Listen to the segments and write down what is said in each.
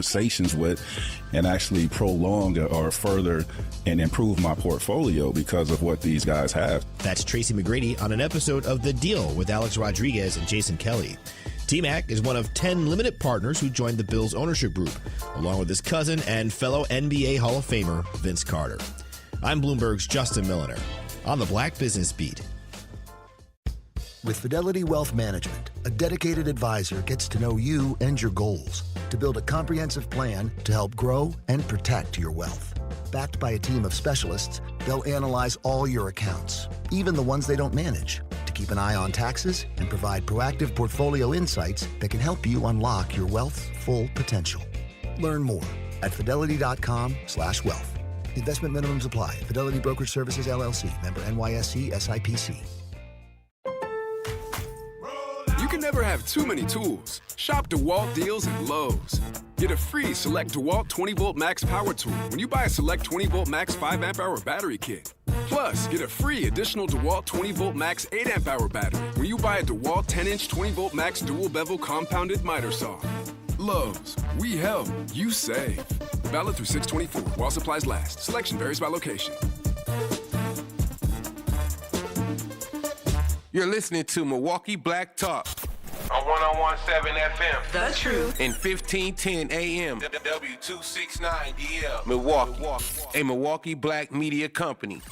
conversations with and actually prolong or further and improve my portfolio because of what these guys have. That's Tracy McGrady on an episode of The Deal with Alex Rodriguez and Jason Kelly. T-Mac is one of 10 limited partners who joined the Bills ownership group, along with his cousin and fellow NBA Hall of Famer Vince Carter. I'm Bloomberg's Justin Milliner on the Black Business Beat. With Fidelity Wealth Management, a dedicated advisor gets to know you and your goals to build a comprehensive plan to help grow and protect your wealth. Backed by a team of specialists, they'll analyze all your accounts, even the ones they don't manage, to keep an eye on taxes and provide proactive portfolio insights that can help you unlock your wealth's full potential. Learn more at fidelity.com/wealth. Investment minimums apply. Fidelity Brokerage Services, LLC. Member NYSE SIPC. You can never have too many tools. Shop DeWalt deals at Lowe's. Get a free Select DeWalt 20-Volt Max Power Tool when you buy a Select 20-Volt Max 5-amp-hour battery kit. Plus, get a free additional DeWalt 20-Volt Max 8-amp-hour battery when you buy a DeWalt 10-inch 20-Volt Max dual-bevel compounded miter saw. Lowe's, we help, you save. Valid through 6/24 while supplies last. Selection varies by location. You're listening to Milwaukee Black Talk on 101.7 FM. The Truth. And 1510 AM. W269DL. Milwaukee, a Milwaukee Black media company.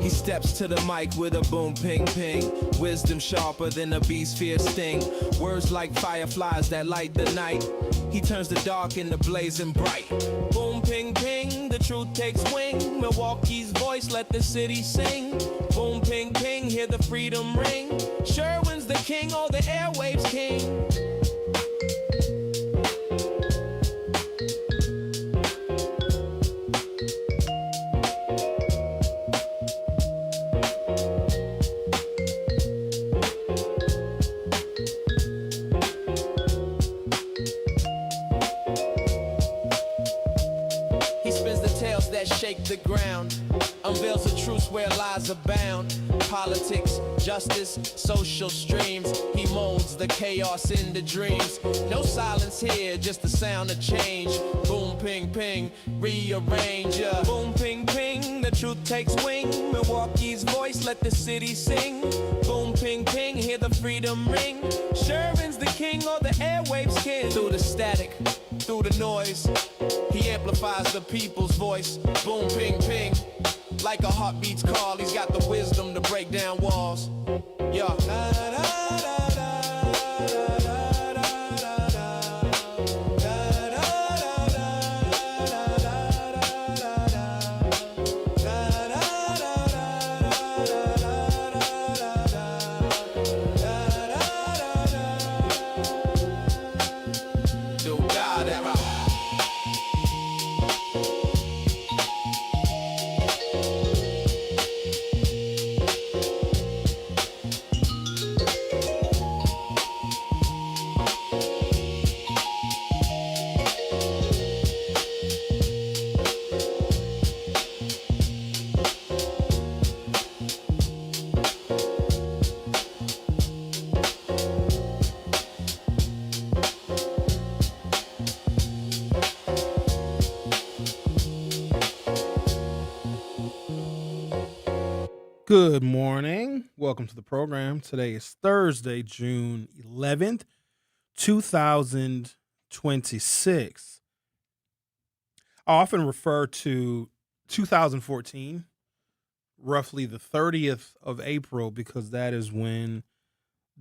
He steps to the mic with a boom ping ping. Wisdom sharper than a beast's fierce sting. Words like fireflies that light the night. He turns the dark into blazing bright. Boom ping ping, the truth takes wing. Milwaukee's voice, let the city sing. Boom ping ping, hear the freedom ring. Sherwin's the king, oh the airwaves king. Shake the ground, unveils the truth where lies abound. Politics, justice, social streams. He molds the chaos into dreams. No silence here, just the sound of change. Boom, ping, ping, rearrange. Boom, ping, ping, the truth takes wing. Milwaukee's voice, let the city sing. Boom, ping, ping, hear the freedom ring. Sherwin's the king, or the airwaves king. Through the static, through the noise, he amplifies the people's voice. Boom, ping, ping, like a heartbeat's call. He's got the wisdom to break down walls. Yeah. Good morning. Welcome to the program. Today is Thursday, June 11th, 2026. I often refer to 2014, roughly the 30th of April, because that is when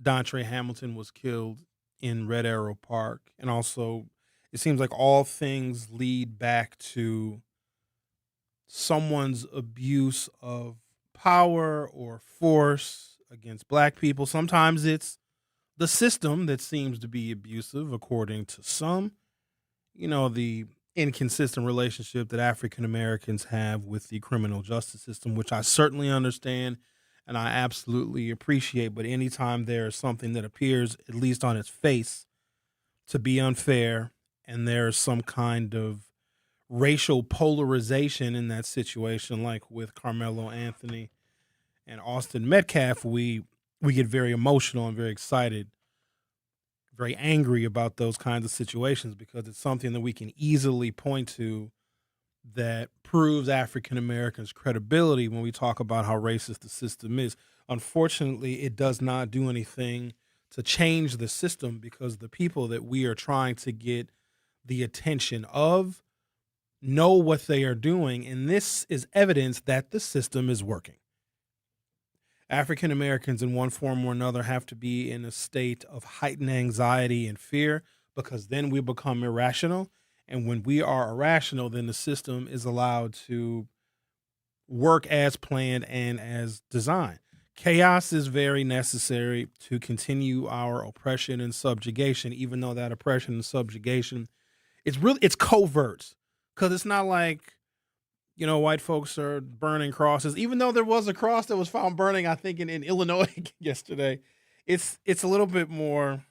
Dontre Hamilton was killed in Red Arrow Park. And also, it seems like all things lead back to someone's abuse of power or force against black people. Sometimes it's the system that seems to be abusive, according to some. You know, the inconsistent relationship that African Americans have with the criminal justice system, which I certainly understand and I absolutely appreciate. But anytime there's something that appears, at least on its face, to be unfair, and there's some kind of racial polarization in that situation, like with Carmelo Anthony and Austin Metcalf, we get very emotional and very excited, very angry about those kinds of situations because it's something that we can easily point to that proves African Americans' credibility when we talk about how racist the system is. Unfortunately, it does not do anything to change the system because the people that we are trying to get the attention of know what they are doing, and this is evidence that the system is working. African Americans, in one form or another, have to be in a state of heightened anxiety and fear because then we become irrational. And when we are irrational, then the system is allowed to work as planned and as designed. Chaos is very necessary to continue our oppression and subjugation, even though that oppression and subjugation it's covert, because it's not like, white folks are burning crosses, even though there was a cross that was found burning, I think, in Illinois yesterday. It's a little bit more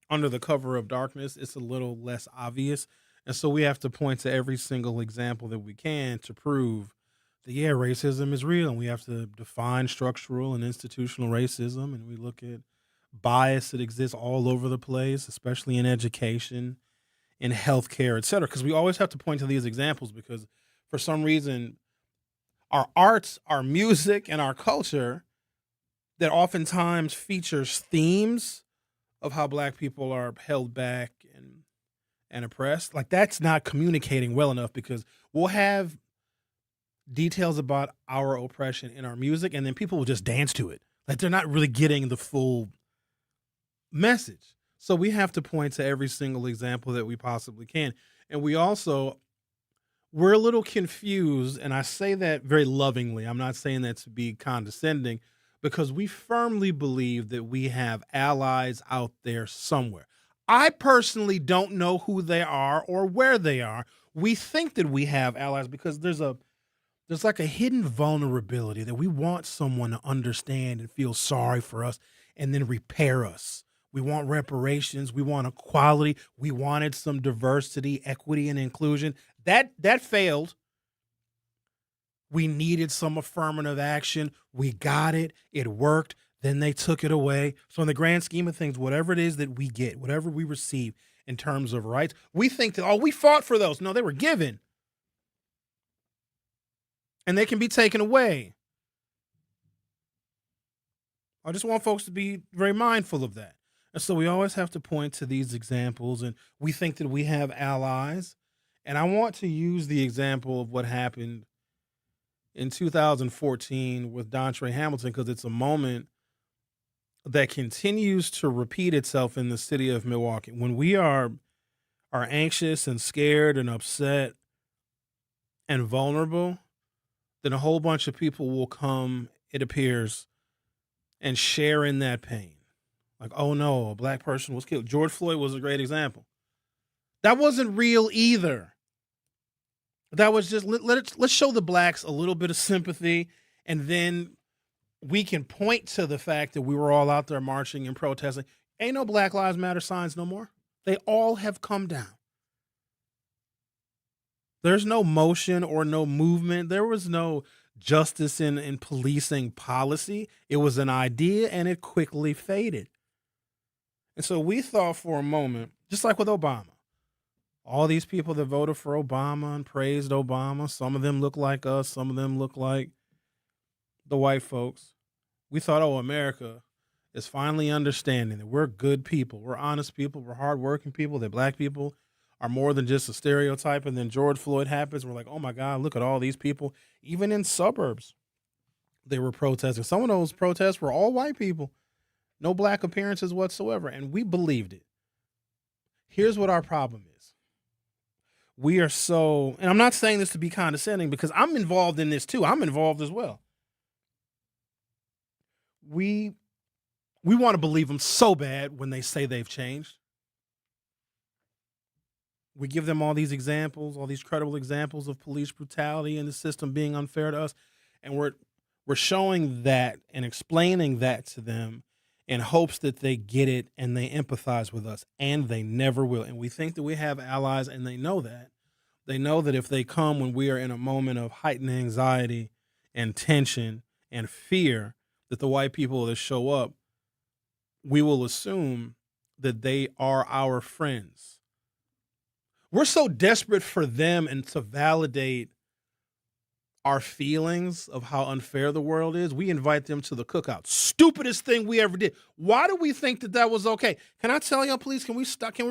under the cover of darkness. It's a little less obvious. And so we have to point to every single example that we can to prove that, yeah, racism is real. And we have to define structural and institutional racism. And we look at bias that exists all over the place, especially in education, in healthcare, et cetera. Because we always have to point to these examples because for some reason, our arts, our music, and our culture that oftentimes features themes of how Black people are held back and oppressed, like that's not communicating well enough because we'll have details about our oppression in our music and then people will just dance to it. Like they're not really getting the full message. So we have to point to every single example that we possibly can. And we're a little confused, and I say that very lovingly. I'm not saying that to be condescending, because we firmly believe that we have allies out there somewhere. I personally don't know who they are or where they are. We think that we have allies because there's like a hidden vulnerability that we want someone to understand and feel sorry for us and then repair us. We want reparations. We want equality. We wanted some diversity, equity, and inclusion. That failed. We needed some affirmative action. We got it. It worked. Then they took it away. So in the grand scheme of things, whatever it is that we get, whatever we receive in terms of rights, we think that, we fought for those. No, they were given. And they can be taken away. I just want folks to be very mindful of that. And so we always have to point to these examples, and we think that we have allies. And I want to use the example of what happened in 2014 with Dontre Hamilton because it's a moment that continues to repeat itself in the city of Milwaukee. When we are anxious and scared and upset and vulnerable, then a whole bunch of people will come, it appears, and share in that pain. Like, oh no, a Black person was killed. George Floyd was a great example. That wasn't real either. That was just, let's show the Blacks a little bit of sympathy, and then we can point to the fact that we were all out there marching and protesting. Ain't no Black Lives Matter signs no more. They all have come down. There's no motion or no movement. There was no justice in policing policy. It was an idea, and it quickly faded. And so we thought for a moment, just like with Obama, all these people that voted for Obama and praised Obama, some of them look like us, some of them look like the white folks. We thought, America is finally understanding that we're good people, we're honest people, we're hardworking people, that Black people are more than just a stereotype. And then George Floyd happens. We're like, oh my God, look at all these people. Even in suburbs, they were protesting. Some of those protests were all white people, no Black appearances whatsoever. And we believed it. Here's what our problem is. We are so, and I'm not saying this to be condescending because I'm involved in this too. I'm involved as well. We want to believe them so bad when they say they've changed. We give them all these examples, all these credible examples of police brutality and the system being unfair to us. And we're We're showing that and explaining that to them in hopes that they get it and they empathize with us, and they never will. And we think that we have allies, and they know that. They know that if they come when we are in a moment of heightened anxiety and tension and fear, that the white people that show up, we will assume that they are our friends. We're so desperate for them and to validate our feelings of how unfair the world is. We invite them to the cookout. Stupidest thing we ever did. Why do we think that that was okay? Can I tell y'all, please, can we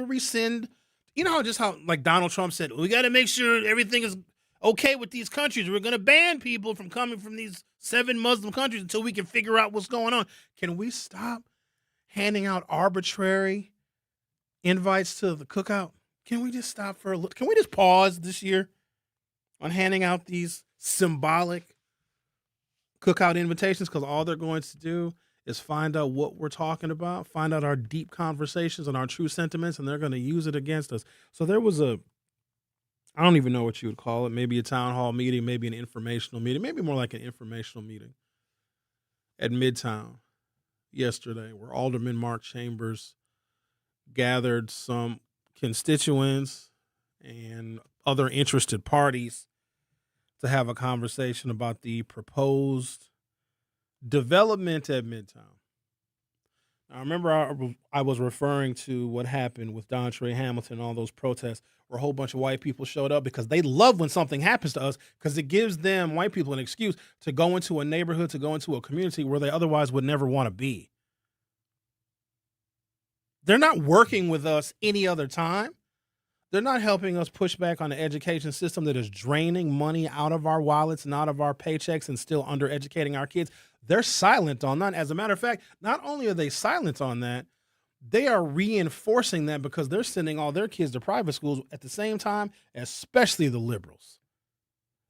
rescind? You know how like Donald Trump said, we got to make sure everything is okay with these countries. We're going to ban people from coming from these 7 Muslim countries until we can figure out what's going on. Can we stop handing out arbitrary invites to the cookout? Can we just stop for a look? Can we just pause this year on handing out these symbolic cookout invitations? Because all they're going to do is find out what we're talking about, find out our deep conversations and our true sentiments, and they're going to use it against us. So there was I don't even know what you would call it, maybe a town hall meeting, maybe an informational meeting, maybe more like an informational meeting at Midtown yesterday, where Alderman Mark Chambers gathered some constituents and other interested parties to have a conversation about the proposed development at Midtown. Now, remember, I was referring to what happened with Dontre Hamilton and all those protests where a whole bunch of white people showed up because they love when something happens to us because it gives them, white people, an excuse to go into a neighborhood, to go into a community where they otherwise would never want to be. They're not working with us any other time. They're not helping us push back on the education system that is draining money out of our wallets and out of our paychecks and still undereducating our kids. They're silent on that. As a matter of fact, not only are they silent on that, they are reinforcing that because they're sending all their kids to private schools at the same time, especially the liberals.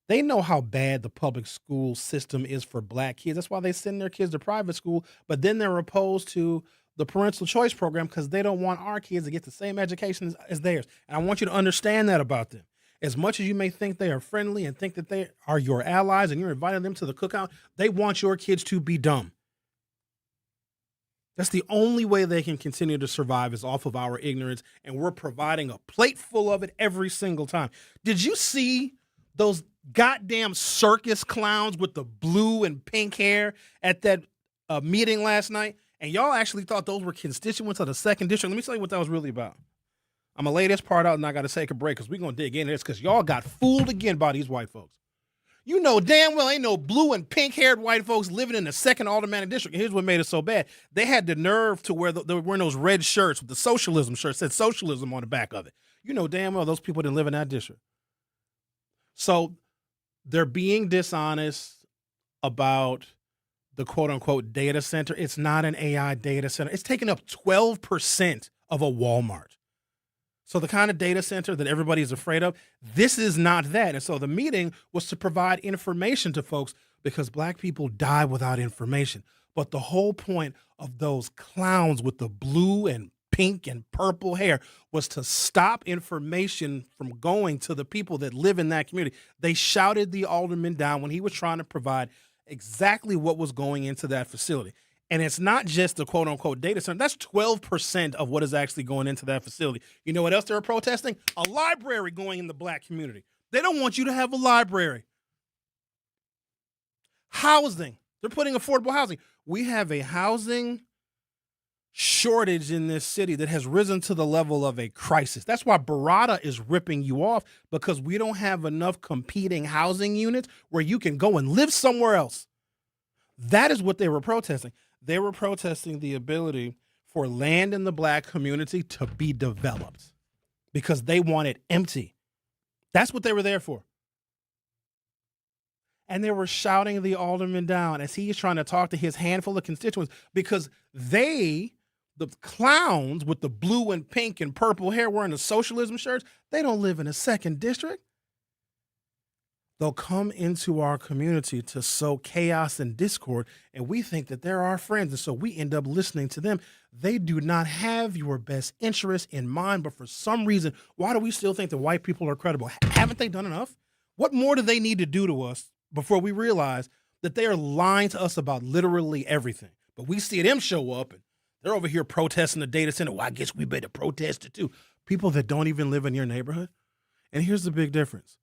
They know how bad the public school system is for black kids. That's why they send their kids to private school, but then they're opposed to the parental choice program because they don't want our kids to get the same education as theirs. And I want you to understand that about them. As much as you may think they are friendly and think that they are your allies and you're inviting them to the cookout, they want your kids to be dumb. That's the only way they can continue to survive is off of our ignorance, and we're providing a plate full of it every single time. Did you see those goddamn circus clowns with the blue and pink hair at that meeting last night? And y'all actually thought those were constituents of the 2nd District. Let me tell you what that was really about. I'm going to lay this part out and I got to take a break because we're going to dig into this because y'all got fooled again by these white folks. You know damn well ain't no blue and pink-haired white folks living in the 2nd Aldermanic District. And here's what made it so bad. They had the nerve to wear they were wearing those red shirts with the socialism shirt, said socialism on the back of it. You know damn well those people didn't live in that district. So they're being dishonest about the quote-unquote data center. It's not an AI data center. It's taking up 12% of a Walmart. So the kind of data center that everybody's afraid of, this is not that. And so the meeting was to provide information to folks because black people die without information. But the whole point of those clowns with the blue and pink and purple hair was to stop information from going to the people that live in that community. They shouted the alderman down when he was trying to provide exactly what was going into that facility. And it's not just the quote-unquote data center. That's 12% of what is actually going into that facility. You know what else they're protesting? A library going in the black community. They don't want you to have a library. Housing. They're putting affordable housing. We have a housing shortage in this city that has risen to the level of a crisis. That's why Barada is ripping you off, because we don't have enough competing housing units where you can go and live somewhere else. That is what they were protesting. They were protesting the ability for land in the black community to be developed because they want it empty. That's what they were there for. And they were shouting the alderman down as he is trying to talk to his handful of constituents because they, the clowns with the blue and pink and purple hair wearing the socialism shirts, they don't live in a 2nd District. They'll come into our community to sow chaos and discord, and we think that they're our friends, and so we end up listening to them. They do not have your best interest in mind, but for some reason, why do we still think that white people are credible? Haven't they done enough? What more do they need to do to us before we realize that they are lying to us about literally everything. But we see them show up and they're over here protesting the data center. Well, I guess we better protest it too. People that don't even live in your neighborhood. And here's the big difference.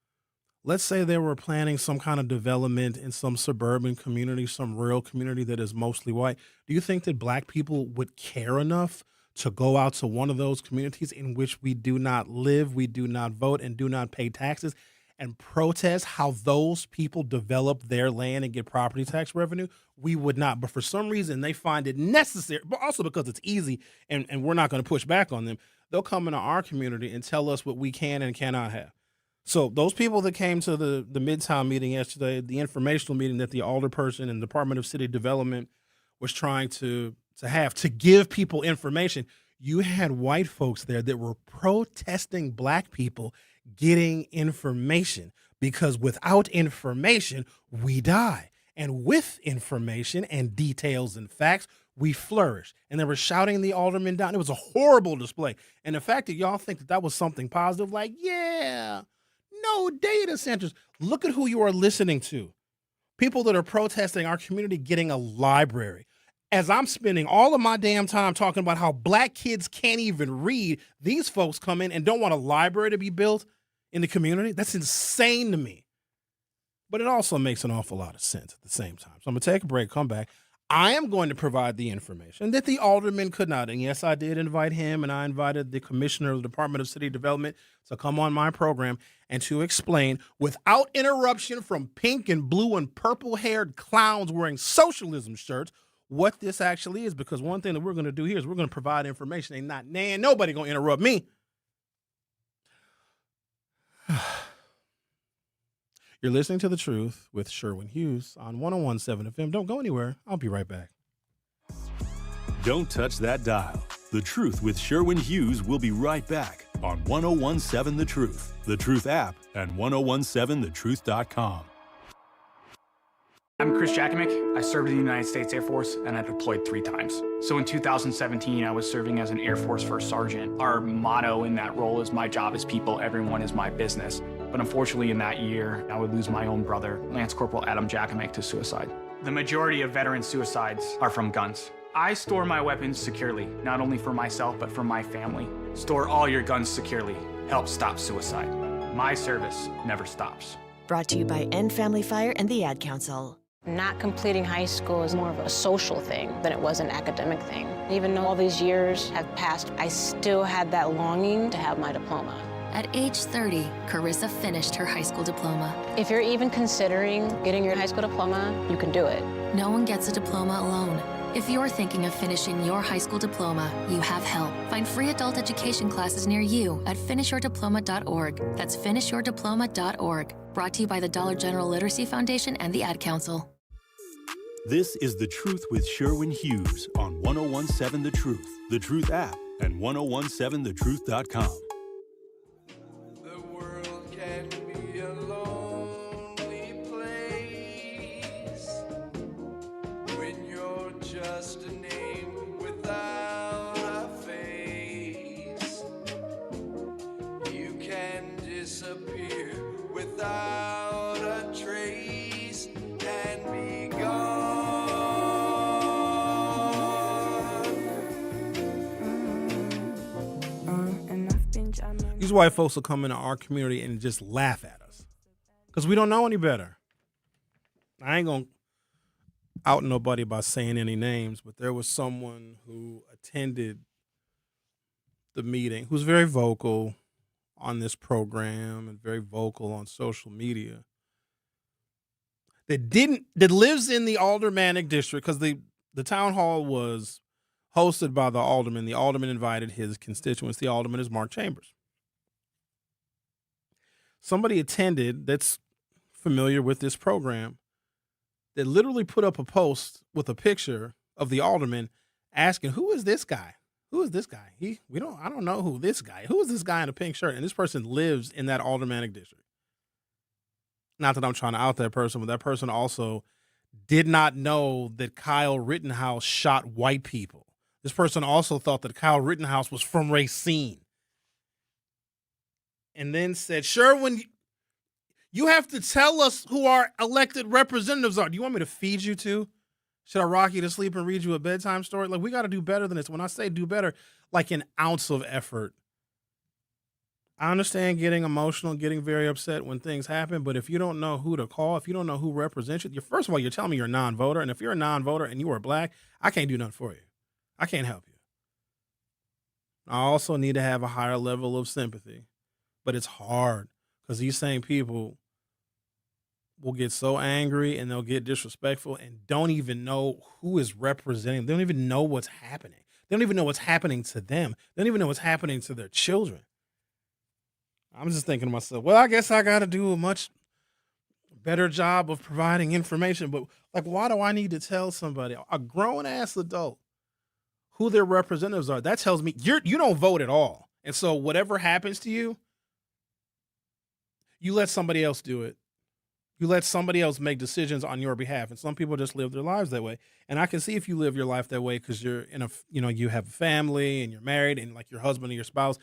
Let's say they were planning some kind of development in some suburban community, some rural community that is mostly white. Do you think that black people would care enough to go out to one of those communities in which we do not live, we do not vote, and do not pay taxes and protest how those people develop their land and get property tax revenue? We would not. But for some reason, they find it necessary, but also because it's easy and we're not going to push back on them. They'll come into our community and tell us what we can and cannot have. So those people that came to the Midtown meeting yesterday, the informational meeting that the alderperson and Department of City Development was trying to have to give people information, you had white folks there that were protesting black people getting information, because without information, we die. And with information and details and facts, we flourish. And they were shouting the aldermen down. It was a horrible display. And the fact that y'all think that was something positive, like, yeah, no data centers. Look at who you are listening to. People that are protesting our community getting a library. As I'm spending all of my damn time talking about how black kids can't even read, these folks come in and don't want a library to be built in the community. That's insane to me. But it also makes an awful lot of sense at the same time. So I'm going to take a break, come back. I am going to provide the information that the alderman could not. And yes, I did invite him, and I invited the commissioner of the Department of City Development to come on my program and to explain without interruption from pink and blue and purple-haired clowns wearing socialism shirts what this actually is. Because one thing that we're going to do here is we're going to provide information. Ain't nobody going to interrupt me. You're listening to The Truth with Sherwin Hughes on 101.7 FM. Don't go anywhere. I'll be right back. Don't touch that dial. The Truth with Sherwin Hughes will be right back on 101.7 The Truth, The Truth app, and 1017thetruth.com. I'm Chris Jakimick. I served in the United States Air Force, and I deployed 3 times. So in 2017, I was serving as an Air Force First Sergeant. Our motto in that role is, my job is people, everyone is my business. But unfortunately in that year, I would lose my own brother, Lance Corporal Adam Jakimick, to suicide. The majority of veteran suicides are from guns. I store my weapons securely, not only for myself, but for my family. Store all your guns securely. Help stop suicide. My service never stops. Brought to you by End Family Fire and the Ad Council. Not completing high school is more of a social thing than it was an academic thing. Even though all these years have passed, I still had that longing to have my diploma. At age 30, Carissa finished her high school diploma. If you're even considering getting your high school diploma, you can do it. No one gets a diploma alone. If you're thinking of finishing your high school diploma, you have help. Find free adult education classes near you at finishyourdiploma.org. That's finishyourdiploma.org. Brought to you by the Dollar General Literacy Foundation and the Ad Council. This is The Truth with Sherwin Hughes on 101.7 The Truth, The Truth app, and 1017thetruth.com. Without a trace and be gone. These white folks will come into our community and just laugh at us because we don't know any better. I ain't going to out nobody by saying any names, but there was someone who attended the meeting who's very vocal on this program and very vocal on social media that lives in the aldermanic district, because the town hall was hosted by the alderman. The alderman invited his constituents. The alderman is Mark Chambers. Somebody attended that's familiar with this program that literally put up a post with a picture of the alderman asking, who is this guy? Who is this guy? I don't know who this guy. Who is this guy in a pink shirt? And this person lives in that aldermanic district. Not that I'm trying to out that person, but that person also did not know that Kyle Rittenhouse shot white people. This person also thought that Kyle Rittenhouse was from Racine. And then said, Sherwin, You have to tell us who our elected representatives are. Do you want me to feed you too? Should I rock you to sleep and read you a bedtime story? Like, we got to do better than this. When I say do better, like an ounce of effort. I understand getting emotional, getting very upset when things happen, but if you don't know who to call, if you don't know who represents you, first of all, you're telling me you're a non-voter, and if you're a non-voter and you are black, I can't do nothing for you. I can't help you. I also need to have a higher level of sympathy, but it's hard because these same people will get so angry and they'll get disrespectful and don't even know who is representing. They don't even know what's happening. They don't even know what's happening to them. They don't even know what's happening to their children. I'm just thinking to myself, well, I guess I got to do a much better job of providing information. But like, why do I need to tell somebody, a grown ass adult, who their representatives are? That tells me you don't vote at all. And so whatever happens to you, you let somebody else do it. You let somebody else make decisions on your behalf. And some people just live their lives that way. And I can see if you live your life that way because you're you have a family and you're married and like your husband or your spouse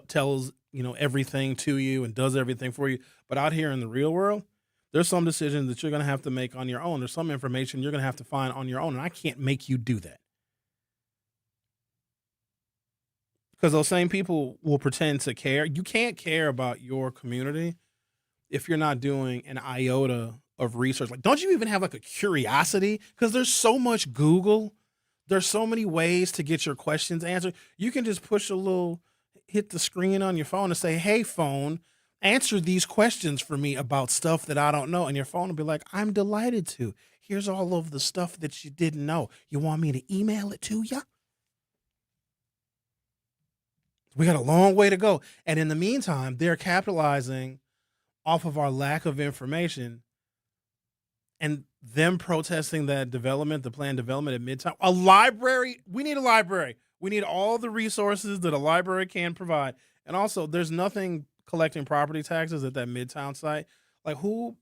tells, everything to you and does everything for you. But out here in the real world, there's some decisions that you're going to have to make on your own. There's some information you're going to have to find on your own. And I can't make you do that. Because those same people will pretend to care. You can't care about your community if you're not doing an iota of research. Like, don't you even have like a curiosity? Because there's so much Google. There's so many ways to get your questions answered. You can just hit the screen on your phone and say, hey, phone, answer these questions for me about stuff that I don't know. And your phone will be like, I'm delighted to. Here's all of the stuff that you didn't know. You want me to email it to you? We got a long way to go. And in the meantime, they're capitalizing off of our lack of information and them protesting that development, the planned development at Midtown. A library. We need a library. We need all the resources that a library can provide. And also, there's nothing collecting property taxes at that Midtown site. Like, who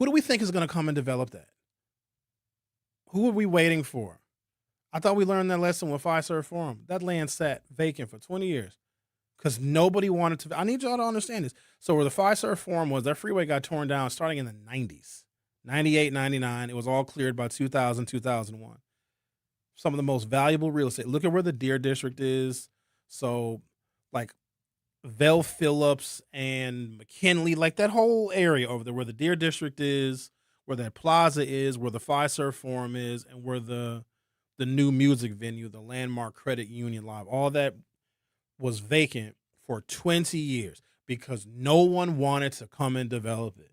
do we think is going to come and develop that? Who are we waiting for? I thought we learned that lesson with Fiserv Forum. That land sat vacant for 20 years because nobody wanted to. I need y'all to understand this. So where the Fiserv Forum was, that freeway got torn down starting in the 90s, 98, 99. It was all cleared by 2000, 2001. Some of the most valuable real estate. Look at where the Deer District is. So like Vel Phillips and McKinley, like that whole area over there where the Deer District is, where that plaza is, where the Fiserv Forum is, and where the new music venue, the Landmark Credit Union Live, all that was vacant for 20 years because no one wanted to come and develop it.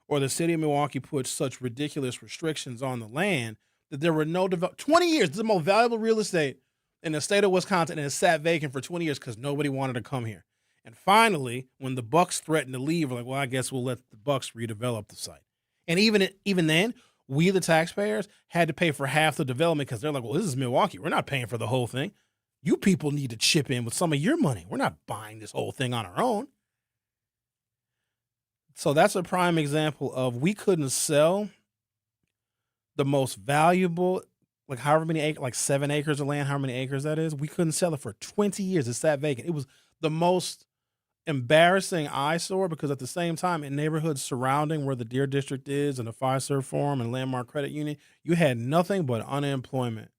Or the city of Milwaukee put such ridiculous restrictions on the land that there were no 20 years, the most valuable real estate in the state of Wisconsin, and it sat vacant for 20 years because nobody wanted to come here. And finally, when the Bucks threatened to leave, we're like, well, I guess we'll let the Bucks redevelop the site. And even then, we, the taxpayers, had to pay for half the development because they're like, well, this is Milwaukee. We're not paying for the whole thing. You people need to chip in with some of your money. We're not buying this whole thing on our own. So that's a prime example of we couldn't sell the most valuable, like however many acres, like 7 acres of land, however many acres that is. We couldn't sell it for 20 years. It sat vacant. It was the most embarrassing eyesore because at the same time in neighborhoods surrounding where the Deer District is and the Fiserv Forum and Landmark Credit Union, you had nothing but unemployment.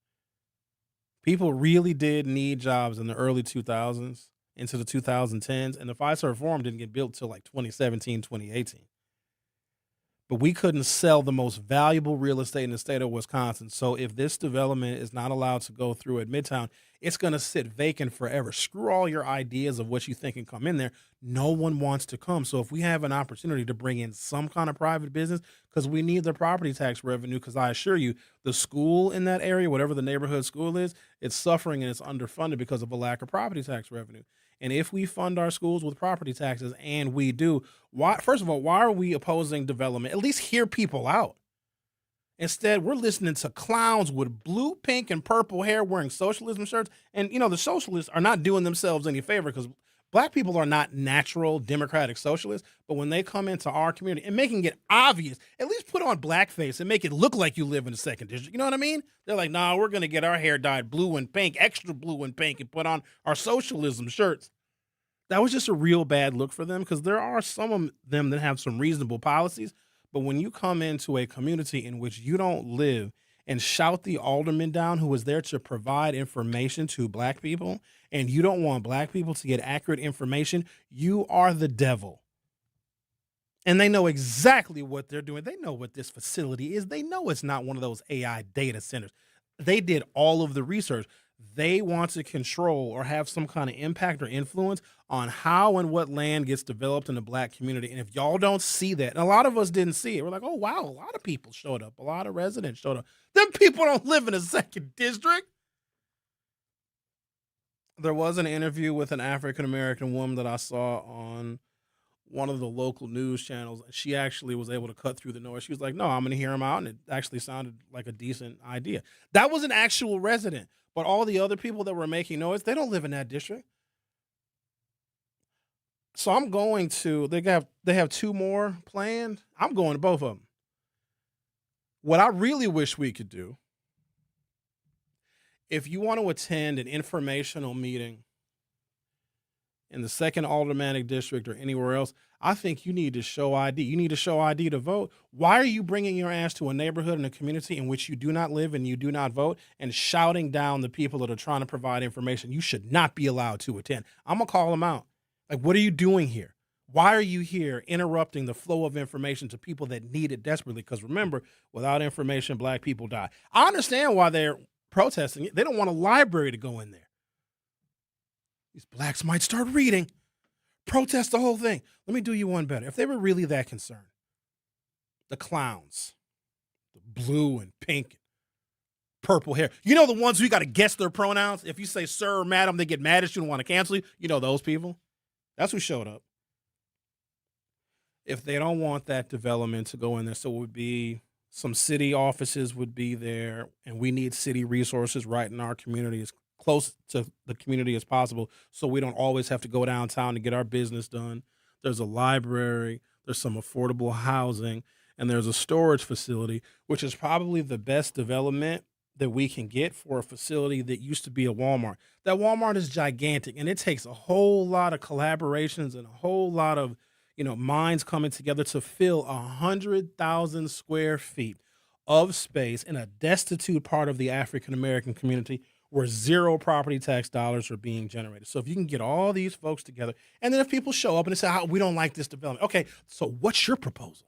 People really did need jobs in the early 2000s into the 2010s, and the Fiserv Forum didn't get built till like 2017, 2018. But we couldn't sell the most valuable real estate in the state of Wisconsin. So if this development is not allowed to go through at Midtown, it's going to sit vacant forever. Screw all your ideas of what you think can come in there. No one wants to come. So if we have an opportunity to bring in some kind of private business, because we need the property tax revenue, because I assure you, the school in that area, whatever the neighborhood school is, it's suffering and it's underfunded because of a lack of property tax revenue. And if we fund our schools with property taxes, and we do, first of all, why are we opposing development? At least hear people out. Instead, we're listening to clowns with blue, pink, and purple hair wearing socialism shirts. And, the socialists are not doing themselves any favor because black people are not natural democratic socialists. But when they come into our community and making it obvious, at least put on blackface and make it look like you live in the second district. You know what I mean? They're like, nah, we're going to get our hair dyed blue and pink, extra blue and pink, and put on our socialism shirts. That was just a real bad look for them because there are some of them that have some reasonable policies. But when you come into a community in which you don't live and shout the alderman down who is there to provide information to black people, and you don't want black people to get accurate information, you are the devil. And they know exactly what they're doing. They know what this facility is. They know it's not one of those AI data centers. They did all of the research. They want to control or have some kind of impact or influence on how and what land gets developed in the black community. And if y'all don't see that, and a lot of us didn't see it, we're like, oh, wow, a lot of people showed up. A lot of residents showed up. Them people don't live in a second district. There was an interview with an African-American woman that I saw on one of the local news channels. She actually was able to cut through the noise. She was like, no, I'm going to hear him out. And it actually sounded like a decent idea. That was an actual resident. But all the other people that were making noise, they don't live in that district. So I'm going to, they have 2 more planned. I'm going to both of them. What I really wish we could do, if you want to attend an informational meeting in the 2nd Aldermanic District or anywhere else, I think you need to show ID. You need to show ID to vote. Why are you bringing your ass to a neighborhood and a community in which you do not live and you do not vote and shouting down the people that are trying to provide information? You should not be allowed to attend. I'm going to call them out. Like, what are you doing here? Why are you here interrupting the flow of information to people that need it desperately? Because remember, without information, black people die. I understand why they're protesting it. They don't want a library to go in there. These blacks might start reading. Protest the whole thing. Let me do you one better. If they were really that concerned, the clowns, the blue and pink and purple hair, you know, the ones who you got to guess their pronouns. If you say sir or madam, they get mad at you and want to cancel you. You know those people. That's who showed up. If they don't want that development to go in there, so it would be some city offices would be there, and we need city resources right in our community as close to the community as possible so we don't always have to go downtown to get our business done. There's a library, there's some affordable housing, and there's a storage facility, which is probably the best development that we can get for a facility that used to be a Walmart. That Walmart is gigantic, and it takes a whole lot of collaborations and a whole lot of, minds coming together to fill 100,000 square feet of space in a destitute part of the African-American community where 0 property tax dollars are being generated. So if you can get all these folks together, and then if people show up and they say, we don't like this development. Okay, so what's your proposal?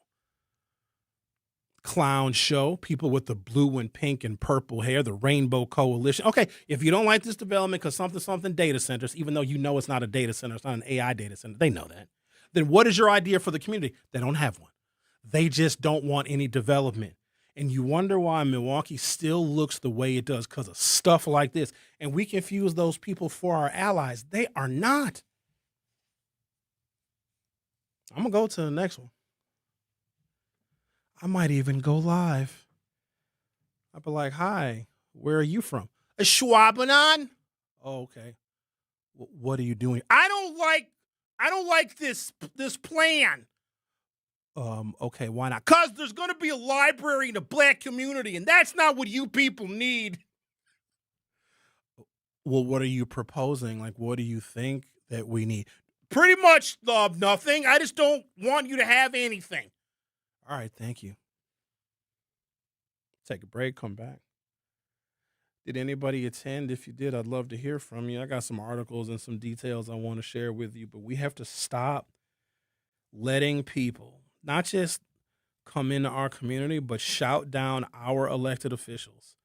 Clown show, people with the blue and pink and purple hair, the Rainbow Coalition. Okay, if you don't like this development because something data centers, even though you know it's not a data center, it's not an AI data center, they know that. Then what is your idea for the community? They don't have one. They just don't want any development. And you wonder why Milwaukee still looks the way it does because of stuff like this. And we confuse those people for our allies. They are not. I'm going to go to the next one. I might even go live. I'll be like, hi, where are you from? Schwabenon? Oh, okay. What are you doing? I don't like this plan. Okay, why not? Because there's going to be a library in the black community, and that's not what you people need. Well, what are you proposing? Like, what do you think that we need? Pretty much nothing. I just don't want you to have anything. All right, thank you. Take a break, come back. Did anybody attend? If you did, I'd love to hear from you. I got some articles and some details I want to share with you, but we have to stop letting people not just come into our community, but shout down our elected officials.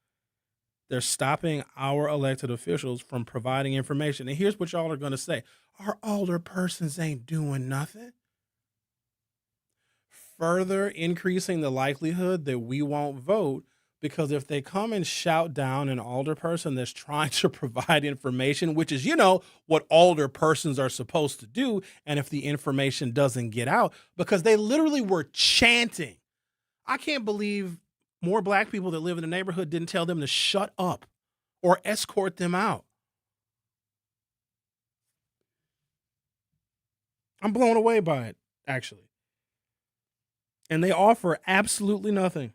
They're stopping our elected officials from providing information. And here's what y'all are going to say. Our older persons ain't doing nothing. Further increasing the likelihood that we won't vote, because if they come and shout down an older person that's trying to provide information, which is, what older persons are supposed to do, and if the information doesn't get out, because they literally were chanting. I can't believe more black people that live in the neighborhood didn't tell them to shut up or escort them out. I'm blown away by it, actually. And they offer absolutely nothing.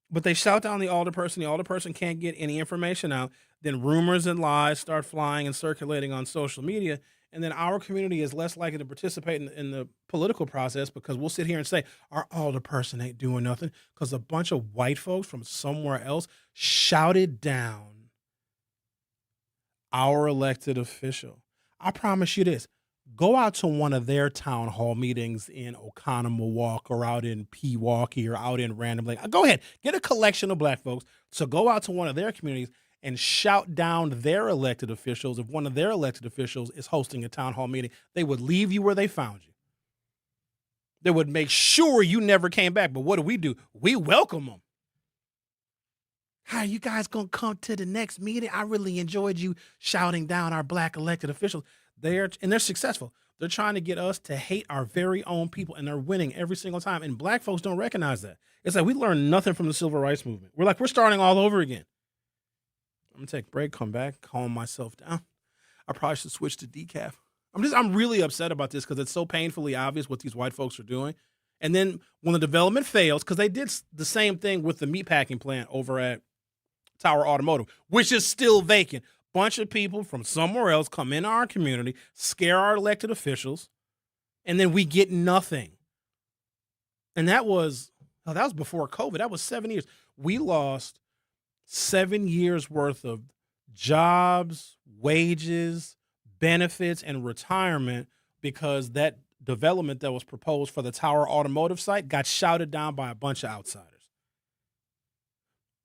But they shout down the older person can't get any information out. Then rumors and lies start flying and circulating on social media. And then our community is less likely to participate in the political process because we'll sit here and say, our alderperson ain't doing nothing because a bunch of white folks from somewhere else shouted down our elected official. I promise you this. Go out to one of their town hall meetings in Oconomowoc or out in Pewaukee or out in Random Lake. Go ahead. Get a collection of black folks. So go out to one of their communities and shout down their elected officials. If one of their elected officials is hosting a town hall meeting, they would leave you where they found you. They would make sure you never came back. But what do? We welcome them. How are you guys going to come to the next meeting? I really enjoyed you shouting down our black elected officials. They're successful. They're trying to get us to hate our very own people, and they're winning every single time. And black folks don't recognize that. It's like we learned nothing from the civil rights movement. We're starting all over again. I'm going to take a break, come back, calm myself down. I probably should switch to decaf. I'm really upset about this because it's so painfully obvious what these white folks are doing. And then when the development fails, because they did the same thing with the meatpacking plant over at Tower Automotive, which is still vacant. Bunch of people from somewhere else come in our community, scare our elected officials, and then we get nothing. And that was before COVID. That was 7 years. We lost 7 years worth of jobs, wages, benefits, and retirement because that development that was proposed for the Tower Automotive site got shouted down by a bunch of outsiders.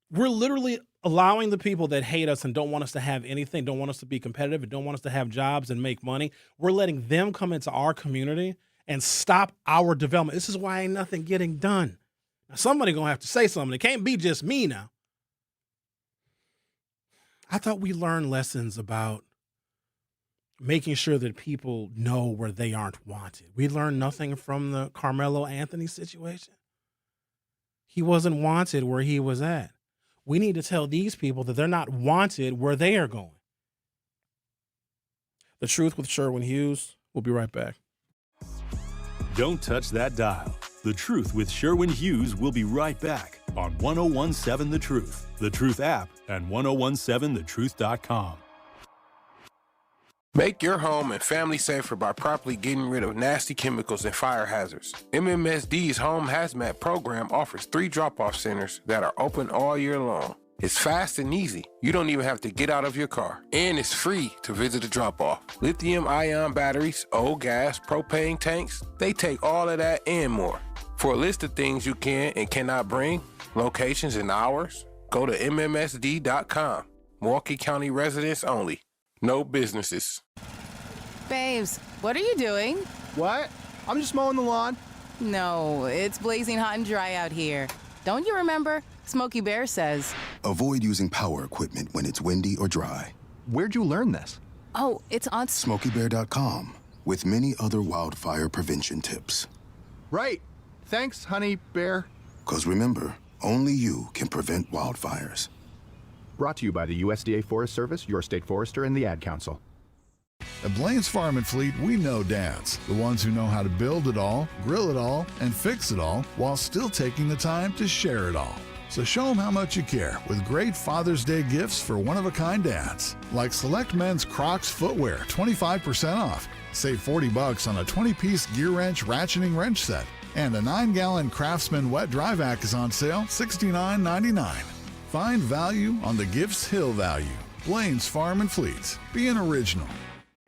We're literally allowing the people that hate us and don't want us to have anything, don't want us to be competitive, and don't want us to have jobs and make money. We're letting them come into our community and stop our development. This is why ain't nothing getting done. Now, somebody going to have to say something. It can't be just me now. I thought we learned lessons about making sure that people know where they aren't wanted. We learned nothing from the Carmelo Anthony situation. He wasn't wanted where he was at. We need to tell these people that they're not wanted where they are going. The Truth with Sherwin Hughes. We'll be right back. Don't touch that dial. The Truth with Sherwin Hughes will be right back on 1017 The Truth, The Truth app, and 1017thetruth.com. Make your home and family safer by properly getting rid of nasty chemicals and fire hazards. MMSD's Home Hazmat program offers 3 drop-off centers that are open all year long. It's fast and easy. You don't even have to get out of your car. And it's free to visit a drop-off. Lithium-ion batteries, old gas, propane tanks, they take all of that and more. For a list of things you can and cannot bring, locations and hours, go to MMSD.com. Milwaukee County residents only. No businesses. Babes, what are you doing? What? I'm just mowing the lawn. No, it's blazing hot and dry out here. Don't you remember? Smokey Bear says. Avoid using power equipment when it's windy or dry. Where'd you learn this? Oh, it's on SmokeyBear.com with many other wildfire prevention tips. Right. Thanks, honey bear. 'Cause remember, only you can prevent wildfires. Brought to you by the USDA Forest Service, your state forester, and the Ad Council. At Blaine's Farm and Fleet, we know dads, the ones who know how to build it all, grill it all, and fix it all while still taking the time to share it all. So show them how much you care with great Father's Day gifts for one-of-a-kind dads. Like select men's Crocs footwear, 25% off. Save $40 on a 20-piece gear wrench ratcheting wrench set. And a 9-gallon Craftsman wet dry vac is on sale, $69.99. Find value on the Gifts Hill value. Blaine's Farm and Fleet. Be an original.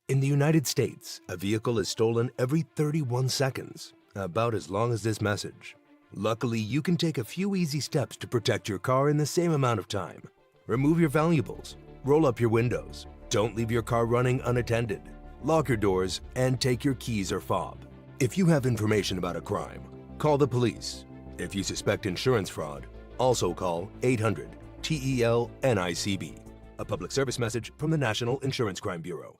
In the United States, a vehicle is stolen every 31 seconds, about as long as this message. Luckily, you can take a few easy steps to protect your car in the same amount of time. Remove your valuables, roll up your windows, don't leave your car running unattended, lock your doors, and take your keys or fob. If you have information about a crime, call the police. If you suspect insurance fraud, also call 800-TEL-NICB. A public service message from the National Insurance Crime Bureau.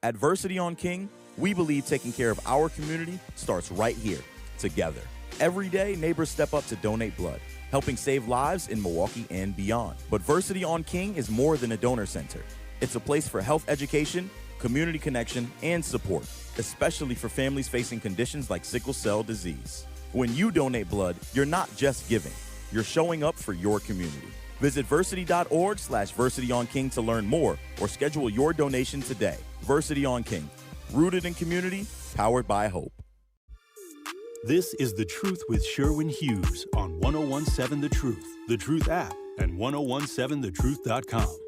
At Versity on King, we believe taking care of our community starts right here, together. Every day, neighbors step up to donate blood, helping save lives in Milwaukee and beyond. But Versity on King is more than a donor center. It's a place for health education, community connection, and support, especially for families facing conditions like sickle cell disease. When you donate blood, you're not just giving, you're showing up for your community. Visit versity.org/VersityOnKing to learn more or schedule your donation today. Versity on King. Rooted in community, powered by hope. This is The Truth with Sherwin Hughes on 1017 The Truth, The Truth app, and 1017thetruth.com.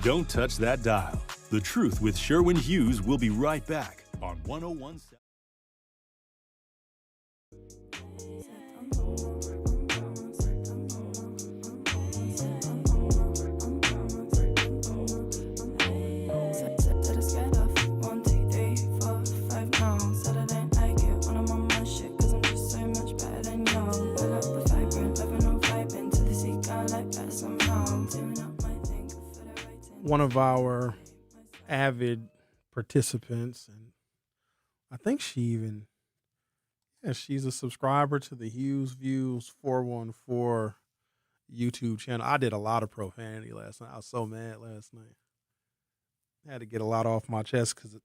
Don't touch that dial. The Truth with Sherwin Hughes will be right back on 1017. One of our avid participants, and I think she's a subscriber to the Hughes Views 414 YouTube channel. I did a lot of profanity last night. I was so mad last night. I had to get a lot off my chest because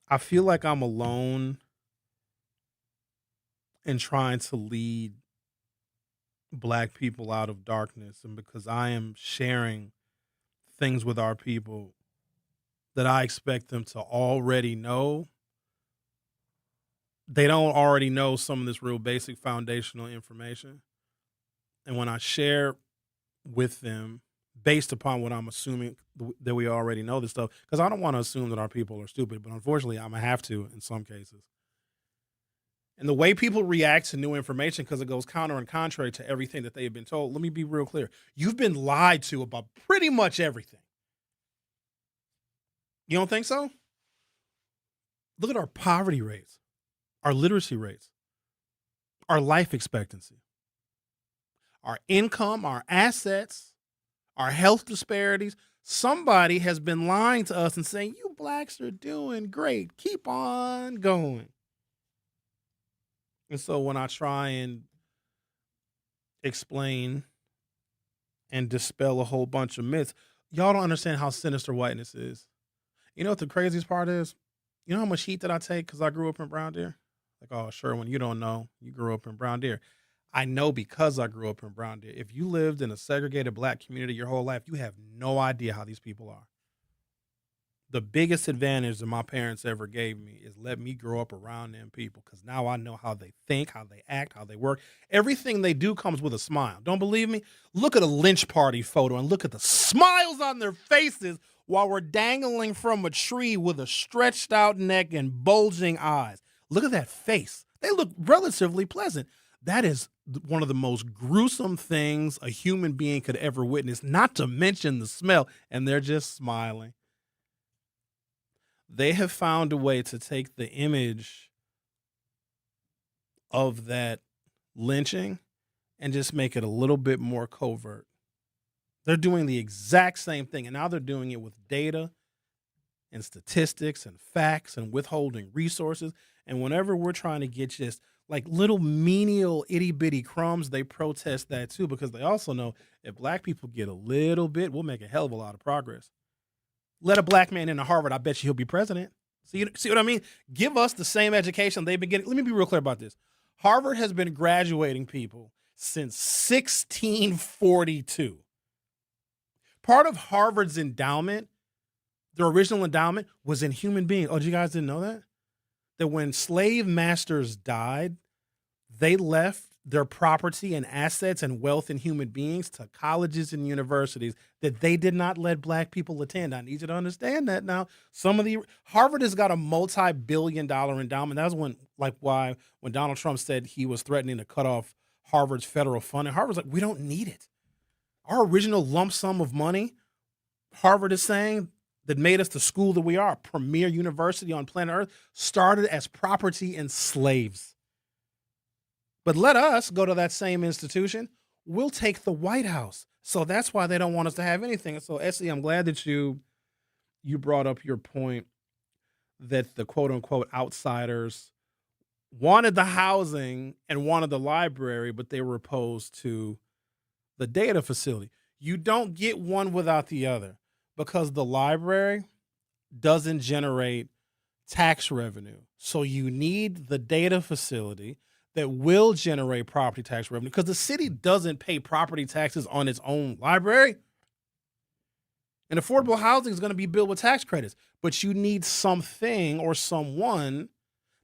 I feel like I'm alone in trying to lead Black people out of darkness, and because I am sharing things with our people that I expect them to already know. They don't already know some of this real basic foundational information. And when I share with them based upon what I'm assuming that we already know this stuff, because I don't want to assume that our people are stupid, but unfortunately I'm going to have to in some cases. And the way people react to new information, because it goes counter and contrary to everything that they have been told. Let me be real clear. You've been lied to about pretty much everything. You don't think so? Look at our poverty rates, our literacy rates, our life expectancy, our income, our assets, our health disparities. Somebody has been lying to us and saying, you Blacks are doing great. Keep on going. And so when I try and explain and dispel a whole bunch of myths, y'all don't understand how sinister whiteness is. You know what the craziest part is? You know how much heat that I take because I grew up in Brown Deer? Like, oh, Sherwin, you don't know. You grew up in Brown Deer. I know because I grew up in Brown Deer. If you lived in a segregated Black community your whole life, you have no idea how these people are. The biggest advantage that my parents ever gave me is let me grow up around them people, because now I know how they think, how they act, how they work. Everything they do comes with a smile. Don't believe me? Look at a lynch party photo and look at the smiles on their faces while we're dangling from a tree with a stretched out neck and bulging eyes. Look at that face. They look relatively pleasant. That is one of the most gruesome things a human being could ever witness, not to mention the smell, and they're just smiling. They have found a way to take the image of that lynching and just make it a little bit more covert. They're doing the exact same thing, and now they're doing it with data and statistics and facts and withholding resources. And whenever we're trying to get just like little menial itty-bitty crumbs, they protest that too, because they also know if Black people get a little bit, we'll make a hell of a lot of progress. Let a Black man into Harvard, I bet you he'll be president. See what I mean? Give us the same education they've been getting. Let me be real clear about this. Harvard has been graduating people since 1642. Part of Harvard's endowment, their original endowment, was in human beings. Oh, you guys didn't know that? That when slave masters died, they left their property and assets and wealth in human beings to colleges and universities that they did not let Black people attend. I need you to understand that now. Harvard has got a multi-billion-dollar endowment. That was when Donald Trump said he was threatening to cut off Harvard's federal funding. Harvard's like, we don't need it. Our original lump sum of money, Harvard is saying, that made us the school that we are, a premier university on planet Earth, started as property and slaves. But let us go to that same institution. We'll take the White House. So that's why they don't want us to have anything. So, Essie, I'm glad that you brought up your point that the quote-unquote outsiders wanted the housing and wanted the library, but they were opposed to the data facility. You don't get one without the other, because the library doesn't generate tax revenue. So you need the data facility that will generate property tax revenue, because the city doesn't pay property taxes on its own library. And affordable housing is going to be built with tax credits. but you need something or someone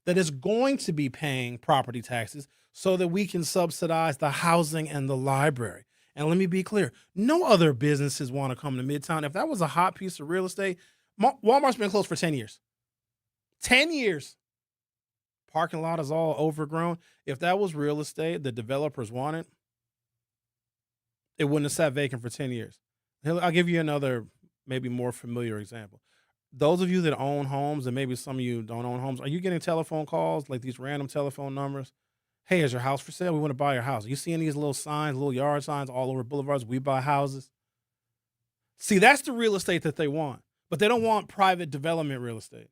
that is going to be paying property taxes so that we can subsidize the housing and the library. And let me be clear, no other businesses want to come to Midtown. If that was a hot piece of real estate, Walmart's been closed for 10 years. 10 years. Parking lot is all overgrown. If that was real estate the developers wanted, it wouldn't have sat vacant for 10 years. I'll give you another, maybe more familiar example. Those of you that own homes, and maybe some of you don't own homes, are you getting telephone calls, like these random telephone numbers? Hey, is your house for sale? We want to buy your house. Are you seeing these little signs, little yard signs all over boulevards? We buy houses. See, that's the real estate that they want. But they don't want private development real estate.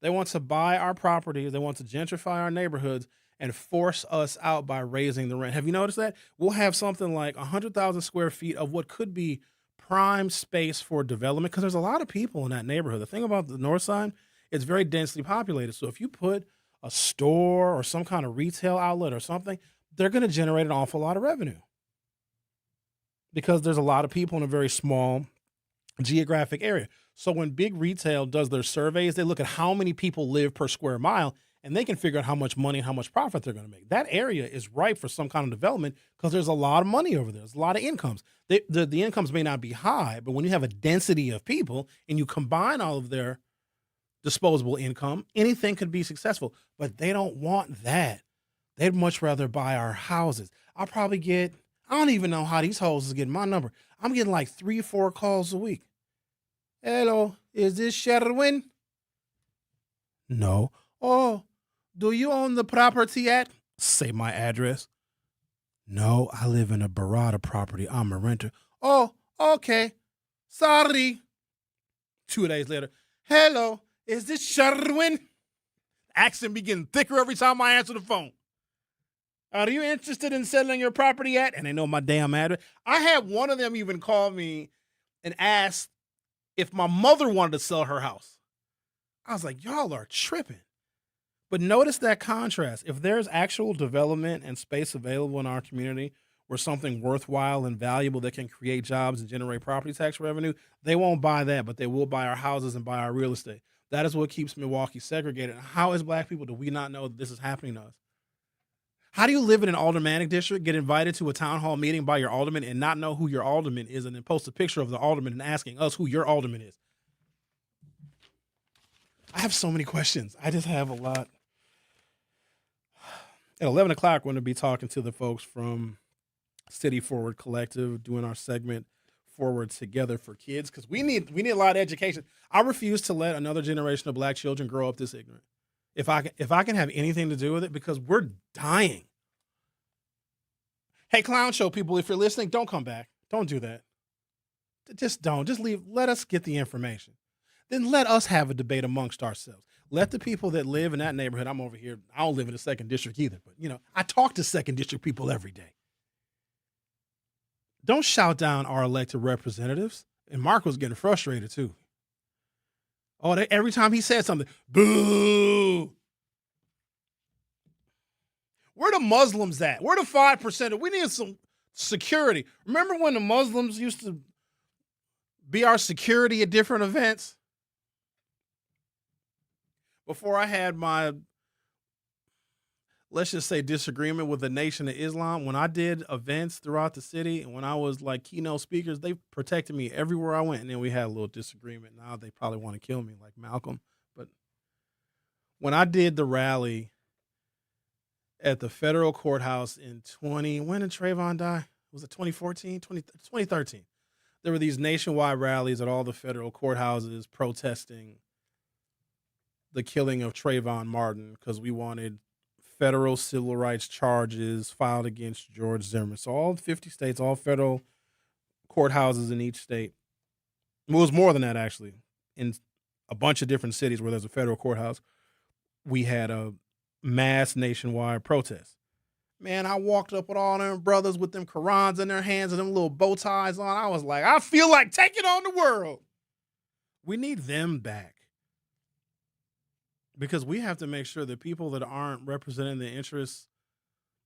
They want to buy our properties. They want to gentrify our neighborhoods and force us out by raising the rent. Have you noticed that? We'll have something like 100,000 square feet of what could be prime space for development because there's a lot of people in that neighborhood. The thing about the north side, it's very densely populated. So if you put a store or some kind of retail outlet or something, they're going to generate an awful lot of revenue because there's a lot of people in a very small geographic area. So when big retail does their surveys, they look at how many people live per square mile, and they can figure out how much money and how much profit they're going to make. That area is ripe for some kind of development because there's a lot of money over there. There's a lot of incomes. The incomes may not be high, but when you have a density of people and you combine all of their disposable income, anything could be successful. But they don't want that. They'd much rather buy our houses. I don't even know how these hoes is getting my number. I'm getting like 3 or 4 calls a week. Hello, is this Sherwin? No. Oh, do you own the property at? Say my address. No, I live in a Barada property. I'm a renter. Oh, okay. Sorry. 2 days later. Hello, is this Sherwin? Accent be getting thicker every time I answer the phone. Are you interested in selling your property at? And they know my damn address. I had one of them even call me and ask if my mother wanted to sell her house. I was like, y'all are tripping. But notice that contrast. If there's actual development and space available in our community where something worthwhile and valuable that can create jobs and generate property tax revenue, they won't buy that, but they will buy our houses and buy our real estate. That is what keeps Milwaukee segregated. How, as black people, do we not know that this is happening to us? How do you live in an aldermanic district, get invited to a town hall meeting by your alderman and not know who your alderman is and then post a picture of the alderman and asking us who your alderman is? I have so many questions. I just have a lot. At 11 o'clock, we're going to be talking to the folks from City Forward Collective, doing our segment Forward Together for Kids, because we need a lot of education. I refuse to let another generation of black children grow up this ignorant. If I can have anything to do with it, because we're dying. Hey, Clown Show people, if you're listening, don't come back. Don't do that. Just don't. Just leave. Let us get the information. Then let us have a debate amongst ourselves. Let the people that live in that neighborhood, I'm over here, I don't live in the 2nd District either, but, I talk to 2nd District people every day. Don't shout down our elected representatives. And Mark was getting frustrated, too. Oh, every time he said something, boo. Where the Muslims at? Where the 5%? We need some security. Remember when the Muslims used to be our security at different events? Before I had my, let's just say, disagreement with the Nation of Islam, when I did events throughout the city and when I was like keynote speakers, they protected me everywhere I went. And then we had a little disagreement. Now they probably want to kill me like Malcolm. But when I did the rally at the federal courthouse in when did Trayvon die? Was it 2014? 2013. There were these nationwide rallies at all the federal courthouses protesting the killing of Trayvon Martin because we wanted federal civil rights charges filed against George Zimmerman. So all 50 states, all federal courthouses in each state. It was more than that, actually. In a bunch of different cities where there's a federal courthouse, we had a mass nationwide protest. Man, I walked up with all them brothers with them Qurans in their hands and them little bow ties on. I was like, I feel like taking on the world. We need them back. Because we have to make sure that people that aren't representing the interests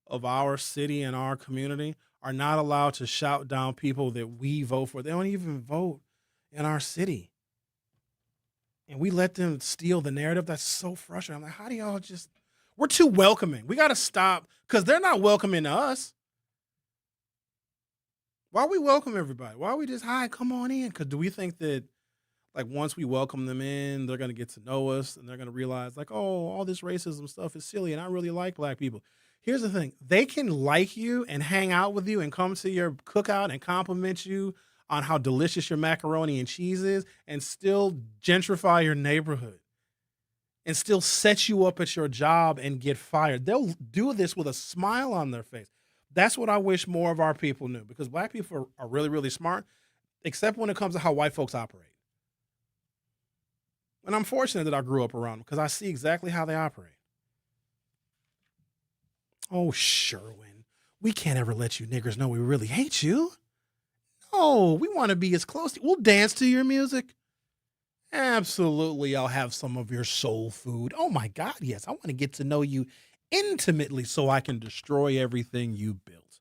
of our city and our community are not allowed to shout down people that we vote for. They don't even vote in our city. And we let them steal the narrative. That's so frustrating. I'm like, how do y'all just, we're too welcoming. We got to stop because they're not welcoming us. Why we welcome everybody? Why we just, hi, come on in? Because do we think that, like, once we welcome them in, they're going to get to know us and they're going to realize, like, oh, all this racism stuff is silly and I really like black people. Here's the thing. They can like you and hang out with you and come to your cookout and compliment you on how delicious your macaroni and cheese is and still gentrify your neighborhood and still set you up at your job and get fired. They'll do this with a smile on their face. That's what I wish more of our people knew, because black people are really, really smart, except when it comes to how white folks operate. And I'm fortunate that I grew up around them because I see exactly how they operate. Oh, Sherwin, we can't ever let you niggers know we really hate you. No, we want to be as close to you. We'll dance to your music. Absolutely, I'll have some of your soul food. Oh, my God, yes. I want to get to know you intimately so I can destroy everything you built.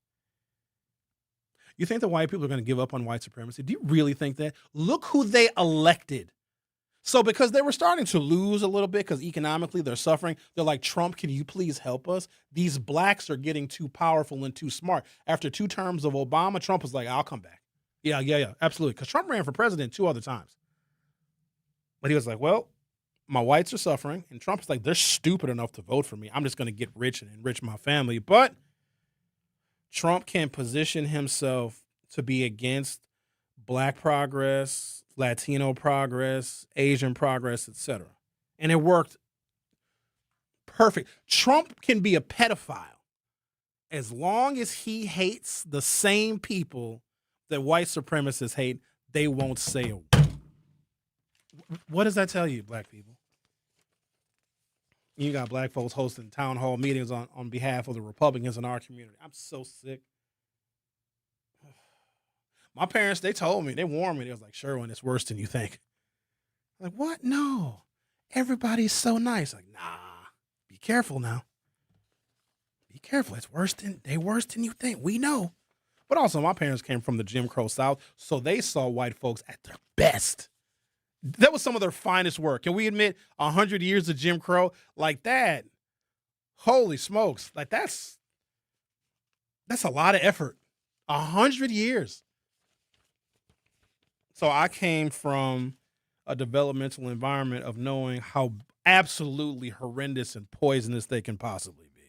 You think the white people are going to give up on white supremacy? Do you really think that? Look who they elected. So because they were starting to lose a little bit because economically they're suffering, they're like, Trump, can you please help us? These blacks are getting too powerful and too smart. After 2 terms of Obama, Trump was like, I'll come back. Yeah, absolutely. Because Trump ran for president 2 other times. But he was like, well, my whites are suffering. And Trump's like, they're stupid enough to vote for me. I'm just going to get rich and enrich my family. But Trump can position himself to be against black progress, Latino progress, Asian progress, etc. And it worked perfect. Trump can be a pedophile as long as he hates the same people that white supremacists hate. They won't say a word. What does that tell you, black people? You got black folks hosting town hall meetings on behalf of the Republicans in our community. I'm so sick. My parents, they told me, they warned me. They was like, Sherwin, it's worse than you think. I'm like, what? No. Everybody's so nice. Like, nah, be careful now. Be careful. It's worse than you think. We know. But also, my parents came from the Jim Crow South, so they saw white folks at their best. That was some of their finest work. Can we admit 100 years of Jim Crow like that? Holy smokes. Like that's a lot of effort. 100 years. So I came from a developmental environment of knowing how absolutely horrendous and poisonous they can possibly be.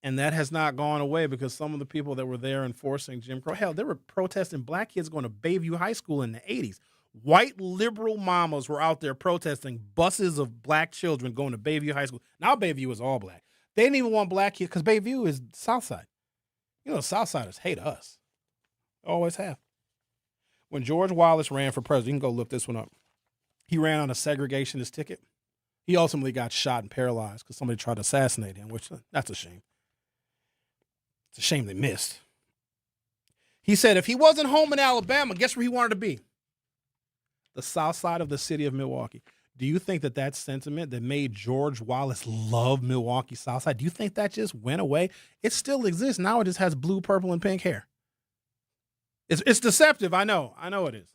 And that has not gone away because some of the people that were there enforcing Jim Crow, hell, there were protesting black kids going to Bayview High School in the 80s. White liberal mamas were out there protesting buses of black children going to Bayview High School. Now Bayview is all black. They didn't even want black kids because Bayview is Southside. You know, Southsiders hate us. Always have. When George Wallace ran for president, you can go look this one up. He ran on a segregationist ticket. He ultimately got shot and paralyzed because somebody tried to assassinate him, which that's a shame. It's a shame they missed. He said if he wasn't home in Alabama, guess where he wanted to be? The south side of the city of Milwaukee. Do you think that sentiment that made George Wallace love Milwaukee South Side, do you think that just went away? It still exists. Now it just has blue, purple, and pink hair. It's deceptive. I know it is.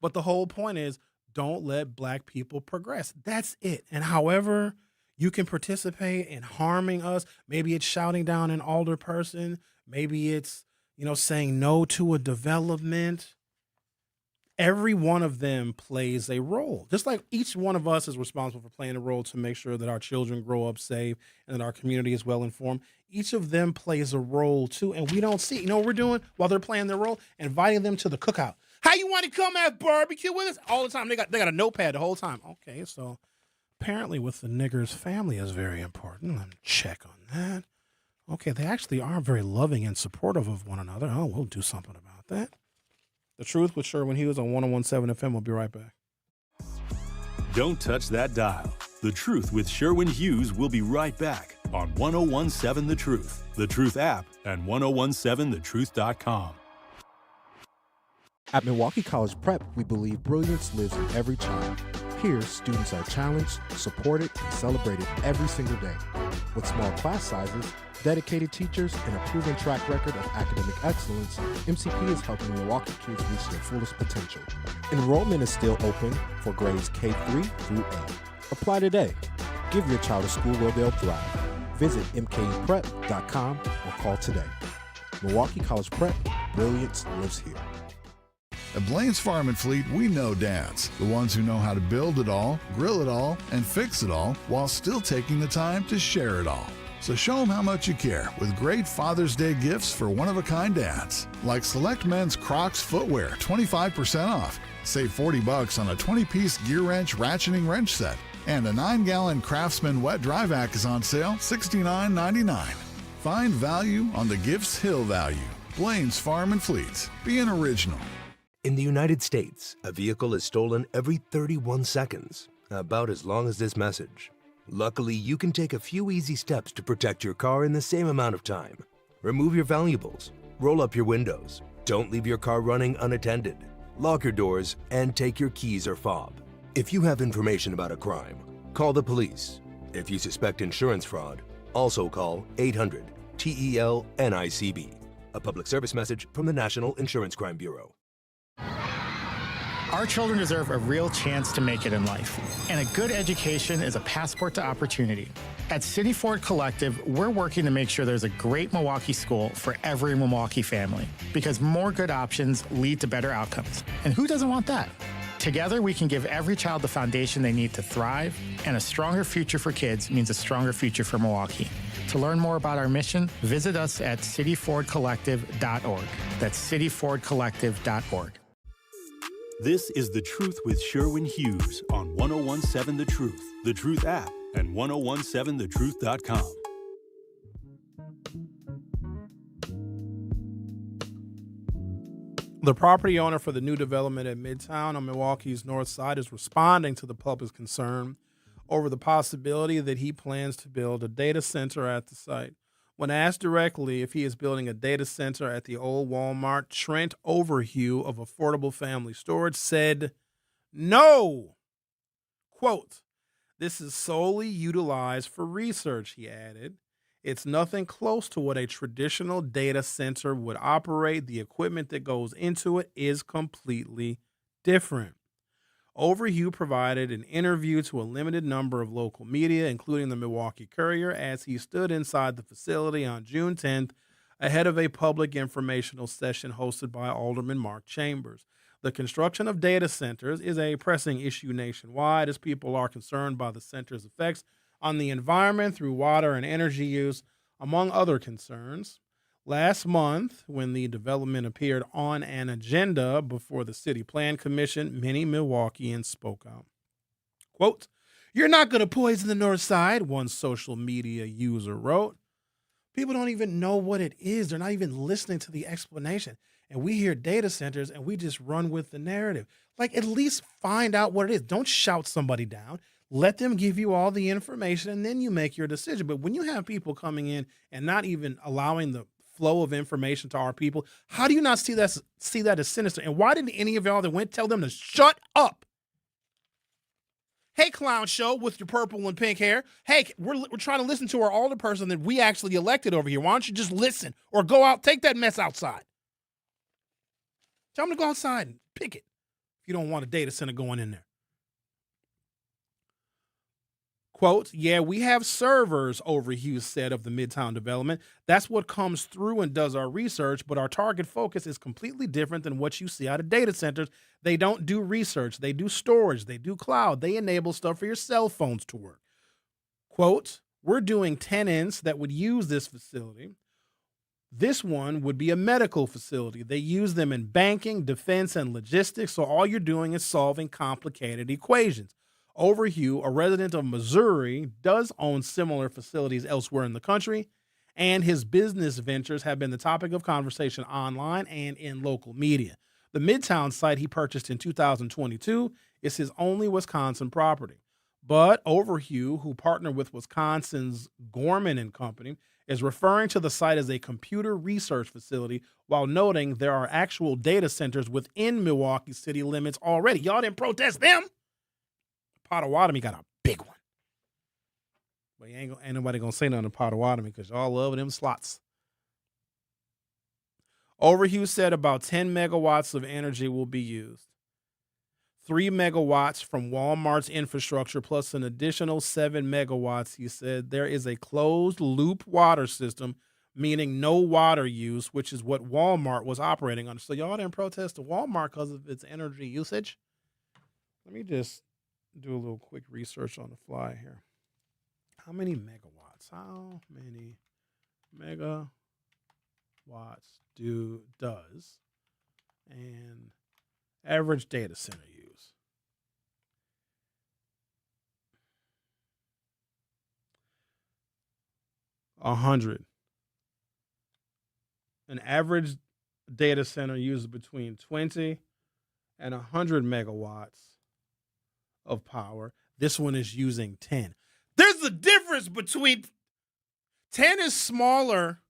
But the whole point is don't let black people progress. That's it. And however you can participate in harming us, maybe it's shouting down an older person, maybe it's, saying no to a development. Every one of them plays a role. Just like each one of us is responsible for playing a role to make sure that our children grow up safe and that our community is well informed. Each of them plays a role too, and we don't see. You know what we're doing while they're playing their role? Inviting them to the cookout. How you want to come have barbecue with us? All the time. They got a notepad the whole time. Okay, so apparently with the niggers, family is very important. Let me check on that. Okay, they actually are very loving and supportive of one another. Oh, we'll do something about that. The Truth with Sherwin Hughes on 101.7 FM. We'll be right back. Don't touch that dial. The Truth with Sherwin Hughes will be right back on 101.7 The Truth, The Truth app, and 101.7thetruth.com. At Milwaukee College Prep, we believe brilliance lives in every child. Here, students are challenged, supported, and celebrated every single day. With small class sizes, dedicated teachers, and a proven track record of academic excellence, MCP is helping Milwaukee kids reach their fullest potential. Enrollment is still open for grades K-3 through 8. Apply today. Give your child a school where they'll thrive. Visit mkeprep.com or call today. Milwaukee College Prep, brilliance lives here. At Blaine's Farm and Fleet, we know dads, the ones who know how to build it all, grill it all, and fix it all while still taking the time to share it all. So show them how much you care with great Father's Day gifts for one-of-a-kind dads. Like select men's Crocs footwear, 25% off. Save $40 on a 20-piece gear wrench ratcheting wrench set. And a 9-gallon Craftsman wet dry vac is on sale, $69.99. Find value on the Gifts Hill value. Blaine's Farm and Fleet. Be an original. In the United States, a vehicle is stolen every 31 seconds, about as long as this message. Luckily, you can take a few easy steps to protect your car in the same amount of time. Remove your valuables, roll up your windows, don't leave your car running unattended, lock your doors, and take your keys or fob. If you have information about a crime, call the police. If you suspect insurance fraud, also call 800-TEL-NICB. A public service message from the National Insurance Crime Bureau. Our children deserve a real chance to make it in life, and a good education is a passport to opportunity. At City Ford Collective, we're working to make sure there's a great Milwaukee school for every Milwaukee family, because more good options lead to better outcomes. And who doesn't want that? Together, we can give every child the foundation they need to thrive, and a stronger future for kids means a stronger future for Milwaukee. To learn more about our mission, visit us at cityfordcollective.org. That's cityfordcollective.org. This is The Truth with Sherwin Hughes on 1017 The Truth, The Truth app, and 1017thetruth.com. The property owner for the new development at Midtown on Milwaukee's North Side is responding to the public's concern over the possibility that he plans to build a data center at the site. When asked directly if he is building a data center at the old Walmart, Trent Overhue of Affordable Family Storage said, "No." Quote, "This is solely utilized for research," he added. "It's nothing close to what a traditional data center would operate. The equipment that goes into it is completely different." Overhue provided an interview to a limited number of local media, including the Milwaukee Courier, as he stood inside the facility on June 10th ahead of a public informational session hosted by Alderman Mark Chambers. The construction of data centers is a pressing issue nationwide as people are concerned by the center's effects on the environment through water and energy use, among other concerns. Last month, when the development appeared on an agenda before the City Plan Commission, many Milwaukeeans spoke out. Quote, "You're not going to poison the North Side," one social media user wrote. People don't even know what it is. They're not even listening to the explanation. And we hear data centers and we just run with the narrative. Like, at least find out what it is. Don't shout somebody down. Let them give you all the information and then you make your decision. But when you have people coming in and not even allowing the flow of information to our people, how do you not see that as sinister? And why didn't any of y'all that went tell them to shut up? Hey, clown show with your purple and pink hair. Hey, we're trying to listen to our older person that we actually elected over here. Why don't you just listen or go out, take that mess outside? Tell them to go outside and pick it if you don't want a data center going in there. Quote, "Yeah, we have servers," Overhue said of the Midtown development. "That's what comes through and does our research, but our target focus is completely different than what you see out of data centers. They don't do research. They do storage. They do cloud. They enable stuff for your cell phones to work." Quote, "We're doing tenants that would use this facility. This one would be a medical facility. They use them in banking, defense, and logistics, so all you're doing is solving complicated equations." Overhue, a resident of Missouri, does own similar facilities elsewhere in the country, and his business ventures have been the topic of conversation online and in local media. The Midtown site he purchased in 2022 is his only Wisconsin property. But Overhue, who partnered with Wisconsin's Gorman and Company, is referring to the site as a computer research facility while noting there are actual data centers within Milwaukee city limits already. Y'all didn't protest them. Potawatomi got a big one. But ain't nobody going to say nothing to Potawatomi because y'all love them slots. Hughes said about 10 megawatts of energy will be used. 3 megawatts from Walmart's infrastructure plus an additional 7 megawatts, he said. There is a closed-loop water system, meaning no water use, which is what Walmart was operating on. So y'all didn't protest the Walmart because of its energy usage? Let me just do a little quick research on the fly here. How many megawatts? How many megawatts does an average data center use? 100. An average data center uses between 20 and 100 megawatts of power. This one is using 10. There's a difference between 10 is smaller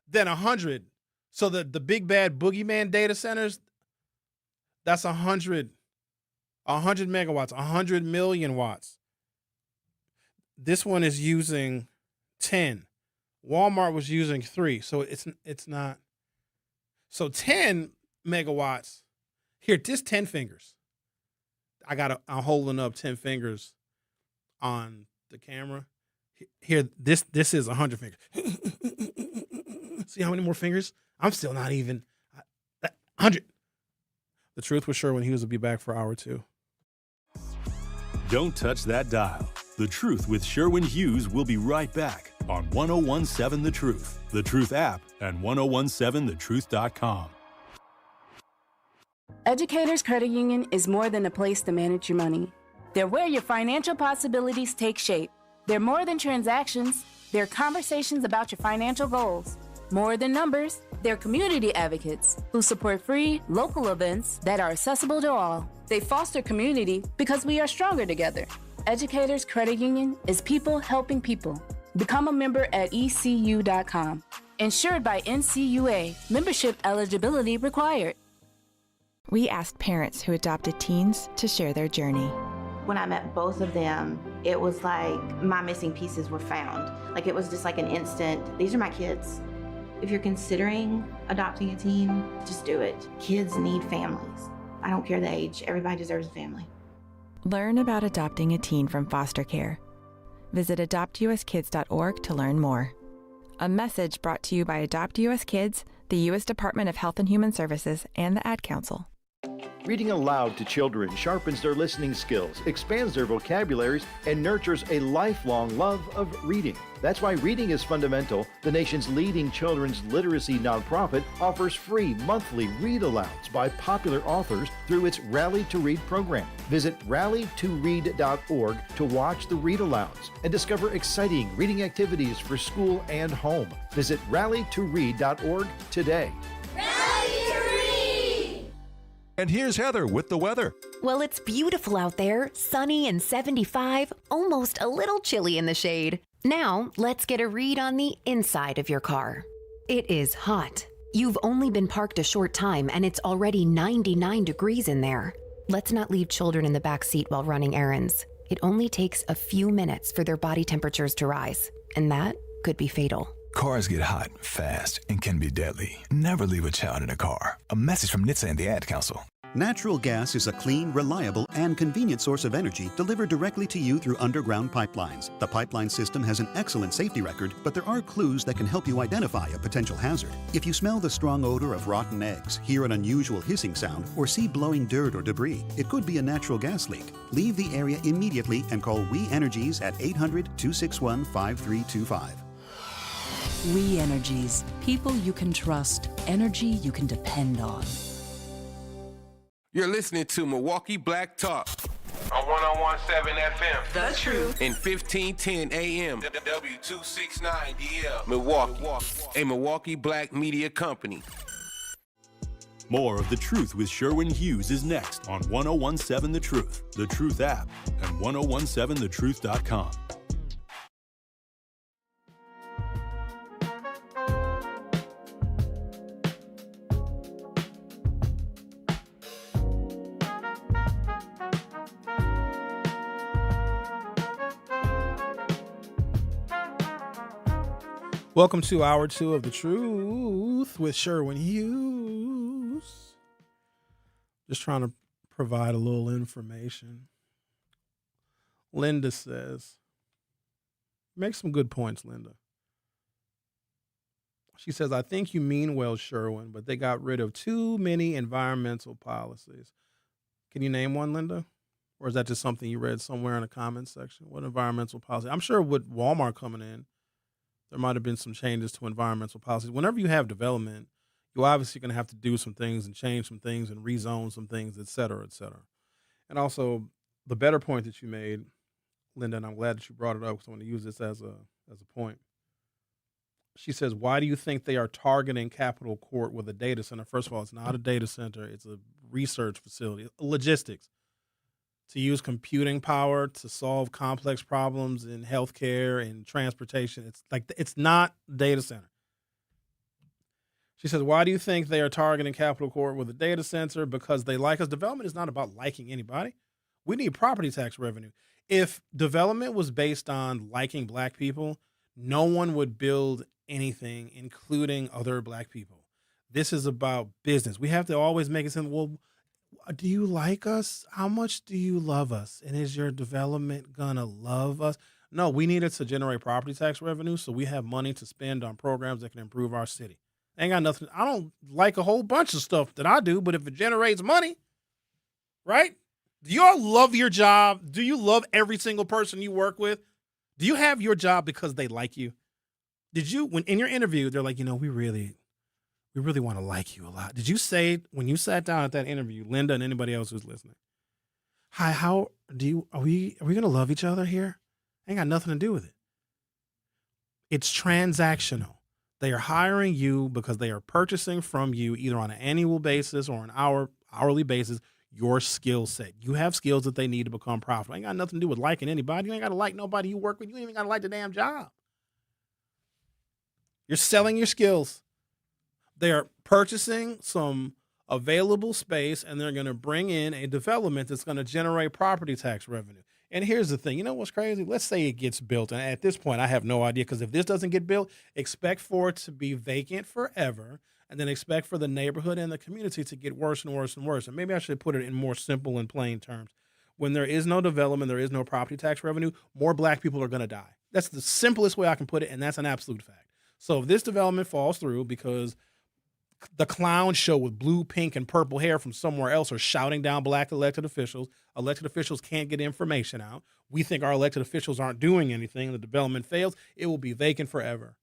than 100. So the big bad boogeyman data centers, that's 100 megawatts, 100 million watts. This one is using 10. Walmart was using 3, so it's not. So 10 megawatts. Here, just 10 fingers. I'm holding up 10 fingers on the camera. Here, this is 100 fingers. See how many more fingers? I'm still not even 100. The Truth with Sherwin Hughes will be back for hour 2. Don't touch that dial. The Truth with Sherwin Hughes will be right back on 1017 The Truth, The Truth app, and 1017thetruth.com. Educators Credit Union is more than a place to manage your money. They're where your financial possibilities take shape. They're more than transactions. They're conversations about your financial goals. More than numbers, they're community advocates who support free, local events that are accessible to all. They foster community because we are stronger together. Educators Credit Union is people helping people. Become a member at ECU.com. Insured by NCUA. Membership eligibility required. We asked parents who adopted teens to share their journey. When I met both of them, it was like my missing pieces were found. Like it was just like an instant, these are my kids. If you're considering adopting a teen, just do it. Kids need families. I don't care the age, everybody deserves a family. Learn about adopting a teen from foster care. Visit adoptuskids.org to learn more. A message brought to you by Adopt US Kids, the U.S. Department of Health and Human Services, and the Ad Council. Reading aloud to children sharpens their listening skills, expands their vocabularies, and nurtures a lifelong love of reading. That's why Reading is Fundamental, the nation's leading children's literacy nonprofit, offers free monthly read-alouds by popular authors through its Rally to Read program. Visit rallytoread.org to watch the read-alouds and discover exciting reading activities for school and home. Visit rallytoread.org today. And here's Heather with the weather. Well, it's beautiful out there, sunny and 75, almost a little chilly in the shade. Now, let's get a read on the inside of your car. It is hot. You've only been parked a short time and it's already 99 degrees in there. Let's not leave children in the back seat while running errands. It only takes a few minutes for their body temperatures to rise, and that could be fatal. Cars get hot, fast, and can be deadly. Never leave a child in a car. A message from NHTSA and the Ad Council. Natural gas is a clean, reliable, and convenient source of energy delivered directly to you through underground pipelines. The pipeline system has an excellent safety record, but there are clues that can help you identify a potential hazard. If you smell the strong odor of rotten eggs, hear an unusual hissing sound, or see blowing dirt or debris, it could be a natural gas leak. Leave the area immediately and call We Energies at 800-261-5325. We Energies. People you can trust. Energy you can depend on. You're listening to Milwaukee Black Talk on 1017 FM. The Truth. In 1510 AM. W269DL. Milwaukee. A Milwaukee Black media company. More of The Truth with Sherwin Hughes is next on 1017 The Truth, The Truth app, and 1017thetruth.com. Welcome to Hour 2 of The Truth with Sherwin Hughes. Just trying to provide a little information. Linda says, make some good points, Linda. She says, I think you mean well, Sherwin, but they got rid of too many environmental policies. Can you name one, Linda? Or is that just something you read somewhere in the comments section? What environmental policy? I'm sure with Walmart coming in, there might have been some changes to environmental policies. Whenever you have development, you're obviously going to have to do some things and change some things and rezone some things, et cetera, et cetera. And also, the better point that you made, Linda, and I'm glad that you brought it up because I want to use this as a point. She says, why do you think they are targeting Capitol Court with a data center? First of all, it's not a data center. It's a research facility, logistics, to use computing power to solve complex problems in healthcare and transportation. It's not data center. She says, why do you think they are targeting Capitol Court with a data center? Because they like us. Development is not about liking anybody. We need property tax revenue. If development was based on liking black people, no one would build anything, including other black people. This is about business. We have to always make it sound, well, do you like us? How much do you love us? And is your development gonna love us? No, we need it to generate property tax revenue so we have money to spend on programs that can improve our city. Ain't got nothing. I don't like a whole bunch of stuff that I do, but if it generates money, right? Do you all love your job? Do you love every single person you work with? Do you have your job because they like you? Did you, when in your interview, they're like, we really want to like you a lot. Did you say when you sat down at that interview, Linda and anybody else who's listening, hi, are we going to love each other here? Ain't got nothing to do with it. It's transactional. They are hiring you because they are purchasing from you either on an annual basis or an hourly basis your skill set. You have skills that they need to become profitable. Ain't got nothing to do with liking anybody. You ain't got to like nobody you work with. You ain't even got to like the damn job. You're selling your skills. They are purchasing some available space, and they're going to bring in a development that's going to generate property tax revenue. And here's the thing. You know what's crazy? Let's say it gets built. And at this point, I have no idea, because if this doesn't get built, expect for it to be vacant forever, and then expect for the neighborhood and the community to get worse and worse and worse. And maybe I should put it in more simple and plain terms. When there is no development, there is no property tax revenue, more black people are going to die. That's the simplest way I can put it, and that's an absolute fact. So if this development falls through because the clown show with blue, pink, and purple hair from somewhere else are shouting down black elected officials can't get information out, we think our elected officials aren't doing anything, the development fails, it will be vacant forever.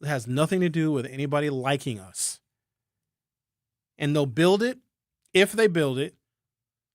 It has nothing to do with anybody liking us. And they'll build it, if they build it,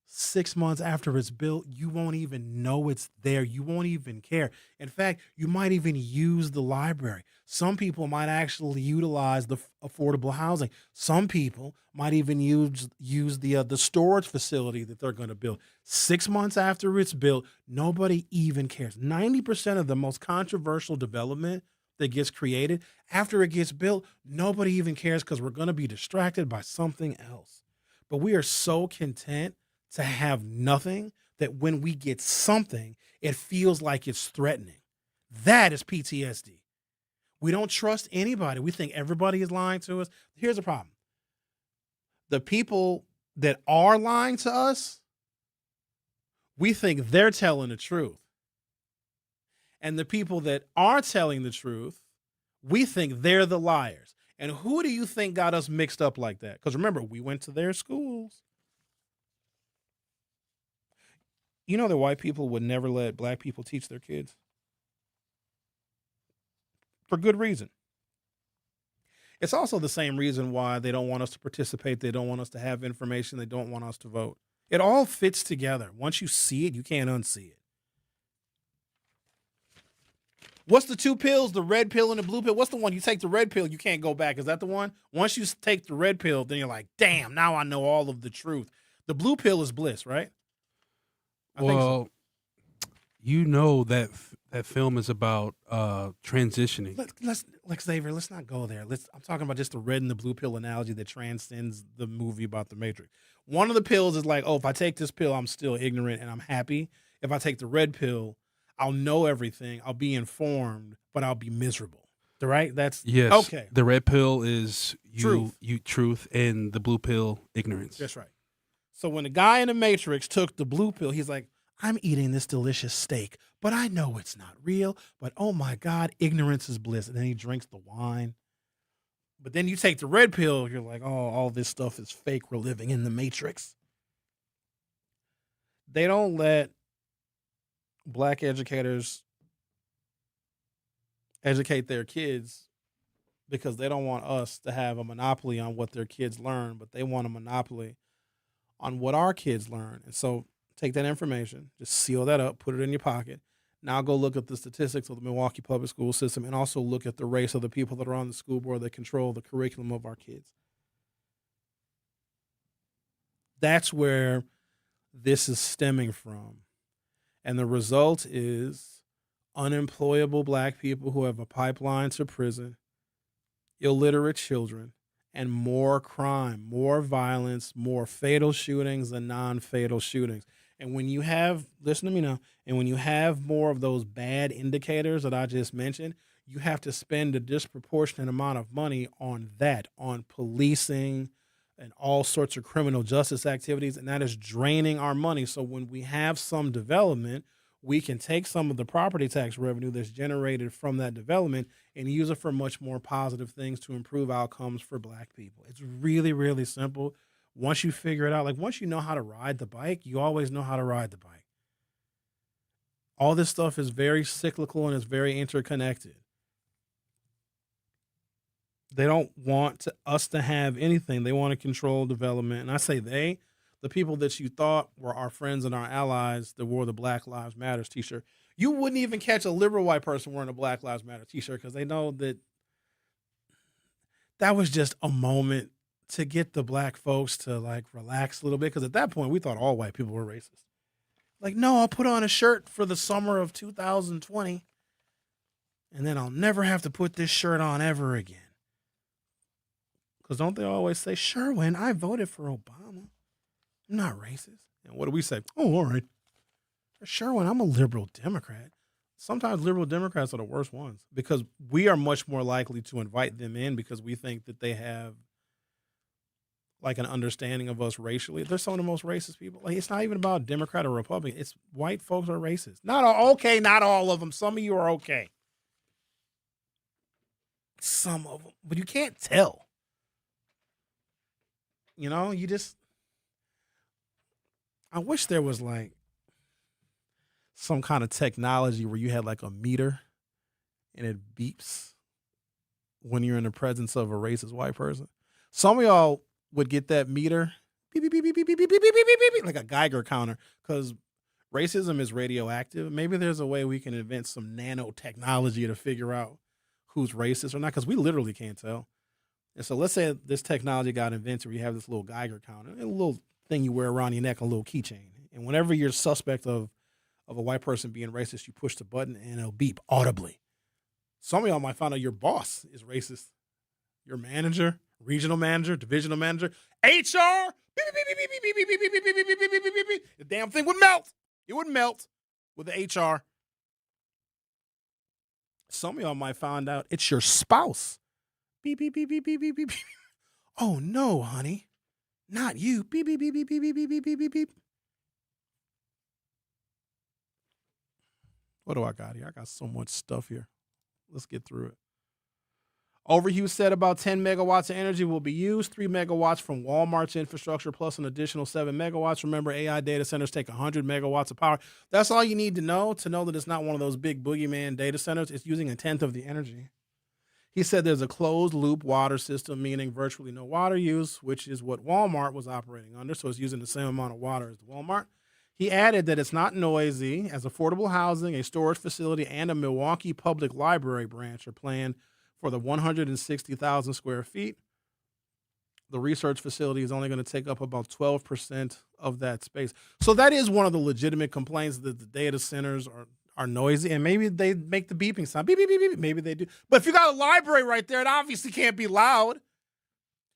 6 months after it's built, you won't even know it's there. You won't even care. In fact, you might even use the library. Some people might actually utilize the affordable housing. Some people might even use the storage facility that they're going to build. 6 months after it's built, nobody even cares. 90% of the most controversial development that gets created, after it gets built, nobody even cares because we're going to be distracted by something else. But we are so content to have nothing that when we get something, it feels like it's threatening. That is PTSD. We don't trust anybody. We think everybody is lying to us. Here's the problem. The people that are lying to us, we think they're telling the truth. And the people that are telling the truth, we think they're the liars. And who do you think got us mixed up like that? Because remember, we went to their schools. You know that white people would never let black people teach their kids? For good reason. It's also the same reason why they don't want us to participate. They don't want us to have information. They don't want us to vote. It all fits together. Once you see it, you can't unsee it. What's the two pills, the red pill and the blue pill? What's the one? You take the red pill, you can't go back. Is that the one? Once you take the red pill, then you're like, damn, now I know all of the truth. The blue pill is bliss, right? I think so. You know that film is about transitioning. Xavier, let's not go there. I'm talking about just the red and the blue pill analogy that transcends the movie about the Matrix. One of the pills is like, oh, if I take this pill, I'm still ignorant and I'm happy. If I take the red pill, I'll know everything. I'll be informed, but I'll be miserable. right? That's Yes. okay. The red pill is Truth. truth, and the blue pill, ignorance. That's right. So when the guy in the Matrix took the blue pill, he's like, I'm eating this delicious steak, but I know it's not real. But oh my God, ignorance is bliss. And then he drinks the wine. But then you take the red pill, you're like, oh, all this stuff is fake. We're living in the Matrix. They don't let black educators educate their kids because they don't want us to have a monopoly on what their kids learn, but they want a monopoly on what our kids learn. And so take that information, just seal that up, put it in your pocket. Now go look at the statistics of the Milwaukee public school system and also look at the race of the people that are on the school board that control the curriculum of our kids. That's where this is stemming from. And the result is unemployable black people who have a pipeline to prison, illiterate children, and more crime, more violence, more fatal shootings and non-fatal shootings. And when you have, listen to me now, and when you have more of those bad indicators that I just mentioned, you have to spend a disproportionate amount of money on that, on policing and all sorts of criminal justice activities, and that is draining our money. So when we have some development, we can take some of the property tax revenue that's generated from that development and use it for much more positive things to improve outcomes for black people. It's really, really simple. Once you figure it out, like once you know how to ride the bike, you always know how to ride the bike. All this stuff is very cyclical and it's very interconnected. They don't want us to have anything. They want to control development. And I say they, the people that you thought were our friends and our allies that wore the Black Lives Matter t-shirt. You wouldn't even catch a liberal white person wearing a Black Lives Matter t-shirt because they know that that was just a moment to get the black folks to like relax a little bit. Because at that point, we thought all white people were racist. Like, no, I'll put on a shirt for the summer of 2020 and then I'll never have to put this shirt on ever again. Because don't they always say, Sherwin, I voted for Obama. I'm not racist. And what do we say? Oh, all right. Sherwin, I'm a liberal Democrat. Sometimes liberal Democrats are the worst ones because we are much more likely to invite them in because we think that they have like an understanding of us racially. They're some of the most racist people. Like, it's not even about Democrat or Republican. It's white folks are racist. Not all of them. Some of you are okay. Some of them. But you can't tell. You know, I wish there was like some kind of technology where you had like a meter and it beeps when you're in the presence of a racist white person. Some of y'all would get that meter beep, beep, beep, beep, beep, beep, beep, beep, beep, beep, beep, like a Geiger counter because racism is radioactive. Maybe there's a way we can invent some nanotechnology to figure out who's racist or not because we literally can't tell. And so let's say this technology got invented where you have this little Geiger counter, a little thing you wear around your neck, a little keychain. And whenever you're suspect of a white person being racist, you push the button and it'll beep audibly. Some of y'all might find out your boss is racist. Your manager, regional manager, divisional manager, HR, beep, beep, beep, beep, beep, beep, beep, beep, beep, beep, beep, beep, beep, beep, beep, beep. The damn thing would melt. It would melt with the HR. Some of y'all might find out it's your spouse. Beep, beep, beep, beep, beep, beep, beep. Oh, no, honey. Not you. Beep, beep, beep, beep, beep, beep, beep, beep, beep, beep. What do I got here? I got so much stuff here. Let's get through it. Hughes said about 10 megawatts of energy will be used, 3 megawatts from Walmart's infrastructure, plus an additional 7 megawatts. Remember, AI data centers take 100 megawatts of power. That's all you need to know that it's not one of those big boogeyman data centers. It's using 1/10 of the energy. He said there's a closed-loop water system, meaning virtually no water use, which is what Walmart was operating under, so it's using the same amount of water as Walmart. He added that it's not noisy, as affordable housing, a storage facility, and a Milwaukee Public Library branch are planned for the 160,000 square feet. The research facility is only going to take up about 12% of that space. So that is one of the legitimate complaints, that the data centers are noisy, and maybe they make the beeping sound. Beep, beep, beep, beep. Maybe they do. But if you got a library right there, it obviously can't be loud.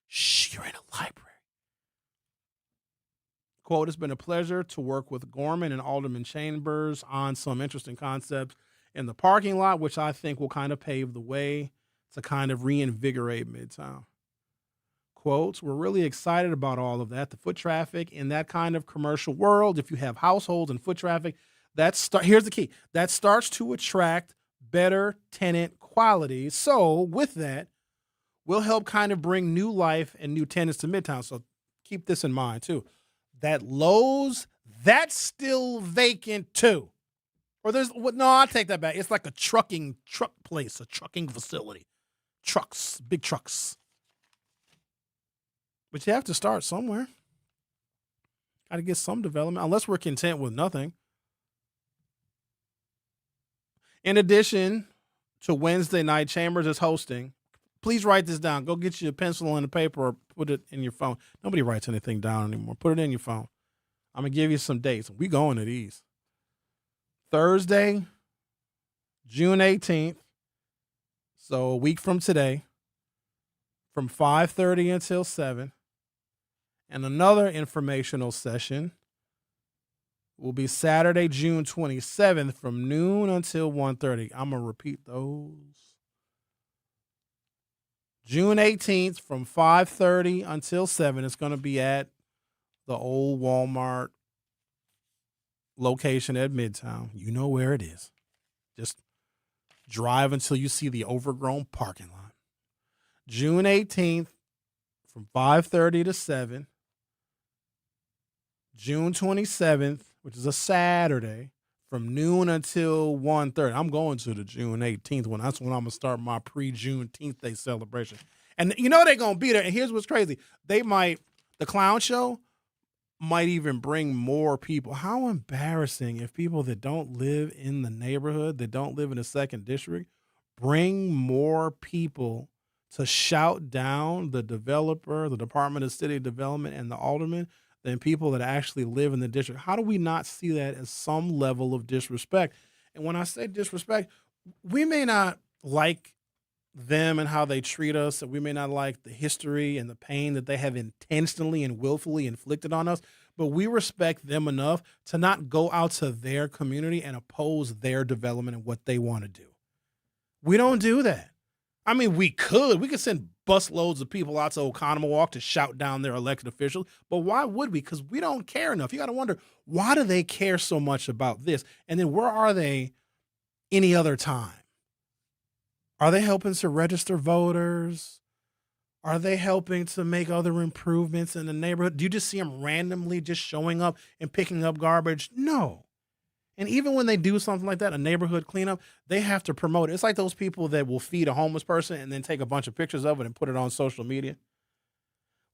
Shh, you're in a library. Quote, it's been a pleasure to work with Gorman and Alderman Chambers on some interesting concepts in the parking lot, which I think will kind of pave the way to kind of reinvigorate Midtown. Quotes, we're really excited about all of that. The foot traffic in that kind of commercial world, if you have households and foot traffic, here's the key. That starts to attract better tenant quality. So with that, we'll help kind of bring new life and new tenants to Midtown. So keep this in mind too. That Lowe's, that's still vacant too. Or I'll take that back. It's like a truck place, a trucking facility. Trucks, big trucks. But you have to start somewhere. Got to get some development, unless we're content with nothing. In addition to Wednesday night, Chambers is hosting. Please write this down. Go get you a pencil and a paper or put it in your phone. Nobody writes anything down anymore. Put it in your phone. I'm going to give you some dates. We going to these. Thursday, June 18th, so a week from today, from 5:30 until 7. And another informational session will be Saturday, June 27th from noon until 1:30. I'm going to repeat those. June 18th from 5:30 until 7. It's going to be at the old Walmart location at Midtown. You know where it is. Just drive until you see the overgrown parking lot. June 18th from 5:30 to 7. June 27th, which is a Saturday, from noon until 1:30. I'm going to the June 18th one. That's when I'm going to start my pre-Juneteenth Day celebration. And you know they're going to be there. And here's what's crazy. The clown show might even bring more people. How embarrassing if people that don't live in the neighborhood, that don't live in the 2nd District, bring more people to shout down the developer, the Department of City Development, and the alderman than people that actually live in the district. How do we not see that as some level of disrespect? And when I say disrespect, we may not like them and how they treat us, and we may not like the history and the pain that they have intentionally and willfully inflicted on us, but we respect them enough to not go out to their community and oppose their development and what they want to do. We don't do that. I mean, we could send busloads of people out to Oconomowoc to shout down their elected officials, but why would we? Because we don't care enough. You got to wonder, why do they care so much about this? And then where are they any other time? Are they helping to register voters? Are they helping to make other improvements in the neighborhood? Do you just see them randomly just showing up and picking up garbage? No. And even when they do something like that, a neighborhood cleanup, they have to promote it. It's like those people that will feed a homeless person and then take a bunch of pictures of it and put it on social media.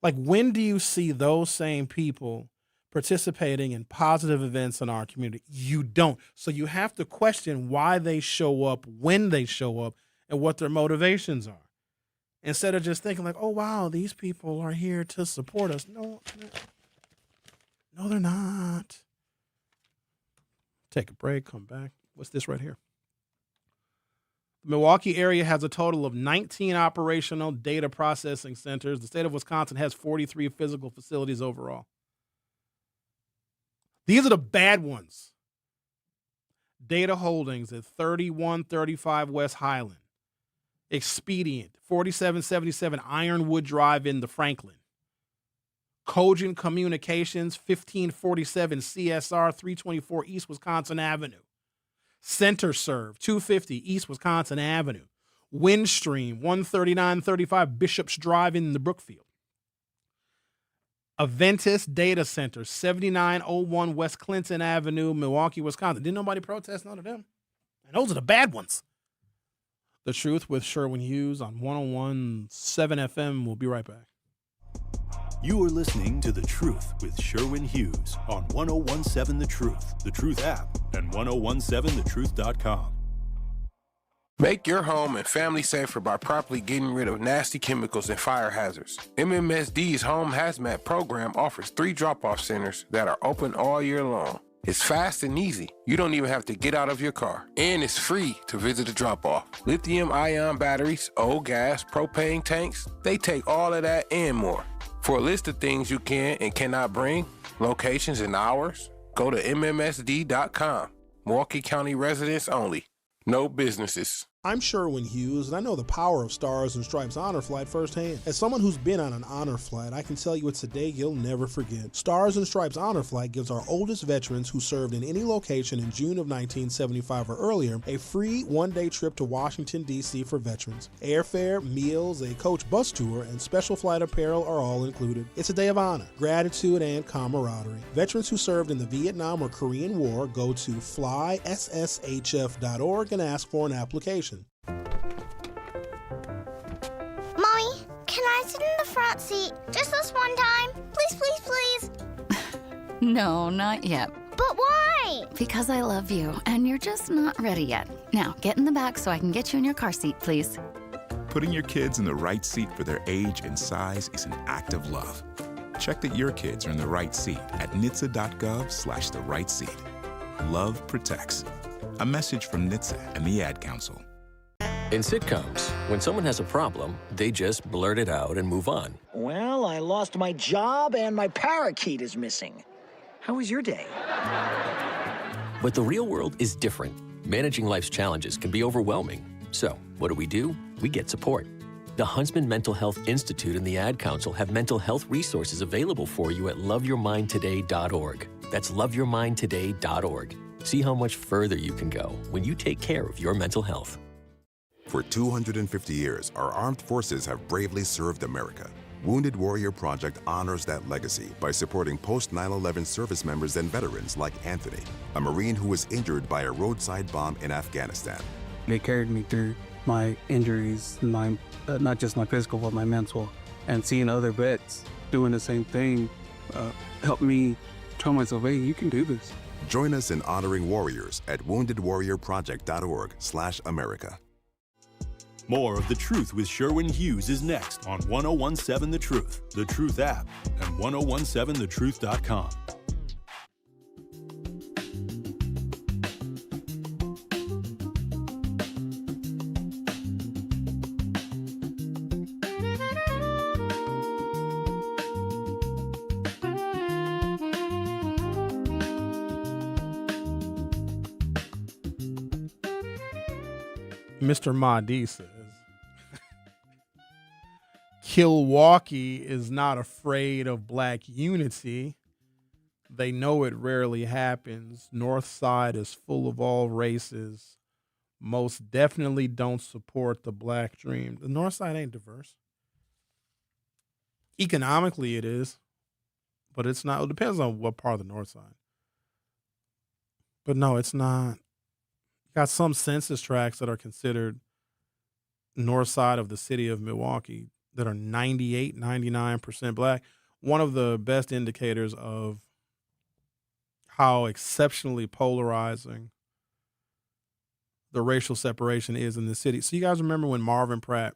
Like, when do you see those same people participating in positive events in our community? You don't. So you have to question why they show up, when they show up, and what their motivations are. Instead of just thinking like, oh, wow, these people are here to support us. No, they're not. Take a break, come back. What's this right here? The Milwaukee area has a total of 19 operational data processing centers. The state of Wisconsin has 43 physical facilities overall. These are the bad ones. Data Holdings at 3135 West Highland. Expedient, 4777 Ironwood Drive in the Franklin. Cogent Communications, 1547 CSR, 324 East Wisconsin Avenue. CenterServe, 250 East Wisconsin Avenue. Windstream, 13935 Bishops Drive in the Brookfield. Aventis Data Center, 7901 West Clinton Avenue, Milwaukee, Wisconsin. Didn't nobody protest? None of them. And those are the bad ones. The Truth with Sherwin Hughes on 101.7 FM. We'll be right back. You are listening to The Truth with Sherwin Hughes on 101.7 The Truth app, and 1017thetruth.com. Make your home and family safer by properly getting rid of nasty chemicals and fire hazards. MMSD's Home Hazmat program offers 3 drop-off centers that are open all year long. It's fast and easy. You don't even have to get out of your car. And it's free to visit a drop-off. Lithium-ion batteries, old gas, propane tanks, they take all of that and more. For a list of things you can and cannot bring, locations and hours, go to MMSD.com. Milwaukee County residents only. No businesses. I'm Sherwin Hughes, and I know the power of Stars and Stripes Honor Flight firsthand. As someone who's been on an honor flight, I can tell you it's a day you'll never forget. Stars and Stripes Honor Flight gives our oldest veterans who served in any location in June of 1975 or earlier a free one-day trip to Washington, D.C. for veterans. Airfare, meals, a coach bus tour, and special flight apparel are all included. It's a day of honor, gratitude, and camaraderie. Veterans who served in the Vietnam or Korean War go to flySSHF.org and ask for an application. Mommy, can I sit in the front seat just this one time? Please, please, please. No, not yet. But why? Because I love you, and you're just not ready yet. Now, get in the back so I can get you in your car seat, please. Putting your kids in the right seat for their age and size is an act of love. Check that your kids are in the right seat at NHTSA.gov/the right seat. Love protects. A message from NHTSA and the Ad Council. In sitcoms, when someone has a problem, they just blurt it out and move on. Well, I lost my job and my parakeet is missing. How was your day? But the real world is different. Managing life's challenges can be overwhelming. So, what do? We get support. The Huntsman Mental Health Institute and the Ad Council have mental health resources available for you at loveyourmindtoday.org. That's loveyourmindtoday.org. See how much further you can go when you take care of your mental health. For 250 years, our armed forces have bravely served America. Wounded Warrior Project honors that legacy by supporting post-9/11 service members and veterans like Anthony, a Marine who was injured by a roadside bomb in Afghanistan. They carried me through my injuries, not just my physical, but my mental. And seeing other vets doing the same thing helped me tell myself, hey, you can do this. Join us in honoring warriors at woundedwarriorproject.org/America. More of The Truth with Sherwin Hughes is next on 1017 The Truth, The Truth app, and 1017thetruth.com. Mr. Mahdi says, Milwaukee is not afraid of black unity. They know it rarely happens. North Side is full of all races. Most definitely don't support the black dream. The North Side ain't diverse. Economically it is, but it's not. It depends on what part of the North Side. But no, it's not. You got some census tracts that are considered north side of the city of Milwaukee that are 98, 99% black. One of the best indicators of how exceptionally polarizing the racial separation is in the city. So you guys remember when Marvin Pratt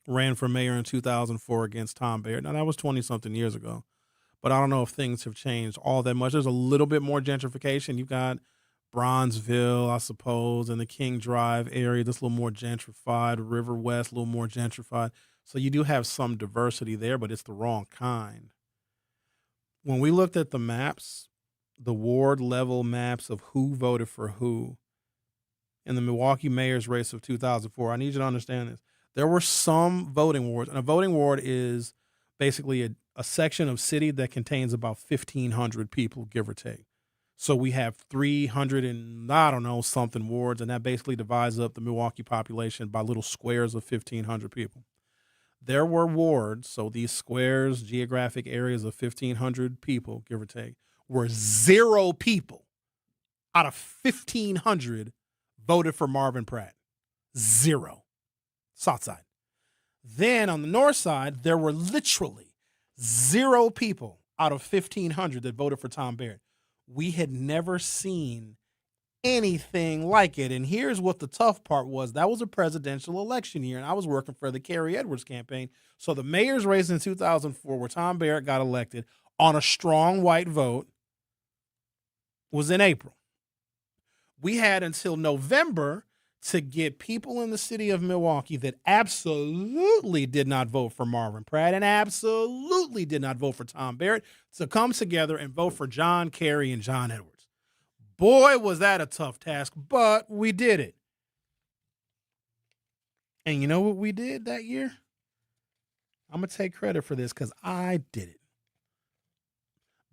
ran for mayor in 2004 against Tom Baird? Now, that was 20-something years ago, but I don't know if things have changed all that much. There's a little bit more gentrification. You've got Bronzeville, I suppose, and the King Drive area that's a little more gentrified. River West, a little more gentrified. So you do have some diversity there, but it's the wrong kind. When we looked at the maps, the ward level maps of who voted for who in the Milwaukee mayor's race of 2004, I need you to understand this. There were some voting wards, and a voting ward is basically a section of city that contains about 1,500 people, give or take. So we have 300 and something wards, and that basically divides up the Milwaukee population by little squares of 1,500 people. There were wards, so these squares, geographic areas of 1,500 people, give or take, were 0 people out of 1,500 voted for Marvin Pratt. 0. South side. Then on the north side, there were literally 0 people out of 1,500 that voted for Tom Baird. We had never seen anything like it. And here's what the tough part was. That was a presidential election year, and I was working for the Kerry Edwards campaign. So the mayor's race in 2004, where Tom Baird got elected on a strong white vote, was in April. We had until November to get people in the city of Milwaukee that absolutely did not vote for Marvin Pratt and absolutely did not vote for Tom Baird to come together and vote for John Kerry and John Edwards. Boy, was that a tough task, but we did it. And you know what we did that year? I'm going to take credit for this because I did it.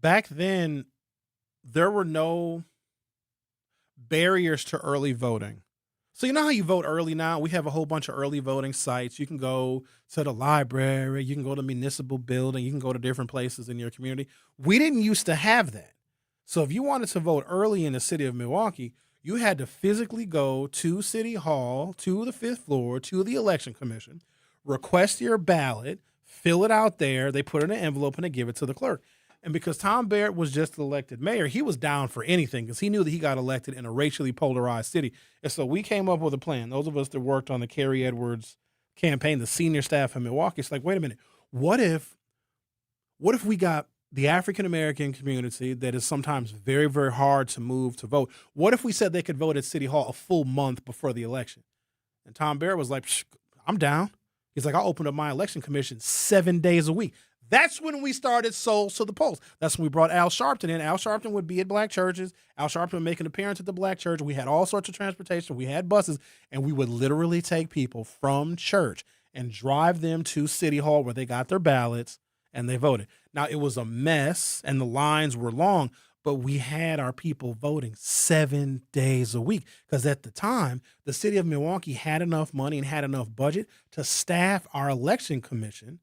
Back then, there were no barriers to early voting. So you know how you vote early now? We have a whole bunch of early voting sites. You can go to the library. You can go to municipal building. You can go to different places in your community. We didn't used to have that. So if you wanted to vote early in the city of Milwaukee, you had to physically go to City Hall, to the 5th floor, to the election commission, request your ballot, fill it out there. They put it in an envelope and they give it to the clerk. And because Tom Barrett was just elected mayor, he was down for anything because he knew that he got elected in a racially polarized city. And so we came up with a plan. Those of us that worked on the Kerry Edwards campaign, the senior staff in Milwaukee, it's like, wait a minute, what if we got the African-American community that is sometimes very, very hard to move to vote? What if we said they could vote at City Hall a full month before the election? And Tom Barrett was like, I'm down. He's like, I'll open up my election commission 7 days a week. That's when we started Souls to the Polls. That's when we brought Al Sharpton in. Al Sharpton would be at black churches. Al Sharpton would make an appearance at the black church. We had all sorts of transportation. We had buses, and we would literally take people from church and drive them to City Hall where they got their ballots and they voted. Now, it was a mess, and the lines were long, but we had our people voting 7 days a week because at the time, the city of Milwaukee had enough money and had enough budget to staff our election commission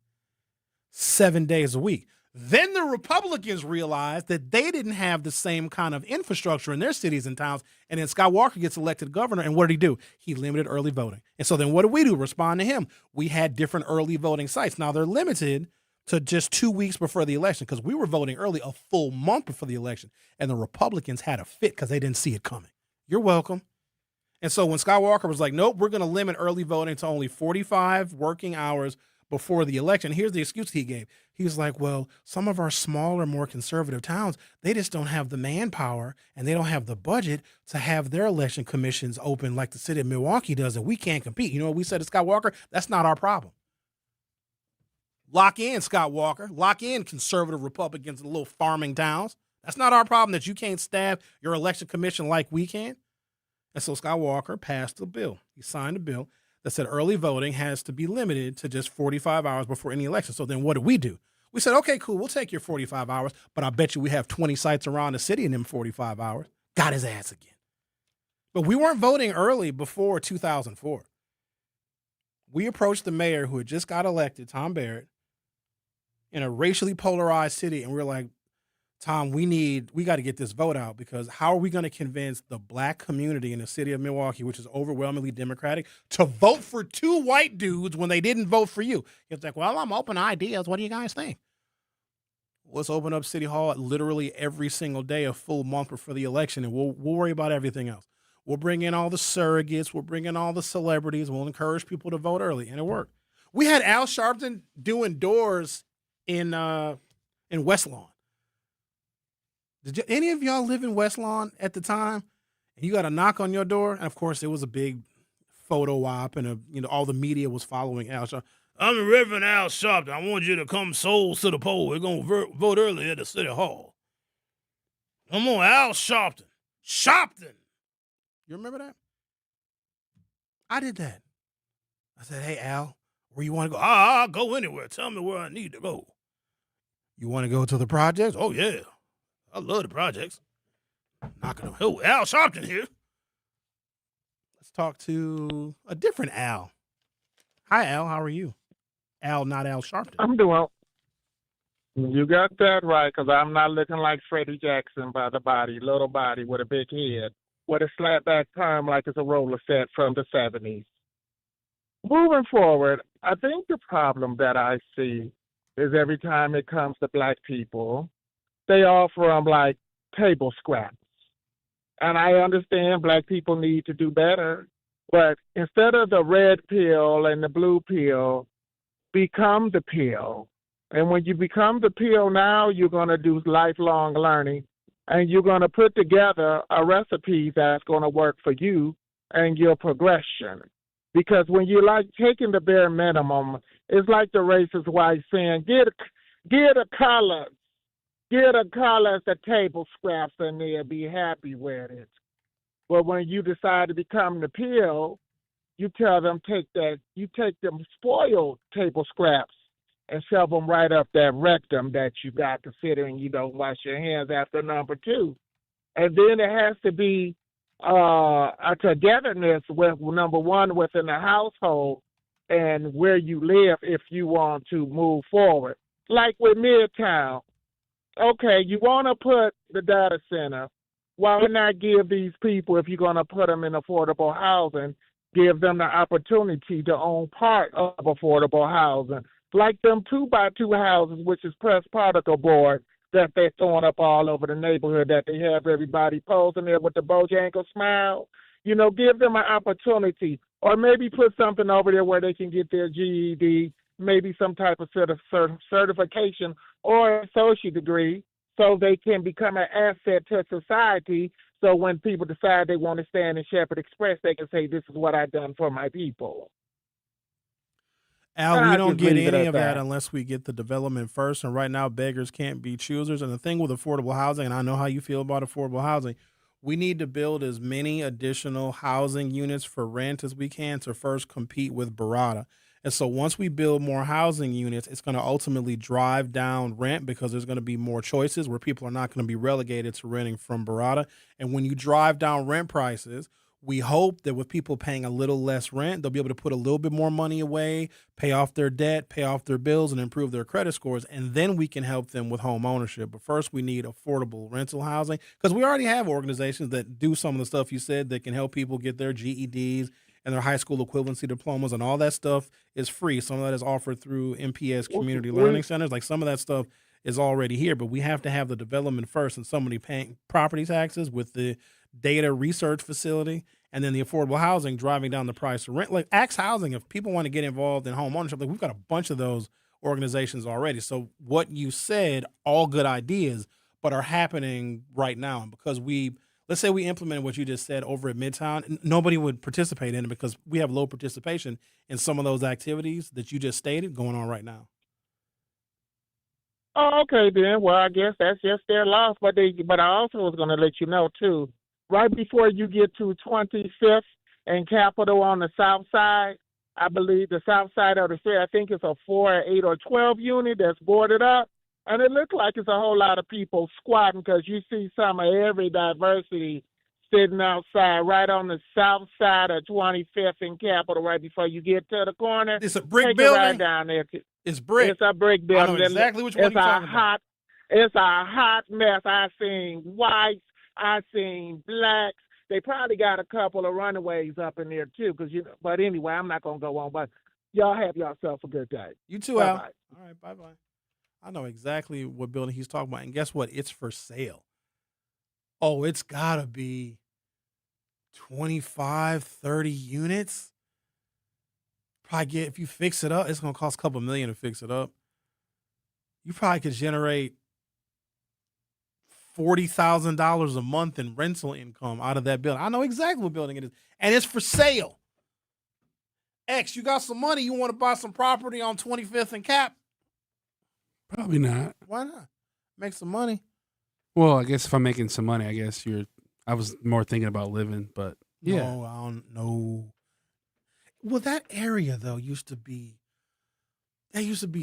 7 days a week. Then the Republicans realized that they didn't have the same kind of infrastructure in their cities and towns. And then Scott Walker gets elected governor. And what did he do? He limited early voting. And so then what did we do? Respond to him. We had different early voting sites. Now they're limited to just 2 weeks before the election because we were voting early a full month before the election. And the Republicans had a fit because they didn't see it coming. You're welcome. And so when Scott Walker was like, nope, we're going to limit early voting to only 45 working hours before the election. Here's the excuse he gave. He was like, well, some of our smaller, more conservative towns, they just don't have the manpower and they don't have the budget to have their election commissions open like the city of Milwaukee does, and we can't compete. You know what we said to Scott Walker? That's not our problem. Lock in, Scott Walker. Lock in, conservative Republicans in little farming towns. That's not our problem that you can't staff your election commission like we can. And so Scott Walker passed the bill. He signed a bill that said early voting has to be limited to just 45 hours before any election. So then what do? We said, okay, cool, we'll take your 45 hours, but I bet you we have 20 sites around the city in them 45 hours. Got his ass again. But we weren't voting early before 2004. We approached the mayor who had just got elected, Tom Barrett, in a racially polarized city, and we're like, Tom, we got to get this vote out because how are we going to convince the black community in the city of Milwaukee, which is overwhelmingly Democratic, to vote for two white dudes when they didn't vote for you? It's like, well, I'm open to ideas. What do you guys think? Let's open up City Hall literally every single day, a full month before the election, and we'll worry about everything else. We'll bring in all the surrogates. We'll bring in all the celebrities. We'll encourage people to vote early, and it worked. We had Al Sharpton doing doors in West Lawn. Did any of y'all live in West Lawn at the time? And you got a knock on your door, and of course it was a big photo op, and all the media was following Al Sharpton. I'm the Reverend Al Sharpton. I want you to come Souls to the Poll. We're gonna vote early at the City Hall. Come on, Al Sharpton. Sharpton. You remember that? I did that. I said, hey Al, where you want to go? I'll go anywhere. Tell me where I need to go. You want to go to the projects? Oh yeah. I love the projects. Knocking them. Oh, Al Sharpton here. Let's talk to a different Al. Hi, Al. How are you? Al, not Al Sharpton. I'm doing. You got that right, because I'm not looking like Freddie Jackson by the body, little body with a big head, with a slapback perm like it's a roller set from the 70s. Moving forward, I think the problem that I see is every time it comes to black people, they offer them like table scraps. And I understand black people need to do better, but instead of the red pill and the blue pill, become the pill. And when you become the pill now, you're going to do lifelong learning, and you're going to put together a recipe that's going to work for you and your progression. Because when you like taking the bare minimum, it's like the racist white saying, get a color. Get a color, the table scraps in there, be happy with it. But when you decide to become the pill, you tell them you take them spoiled table scraps and shove them right up that rectum that you got, considering you don't wash your hands after number 2. And then it has to be a togetherness with, number 1, within the household and where you live if you want to move forward. Like with Midtown, okay, you want to put the data center. Why not give these people, if you're going to put them in affordable housing, give them the opportunity to own part of affordable housing, like them 2x2 houses, which is pressed particle board that they're throwing up all over the neighborhood, that they have everybody posing there with the Bojangles smile. You know, give them an opportunity, or maybe put something over there where they can get their GED, maybe some type of certification or associate degree, so they can become an asset to society. So when people decide they want to stand in Shepherd Express, they can say, this is what I've done for my people. Al, we don't get any of that unless we get the development first. And right now, beggars can't be choosers. And the thing with affordable housing, and I know how you feel about affordable housing, we need to build as many additional housing units for rent as we can to first compete with Barada. And so once we build more housing units, it's going to ultimately drive down rent because there's going to be more choices where people are not going to be relegated to renting from Barada. And when you drive down rent prices, we hope that with people paying a little less rent, they'll be able to put a little bit more money away, pay off their debt, pay off their bills, and improve their credit scores. And then we can help them with home ownership. But first, we need affordable rental housing because we already have organizations that do some of the stuff you said that can help people get their GEDs and their high school equivalency diplomas, and all that stuff is free. Some of that is offered through MPS community learning centers. Like some of that stuff is already here, but we have to have the development first and somebody paying property taxes with the data research facility, and then the affordable housing driving down the price of rent. Like Axe Housing, if people want to get involved in home ownership, like we've got a bunch of those organizations already. So what you said, all good ideas, but are happening right now. And because let's say we implemented what you just said over at Midtown, nobody would participate in it because we have low participation in some of those activities that you just stated going on right now. Oh, okay, then. Well, I guess that's just their loss. But I also was going to let you know, too, right before you get to 25th and Capitol on the south side, I believe the south side of the city, I think it's a 4, 8, or 12 unit that's boarded up. And it looks like it's a whole lot of people squatting because you see some of every diversity sitting outside right on the south side of 25th and Capitol right before you get to the corner. It's a brick Take building? It right down there. It's brick. It's a brick building. I know exactly which one you're talking about. It's a hot mess. I seen whites. I seen blacks. They probably got a couple of runaways up in there too. But anyway, I'm not gonna go on. But y'all have yourself a good day. You too, Al. All right, bye. I know exactly what building he's talking about, and guess what? It's for sale. Oh, it's gotta be 25, 30 units. Probably if you fix it up, it's gonna cost a couple million to fix it up. You probably could generate $40,000 a month in rental income out of that building. I know exactly what building it is, and it's for sale. X, you got some money? You want to buy some property on 25th and Cap? Probably not. Why not? Make some money. Well, I guess if I'm making some money, I guess I was more thinking about living, but yeah. No, I don't know. Well, that area though used to be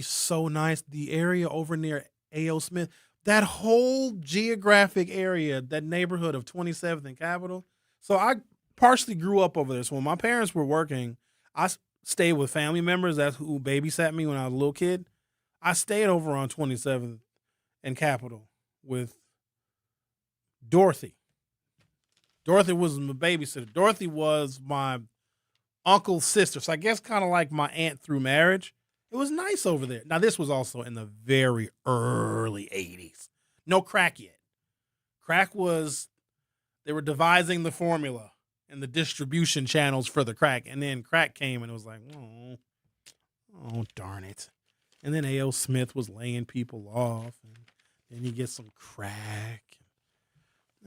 so nice. The area over near A.O. Smith, that whole geographic area, that neighborhood of 27th and Capitol. So I partially grew up over there. So when my parents were working, I stayed with family members. That's who babysat me when I was a little kid. I stayed over on 27th and Capitol with Dorothy. Dorothy was my babysitter. Dorothy was my uncle's sister. So I guess kind of like my aunt through marriage. It was nice over there. Now, this was also in the very early 80s. No crack yet. They were devising the formula and the distribution channels for the crack. And then crack came and it was like, oh, darn it. And then A.O. Smith was laying people off. And then you get some crack.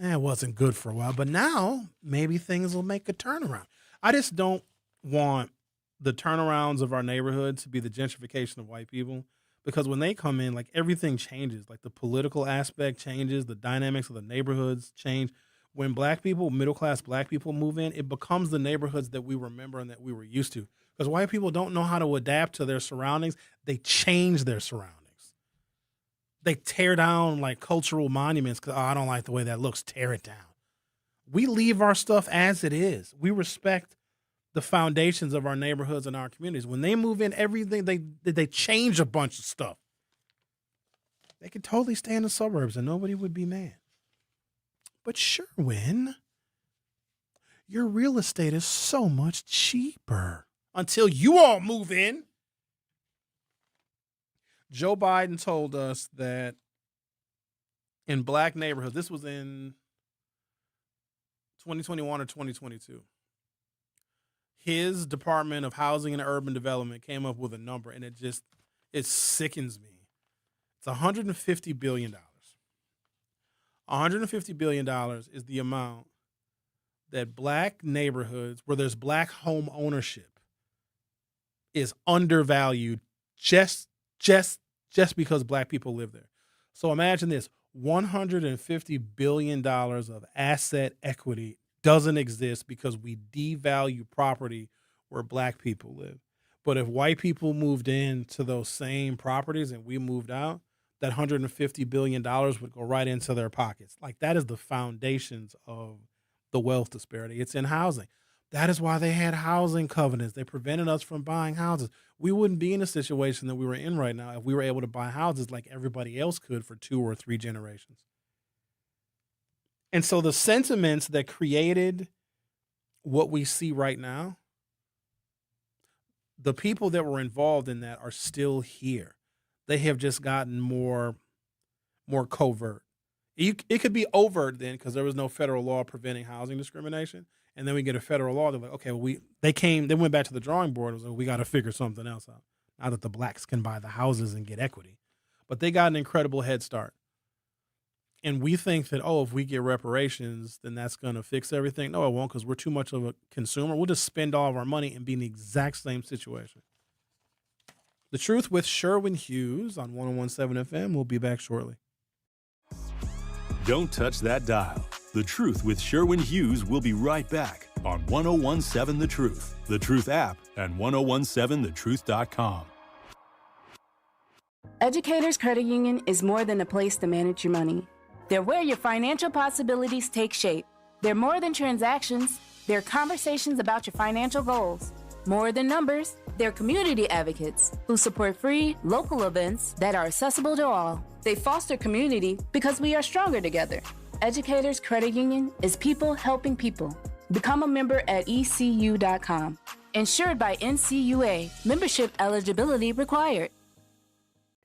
It wasn't good for a while. But now, maybe things will make a turnaround. I just don't want the turnarounds of our neighborhood to be the gentrification of white people, because when they come in, like everything changes, like the political aspect changes, the dynamics of the neighborhoods change. when black people, middle-class black people move in, it becomes the neighborhoods that we remember and that we were used to. Because white people don't know how to adapt to their surroundings. They change their surroundings. They tear down like cultural monuments because, I don't like the way that looks. Tear it down. We leave our stuff as it is. We respect the foundations of our neighborhoods and our communities. When they move in, everything, they change a bunch of stuff. They could totally stay in the suburbs and nobody would be mad. But Sherwin, your real estate is so much cheaper until you all move in. Joe Biden told us that in black neighborhoods, this was in 2021 or 2022, his Department of Housing and Urban Development came up with a number, and it sickens me. It's $150 billion. $150 billion is the amount that black neighborhoods where there's black home ownership is undervalued just because black people live there. So imagine this, $150 billion of asset equity doesn't exist because we devalue property where black people live. But if white people moved into those same properties and we moved out, that $150 billion would go right into their pockets. Like, that is the foundations of the wealth disparity. It's in housing. That is why they had housing covenants. They prevented us from buying houses. We wouldn't be in the situation that we were in right now if we were able to buy houses like everybody else could for 2 or 3 generations. And so the sentiments that created what we see right now, the people that were involved in that are still here. They have just gotten more covert. It could be overt then because there was no federal law preventing housing discrimination. And then we get a federal law. They're like, okay, well, they went back to the drawing board. It was like, we got to figure something else out. Now that the blacks can buy the houses and get equity. But they got an incredible head start. And we think that, if we get reparations, then that's going to fix everything. No, it won't, because we're too much of a consumer. We'll just spend all of our money and be in the exact same situation. The Truth with Sherwin Hughes on 101.7 FM. We'll be back shortly. Don't touch that dial. The Truth with Sherwin Hughes will be right back on 101.7 The Truth app, and 1017thetruth.com. Educators Credit Union is more than a place to manage your money. They're where your financial possibilities take shape. They're more than transactions. They're conversations about your financial goals. More than numbers, they're community advocates who support free, local events that are accessible to all. They foster community because we are stronger together. Educators Credit Union is people helping people. Become a member at ECU.com. Insured by NCUA. Membership eligibility required.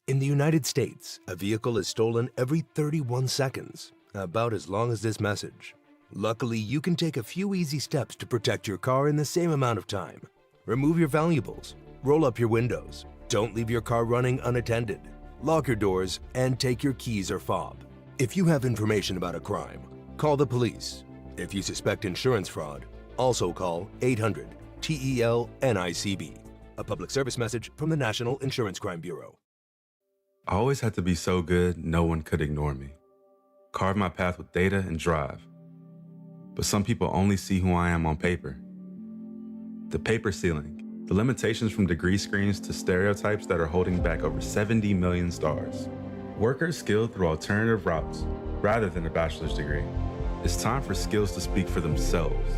In the United States, a vehicle is stolen every 31 seconds, about as long as this message. Luckily, you can take a few easy steps to protect your car in the same amount of time. Remove your valuables, roll up your windows, don't leave your car running unattended, lock your doors, and take your keys or fob. If you have information about a crime, call the police. If you suspect insurance fraud, also call 800-TEL-NICB. A public service message from the National Insurance Crime Bureau. I always had to be so good, no one could ignore me. Carve my path with data and drive. But some people only see who I am on paper. The paper ceiling, the limitations from degree screens to stereotypes that are holding back over 70 million stars. Workers skilled through alternative routes, rather than a bachelor's degree. It's time for skills to speak for themselves.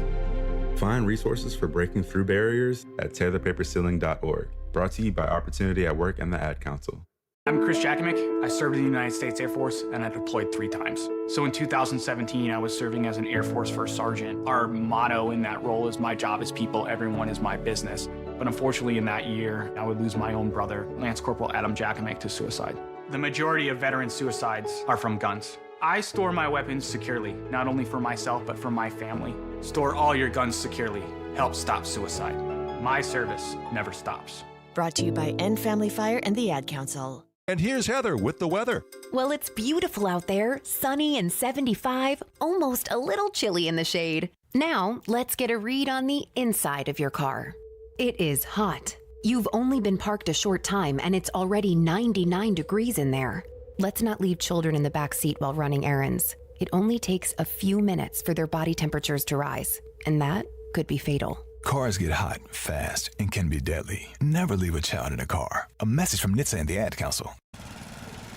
Find resources for breaking through barriers at tearthepaperceiling.org. Brought to you by Opportunity at Work and the Ad Council. I'm Chris Jakimick. I served in the United States Air Force and I deployed 3 times. So in 2017, I was serving as an Air Force First Sergeant. Our motto in that role is my job is people, everyone is my business. But unfortunately in that year, I would lose my own brother, Lance Corporal Adam Jakimick, to suicide. The majority of veteran suicides are from guns. I store my weapons securely, not only for myself, but for my family. Store all your guns securely. Help stop suicide. My service never stops. Brought to you by End Family Fire and the Ad Council. And here's Heather with the weather. Well, it's beautiful out there, sunny and 75, almost a little chilly in the shade. Now, let's get a read on the inside of your car. It is hot. You've only been parked a short time and it's already 99 degrees in there. Let's not leave children in the back seat while running errands. It only takes a few minutes for their body temperatures to rise, and that could be fatal. Cars get hot, fast, and can be deadly. Never leave a child in a car. A message from NHTSA and the Ad Council.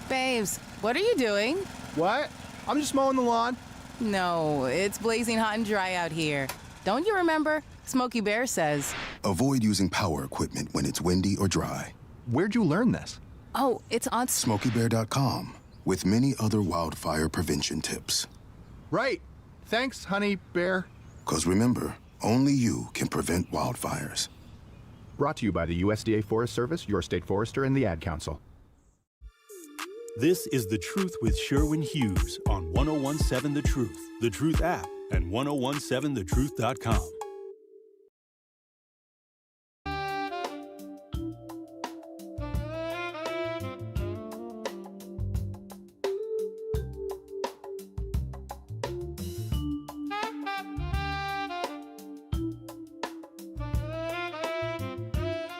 Babes, what are you doing? What? I'm just mowing the lawn. No, it's blazing hot and dry out here. Don't you remember? Smokey Bear says. Avoid using power equipment when it's windy or dry. Where'd you learn this? Oh, it's on SmokeyBear.com with many other wildfire prevention tips. Right. Thanks, honey bear. 'Cause remember, only you can prevent wildfires. Brought to you by the USDA Forest Service, your state forester, and the Ad Council. This is The Truth with Sherwin Hughes on 1017 The Truth, The Truth app, and 1017thetruth.com.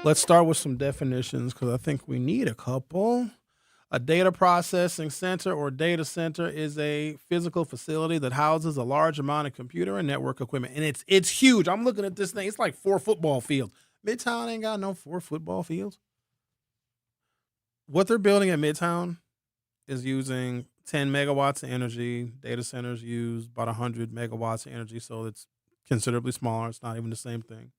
Let's start with some definitions because I think we need a couple. A data processing center or data center is a physical facility that houses a large amount of computer and network equipment. And it's huge. I'm looking at this thing. It's like 4 football fields. Midtown ain't got no 4 football fields. What they're building at Midtown is using 10 megawatts of energy. Data centers use about 100 megawatts of energy, so it's considerably smaller. It's not even the same thing.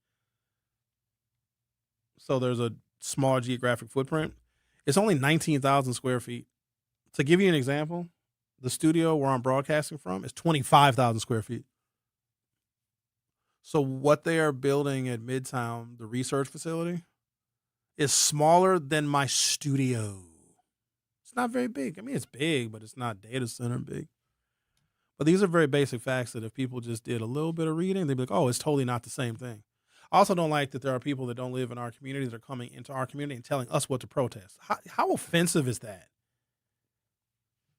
So there's a smaller geographic footprint. It's only 19,000 square feet. To give you an example, the studio where I'm broadcasting from is 25,000 square feet. So what they are building at Midtown, the research facility, is smaller than my studio. It's not very big. I mean, it's big, but it's not data center big. But these are very basic facts that if people just did a little bit of reading, they'd be like, oh, it's totally not the same thing. I also don't like that there are people that don't live in our community that are coming into our community and telling us what to protest. How offensive is that?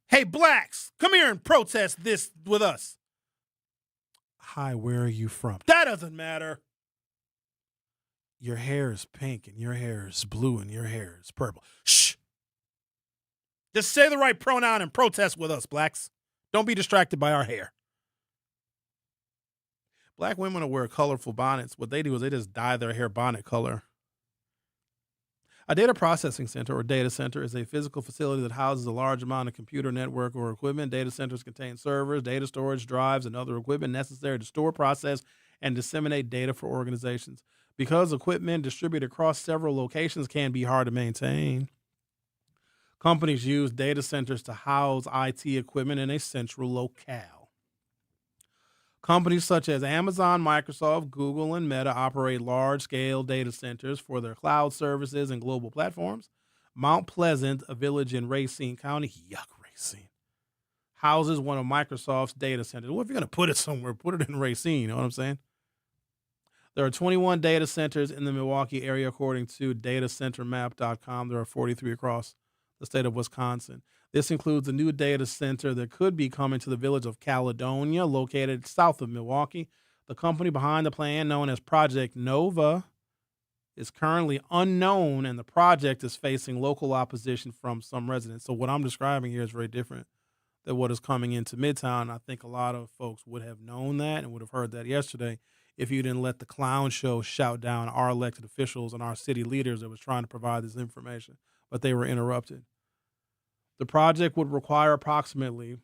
Hey, blacks, come here and protest this with us. Hi, where are you from? That doesn't matter. Your hair is pink and your hair is blue and your hair is purple. Shh. Just say the right pronoun and protest with us, blacks. Don't be distracted by our hair. Black women will wear colorful bonnets. What they do is they just dye their hair bonnet color. A data processing center or data center is a physical facility that houses a large amount of computer network or equipment. Data centers contain servers, data storage drives, and other equipment necessary to store, process, and disseminate data for organizations. Because equipment distributed across several locations can be hard to maintain, companies use data centers to house IT equipment in a central locale. Companies such as Amazon, Microsoft, Google, and Meta operate large-scale data centers for their cloud services and global platforms. Mount Pleasant, a village in Racine County, Racine, houses one of Microsoft's data centers. Well, if you're going to put it somewhere, put it in Racine, you know what I'm saying? There are 21 data centers in the Milwaukee area, according to datacentermap.com. There are 43 across the state of Wisconsin. This includes a new data center that could be coming to the village of Caledonia, located south of Milwaukee. The company behind the plan, known as Project Nova, is currently unknown, and the project is facing local opposition from some residents. So what I'm describing here is very different than what is coming into Midtown. I think a lot of folks would have known that and would have heard that yesterday if you didn't let the clown show shout down our elected officials and our city leaders that was trying to provide this information, but they were interrupted. The project would require approximately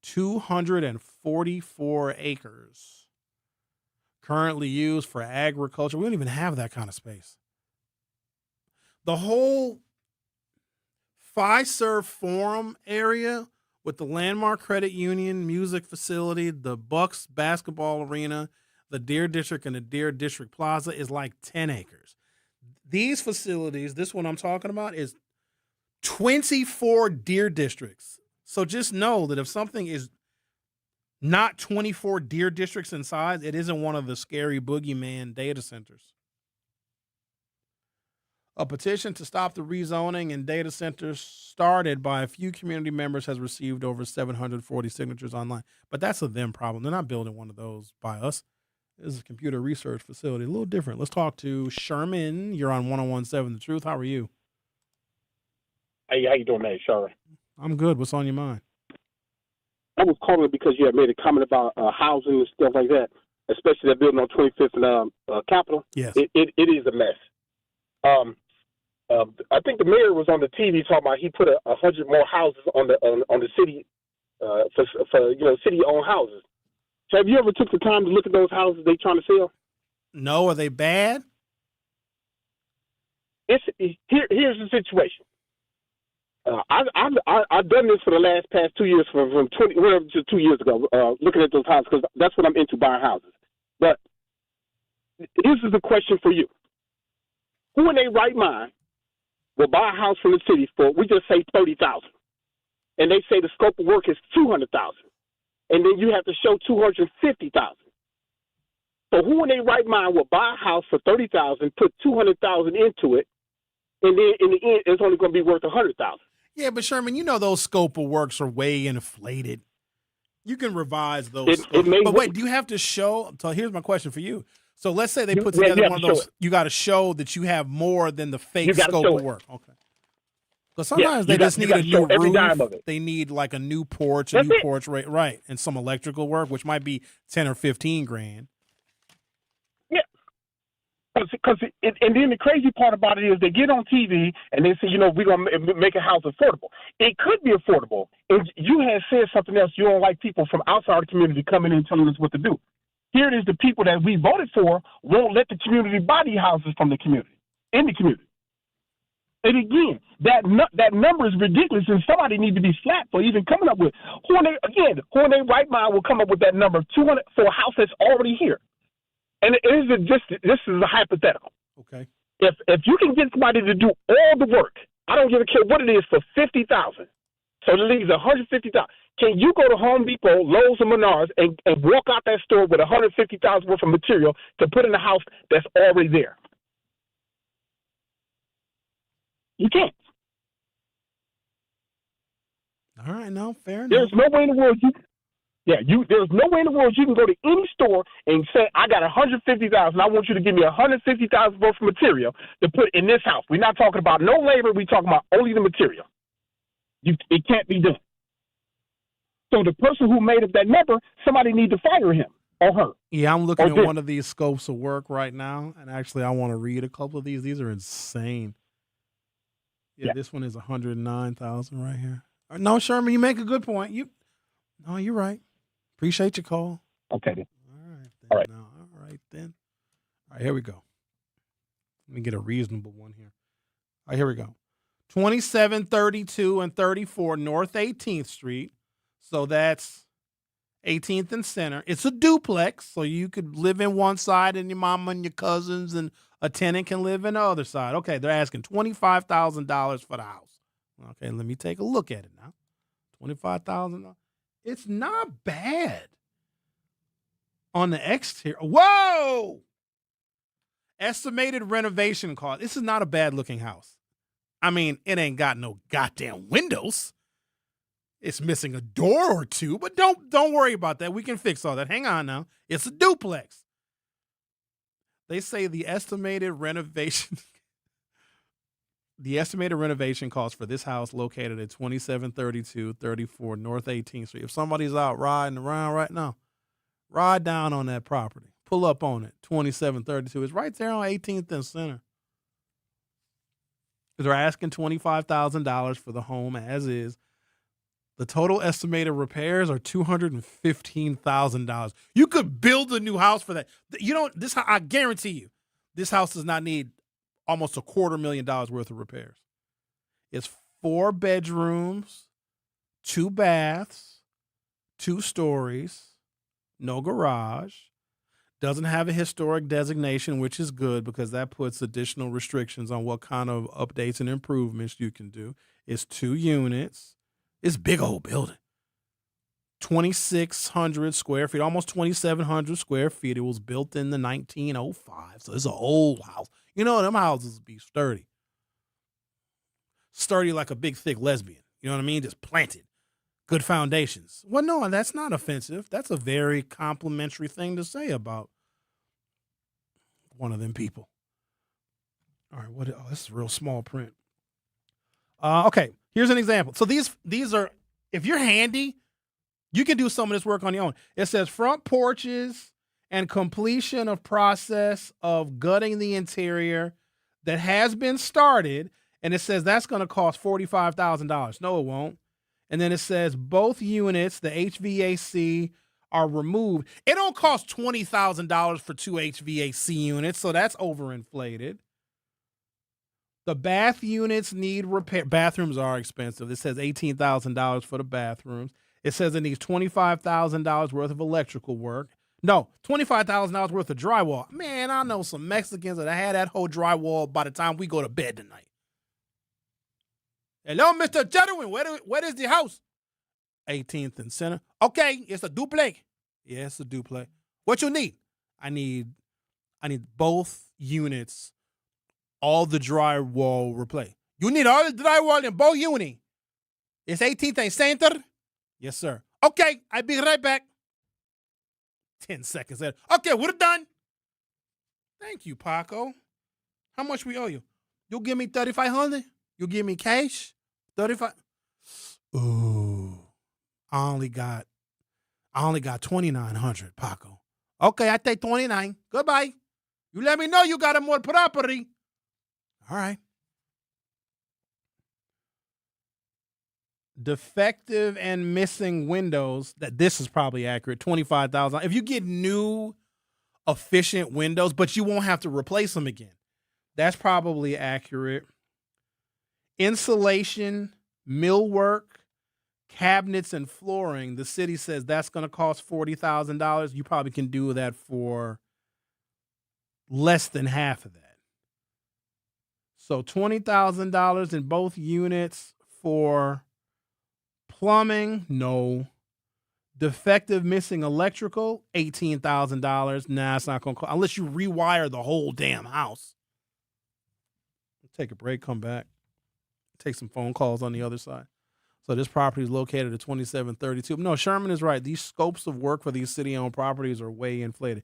244 acres, currently used for agriculture. We don't even have that kind of space. The whole Fiserv Forum area with the Landmark Credit Union music facility, the Bucks basketball arena, the Deer District, and the Deer District Plaza is like 10 acres. These facilities, this one I'm talking about, is 24 Deer Districts. So just know that if something is not 24 Deer Districts in size, it isn't one of the scary boogeyman data centers. A petition to stop the rezoning and data centers started by a few community members has received over 740 signatures online. But that's a them problem. They're not building one of those by us. This is a computer research facility, a little different. Let's talk to Sherman. You're on 1017 The Truth. How are you? Hey, how you doing, mate? Sherwin. I'm good. What's on your mind? I was calling because you had made a comment about housing and stuff like that, especially that building on 25th and Capitol. Yes. It is a mess. I think the mayor was on the TV talking about he put 100 more houses on the city for city-owned houses. So have you ever took the time to look at those houses they trying to sell? No, are they bad? Here's the situation. I've done this for the past 2 years, from 2 years ago, looking at those houses, because that's what I'm into, buying houses. But this is the question for you: who in their right mind will buy a house from the city for, we just say, $30,000, and they say the scope of work is $200,000, and then you have to show $250,000? So who in their right mind will buy a house for $30,000, put $200,000 into it, and then in the end it's only going to be worth $100,000? Yeah, but Sherman, you know those scope of works are way inflated. You can revise those. But wait, do you have to show? So here's my question for you. So let's say they put together one of those. You got to show that you have more than the fake scope of work. Okay. But sometimes they just need a new roof. They need like a new porch, right, and some electrical work, which might be 10 or 15 grand. Yeah. And then the crazy part about it is they get on TV and they say, we're going to make a house affordable. It could be affordable. And you had said something else. You don't like people from outside the community coming in and telling us what to do. Here it is, the people that we voted for won't let the community buy these houses from the community, in the community. And again, that number is ridiculous, and somebody needs to be slapped for even coming up with. Who in their right mind will come up with that number of 200 for a house that's already here? And this is a hypothetical. Okay. If you can get somebody to do all the work, I don't give a care what it is, for $50,000, so it leaves $150,000. Can you go to Home Depot, Lowe's, and Menards and walk out that store with $150,000 worth of material to put in a house that's already there? You can't. All right, no, fair enough. There's no way in the world there's no way in the world you can go to any store and say, I got $150,000. I want you to give me $150,000 worth of material to put in this house. We're not talking about no labor. We're talking about only the material. It can't be done. So the person who made up that number, somebody need to fire him or her. Yeah, I'm looking at one of these scopes of work right now, and actually I want to read a couple of these. These are insane. Yeah. This one is $109,000 right here. No, Sherman, you make a good point. You're right. Appreciate your call. Okay then. All right. All right then. All right, here we go. Let me get a reasonable one here. All right, here we go. 2732 and 34 North 18th Street. So that's 18th and Center. It's a duplex, so you could live in one side and your mama and your cousins and a tenant can live in the other side. Okay, they're asking $25,000 for the house. Okay, let me take a look at it now. $25,000. It's not bad on the exterior. Whoa! Estimated renovation cost. This is not a bad looking house. I mean, it ain't got no goddamn windows. It's missing a door or two, but don't worry about that. We can fix all that. Hang on now. It's a duplex. They say the estimated renovation cost for this house located at 2732 34 North 18th Street. If somebody's out riding around right now, ride down on that property. Pull up on it. 2732. It's right there on 18th and Center. They're asking $25,000 for the home as is. The total estimated repairs are $215,000. You could build a new house for that. I guarantee you, this house does not need almost $250,000 worth of repairs. It's 4 bedrooms, 2 baths, 2 stories, no garage. Doesn't have a historic designation, which is good because that puts additional restrictions on what kind of updates and improvements you can do. It's 2 units. It's a big old building. 2,600 square feet, almost 2,700 square feet. It was built in the 1905, so it's an old house. You know, them houses be sturdy. Sturdy like a big, thick lesbian. You know what I mean? Just planted. Good foundations. Well, no, that's not offensive. That's a very complimentary thing to say about one of them people. All right, this is real small print. Okay, here's an example. So these are, if you're handy, You can do some of this work on your own. It says front porches and completion of process of gutting the interior that has been started. And it says that's going to cost $45,000. No, it won't. And then it says both units, the HVAC, are removed. It don't cost $20,000 for 2 HVAC units, so that's overinflated. The bath units need repair. Bathrooms are expensive. It says $18,000 for the bathrooms. It says it needs $25,000 worth of electrical work. No, $25,000 worth of drywall. Man, I know some Mexicans that had that whole drywall by the time we go to bed tonight. Hello, Mr. Sherwin. Where is the house? 18th and Center. Okay, it's a duplex. Yeah, it's a duplex. What you need? I need both units, all the drywall replaced. You need all the drywall in both units. It's 18th and Center? Yes, sir. Okay, I'll be right back. 10 seconds later. Okay, we're done. Thank you, Paco. How much we owe you? You'll give me $3,500? You give me cash? 35. Ooh. I only got $2,900, Paco. Okay, I take 29. Goodbye. You let me know you got more property. All right. Defective and missing windows. This is probably accurate. $25,000. If you get new, efficient windows, but you won't have to replace them again. That's probably accurate. Insulation, millwork, cabinets, and flooring. The city says that's going to cost $40,000. You probably can do that for less than half of that. So $20,000 in both units for plumbing. No. Defective missing electrical, $18,000. Nah, it's not going to cost, unless you rewire the whole damn house. Take a break, come back. Take some phone calls on the other side. So this property is located at 2732. No, Sherman is right. These scopes of work for these city-owned properties are way inflated.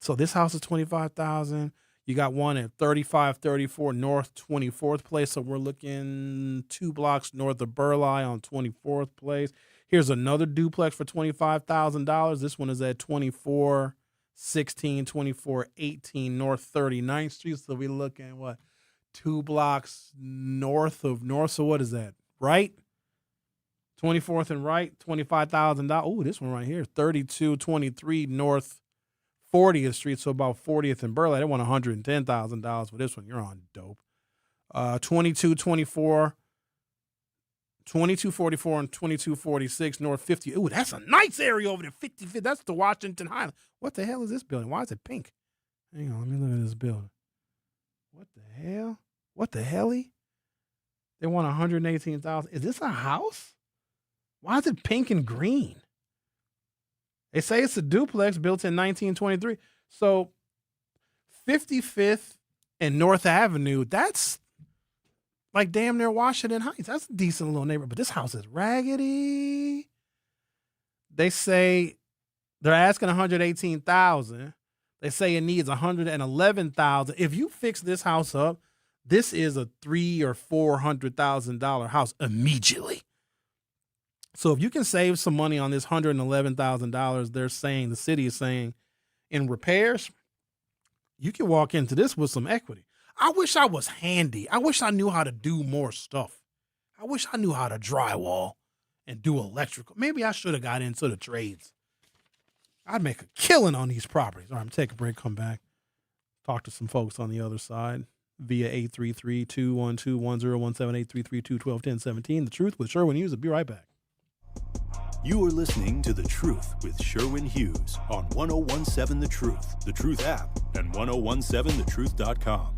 So this house is $25,000. You got one at 3534 North 24th Place. So we're looking 2 blocks north of Burleigh on 24th Place. Here's another duplex for $25,000. This one is at 2416, 2418 North 39th Street. So we're looking, what, 2 blocks north of North. So what is that? Right? 24th and right, $25,000. Oh, this one right here, 3223 North 40th Street. So about 40th and Burleigh. They want $110,000 for this one. You're on dope. 2244 and 2246 North 50. Ooh, that's a nice area over there. 50. That's the Washington Highland. What the hell is this building? Why is it pink? Hang on, let me look at this building. What the hell? What the helly? They want $118,000. Is this a house? Why is it pink and green? They say it's a duplex built in 1923. So 55th and North Avenue, that's like damn near Washington Heights. That's a decent little neighborhood. But this house is raggedy. They say they're asking $118,000. They say it needs $111,000. If you fix this house up, this is a $300,000 or $400,000 house immediately. So if you can save some money on this $111,000, they're saying, the city is saying, in repairs, you can walk into this with some equity. I wish I was handy. I wish I knew how to do more stuff. I wish I knew how to drywall and do electrical. Maybe I should have got into the trades. I'd make a killing on these properties. All right, I'm taking a break, come back, talk to some folks on the other side via 833-212-1017, 833-212-1017. The Truth with Sherwin Hughes. I'll be right back. You are listening to The Truth with Sherwin Hughes on 1017 The Truth, The Truth app, and 1017thetruth.com.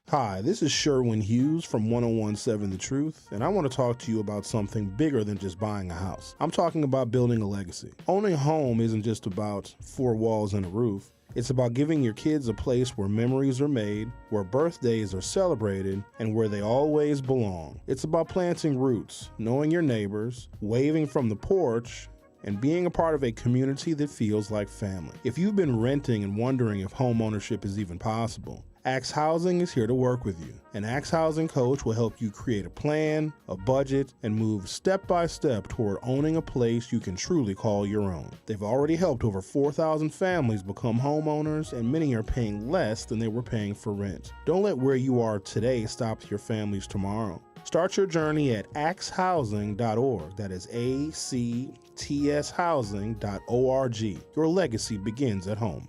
Hi, this is Sherwin Hughes from 1017 The Truth, and I want to talk to you about something bigger than just buying a house. I'm talking about building a legacy. Owning a home isn't just about 4 walls and a roof. It's about giving your kids a place where memories are made, where birthdays are celebrated, and where they always belong. It's about planting roots, knowing your neighbors, waving from the porch, and being a part of a community that feels like family. If you've been renting and wondering if home ownership is even possible, Axe Housing is here to work with you. An Axe Housing coach will help you create a plan, a budget, and move step by step toward owning a place you can truly call your own. They've already helped over 4,000 families become homeowners, and many are paying less than they were paying for rent. Don't let where you are today stop your family's tomorrow. Start your journey at axehousing.org. That is ACTS housing.org. Your legacy begins at home.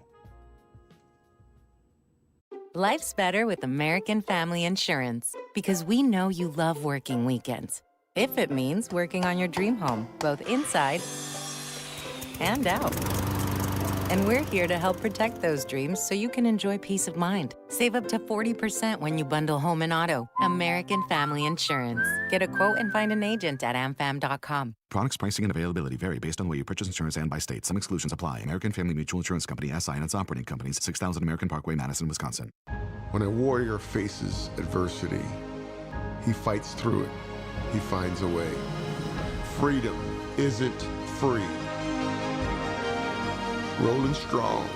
Life's better with American Family Insurance because we know you love working weekends. If it means working on your dream home, both inside and out. And we're here to help protect those dreams so you can enjoy peace of mind. Save up to 40% when you bundle home and auto. American Family Insurance. Get a quote and find an agent at amfam.com. Products, pricing, and availability vary based on where you purchase insurance and by state. Some exclusions apply. American Family Mutual Insurance Company, SI, and its operating companies, 6000 American Parkway, Madison, Wisconsin. When a warrior faces adversity, he fights through it. He finds a way. Freedom isn't free. Rolling strong.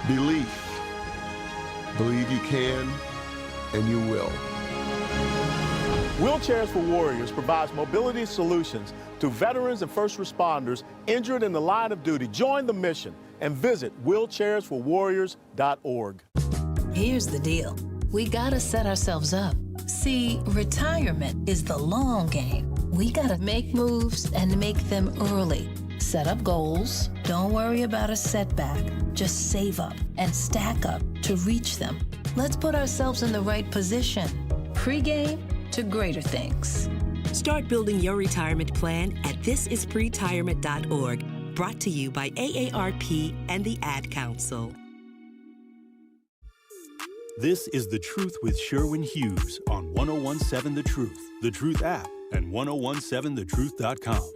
Belief. Believe you can, and you will. Wheelchairs for Warriors provides mobility solutions to veterans and first responders injured in the line of duty. Join the mission and visit wheelchairsforwarriors.org. Here's the deal. We gotta set ourselves up. See, retirement is the long game. We gotta make moves and make them early. Set up goals. Don't worry about a setback. Just save up and stack up to reach them. Let's put ourselves in the right position. Pre-game to greater things. Start building your retirement plan at thisispretirement.org. Brought to you by AARP and the Ad Council. This is The Truth with Sherwin Hughes on 1017 The Truth, The Truth app, and 1017thetruth.com.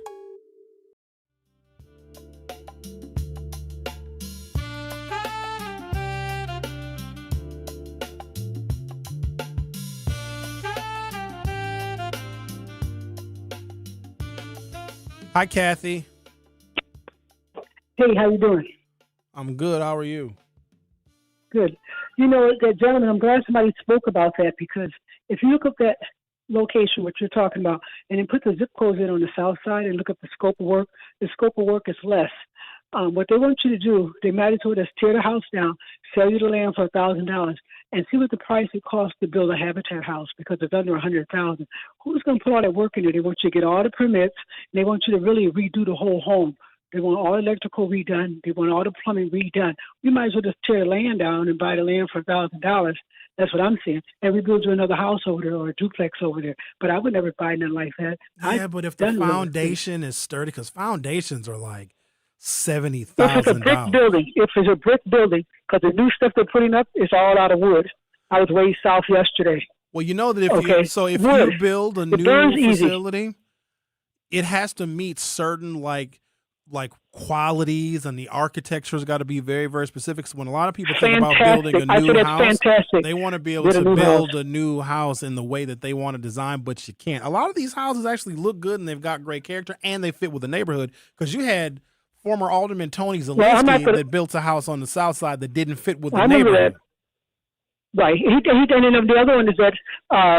Hi, Kathy. Hey, how you doing? I'm good. How are you? Good. You know, that gentleman, I'm glad somebody spoke about that, because if you look up that location, what you're talking about, and then put the zip codes in on the south side and look up the scope of work, the scope of work is less. What they want you to do, they might have told us, tear the house down, sell you the land for $1,000, and see what the price it costs to build a Habitat house, because it's under $100,000. Who's going to put all that work in there? They want you to get all the permits, and they want you to really redo the whole home. They want all electrical redone. They want all the plumbing redone. You might as well just tear the land down and buy the land for $1,000. That's what I'm saying. And rebuild you another house over there or a duplex over there. But I would never buy nothing like that. Yeah, but if the foundation is sturdy, because foundations are like $70,000. If it's a brick building, because the new stuff they're putting up is all out of wood. I was way south yesterday. Well, you know that if you build a new facility, it has to meet certain like qualities, and the architecture's got to be very, very specific. So when a lot of people think about building a new house, they want to be able to build a new house in the way that they want to design, but you can't. A lot of these houses actually look good, and they've got great character, and they fit with the neighborhood, because you had former Alderman Tony Zelinsky that built a house on the south side that didn't fit with the neighborhood. Right. And then the other one is that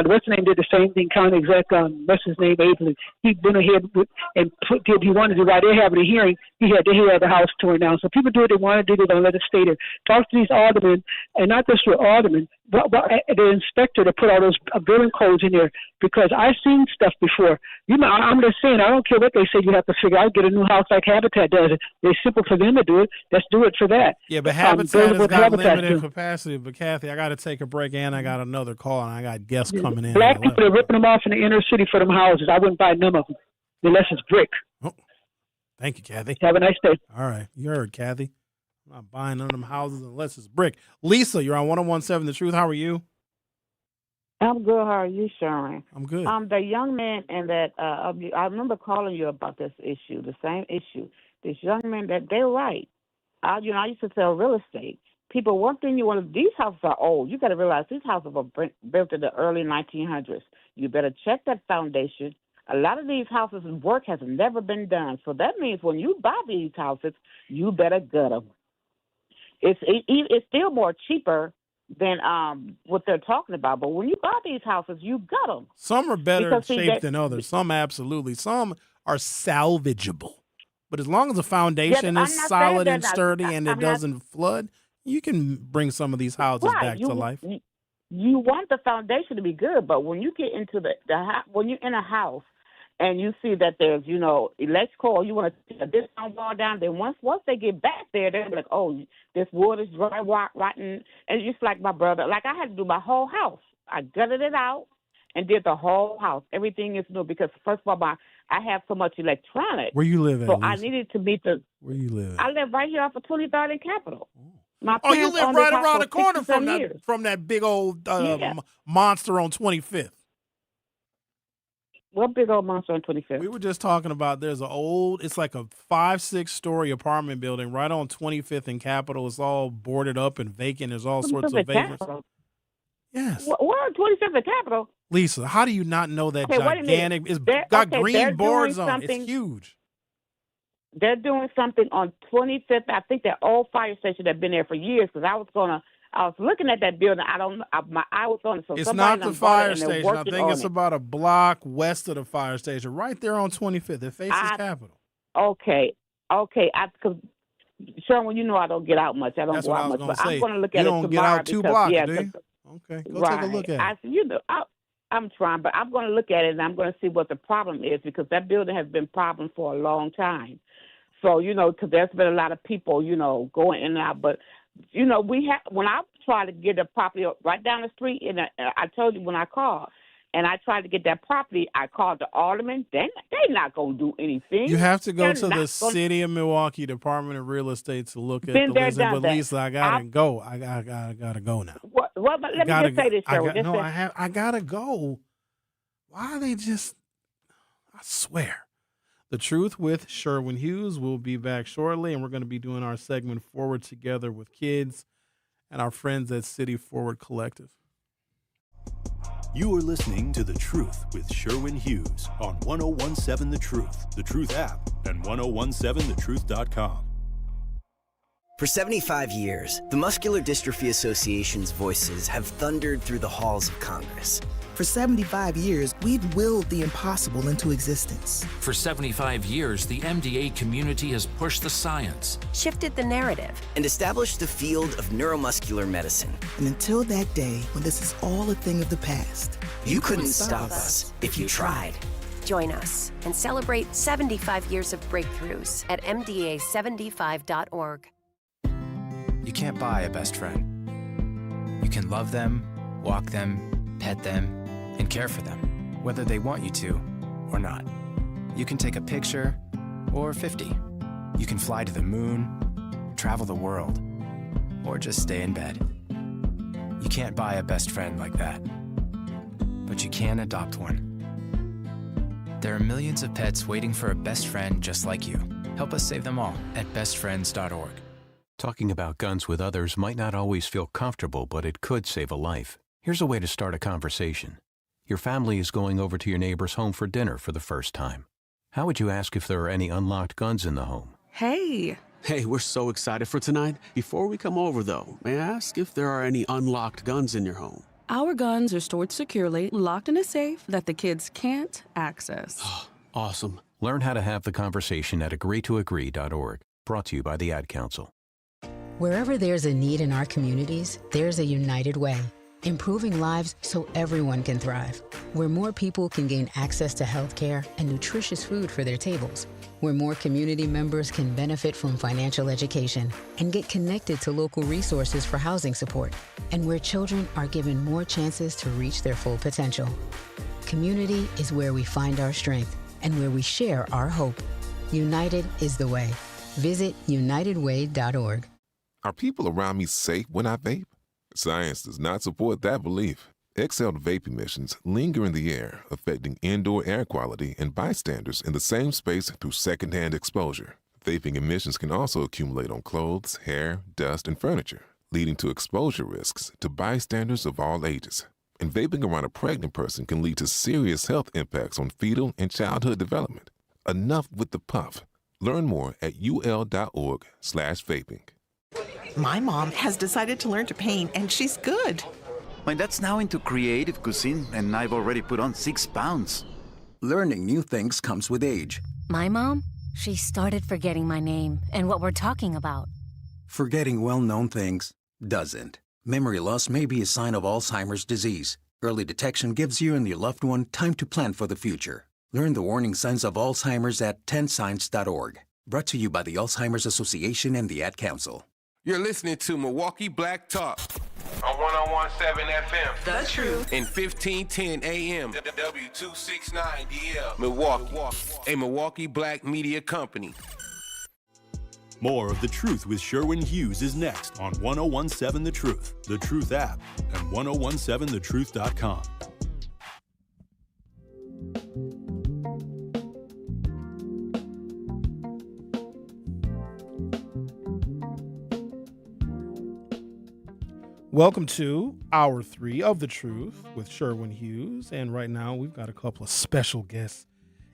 what's his name did the same thing. County exec, what's his name, Abley. He went ahead and did he wanted to, while they're having a hearing, they had the house torn down. So people do what they want to do. They don't let it stay there. Talk to these aldermen, and not just your aldermen, but the inspector to put all those building codes in there, because I've seen stuff before. You know, I'm just saying, I don't care what they say. You have to figure out, get a new house like Habitat does it. It's simple for them to do it. Let's do it for that. Yeah, but Habitat has got limited capacity. But Kathy, I got to take a break, and I got another call, and I got guests coming in. Black people are ripping them off in the inner city for them houses. I wouldn't buy none of them unless it's brick. Oh, thank you, Kathy. Have a nice day. All right, you heard, Kathy. I'm not buying none of them houses unless it's brick. Lisa, you're on 1017 The Truth. How are you? I'm good. How are you, Sherwin? I'm good. The young man and that I remember calling you about this issue, the same issue. This young man, that they're right. I used to sell real estate. People, one thing you want to, these houses are old. You got to realize these houses were built in the early 1900s. You better check that foundation. A lot of these houses, work has never been done. So that means when you buy these houses, you better gut them. It's still more cheaper than what they're talking about. But when you buy these houses, you got them. Some are better shaped than others. Some absolutely. Some are salvageable. But as long as the foundation is solid and sturdy and it doesn't flood, you can bring some of these houses back to life. You want the foundation to be good, but when you get into when you're in a house and you see that there's, electrical, or you want to take this wall down, then once they get back there, they're like, oh, this wood is dry, rotten. And just like my brother, like I had to do my whole house. I gutted it out and did the whole house. Everything is new because, first of all, I have so much electronics. Where you live at, so Lisa? I needed to meet Where you live at? I live right here off of 23rd and Capitol. You live right around the corner from that big old monster on 25th. What big old monster on 25th? We were just talking about it's like a 5-6 story apartment building right on 25th and Capitol. It's all boarded up and vacant. There's all sorts of vagrants. Yes. We're on 25th and Capitol. Lisa, how do you not know that gigantic? It's got green boards on it. It's huge. They're doing something on 25th. I think that old fire station that's been there for years. Because I was looking at that building. My eye was on it. So it's not the fire station. I think it's about a block west of the fire station, right there on 25th. It faces Capitol. Okay. Because Sherwin, I don't get out much. I don't go out much. But I'm going to look at it tomorrow. You don't get out 2 blocks, do you? Okay, go take a look at it. I'm trying, but I'm going to look at it and I'm going to see what the problem is because that building has been a problem for a long time. So, because there's been a lot of people, going in and out. But, when I tried to get a property right down the street, and I told you when I called, and I tried to get that property, I called the alderman. They're not going to do anything. You have to go to the City of Milwaukee Department of Real Estate to look at the list. But Lisa, I got to go. I got to go now. Well, let me just say this, Sherwin. I got to go. Why are they just, I swear. The Truth with Sherwin Hughes. We'll be back shortly, and we're going to be doing our segment Forward Together with kids and our friends at City Forward Collective. You are listening to The Truth with Sherwin Hughes on 1017 The Truth app, and 1017thetruth.com. For 75 years, the Muscular Dystrophy Association's voices have thundered through the halls of Congress. For 75 years, we've willed the impossible into existence. For 75 years, the MDA community has pushed the science, shifted the narrative, and established the field of neuromuscular medicine. And until that day, when this is all a thing of the past, you couldn't stop us if you tried. Join us and celebrate 75 years of breakthroughs at MDA75.org. You can't buy a best friend. You can love them, walk them, pet them, and care for them, whether they want you to or not. You can take a picture or 50. You can fly to the moon, travel the world, or just stay in bed. You can't buy a best friend like that, but you can adopt one. There are millions of pets waiting for a best friend just like you. Help us save them all at bestfriends.org. Talking about guns with others might not always feel comfortable, but it could save a life. Here's a way to start a conversation. Your family is going over to your neighbor's home for dinner for the first time. How would you ask if there are any unlocked guns in the home? Hey, we're so excited for tonight. Before we come over, though, may I ask if there are any unlocked guns in your home? Our guns are stored securely, locked in a safe that the kids can't access. Awesome. Learn how to have the conversation at agreetoagree.org. Brought to you by the Ad Council. Wherever there's a need in our communities, there's a United Way. Improving lives so everyone can thrive. Where more people can gain access to health care and nutritious food for their tables. Where more community members can benefit from financial education and get connected to local resources for housing support. And where children are given more chances to reach their full potential. Community is where we find our strength and where we share our hope. United is the way. Visit unitedway.org. Are people around me safe when I vape? Science does not support that belief. Exhaled vape emissions linger in the air, affecting indoor air quality and bystanders in the same space through secondhand exposure. Vaping emissions can also accumulate on clothes, hair, dust, and furniture, leading to exposure risks to bystanders of all ages. And vaping around a pregnant person can lead to serious health impacts on fetal and childhood development. Enough with the puff. Learn more at ul.org/vaping. My mom has decided to learn to paint, and she's good. My dad's now into creative cuisine, and I've already put on 6 pounds. Learning new things comes with age. My mom, she started forgetting my name and what we're talking about. Forgetting well-known things doesn't. Memory loss may be a sign of Alzheimer's disease. Early detection gives you and your loved one time to plan for the future. Learn the warning signs of Alzheimer's at 10signs.org. Brought to you by the Alzheimer's Association and the Ad Council. You're listening to Milwaukee Black Talk on 101.7 FM. The Truth. And 1510 AM. W269DL. Milwaukee. A Milwaukee Black media company. More of The Truth with Sherwin Hughes is next on 101.7 The Truth, The Truth app, and 1017thetruth.com. Welcome to Hour 3 of The Truth with Sherwin Hughes. And right now we've got a couple of special guests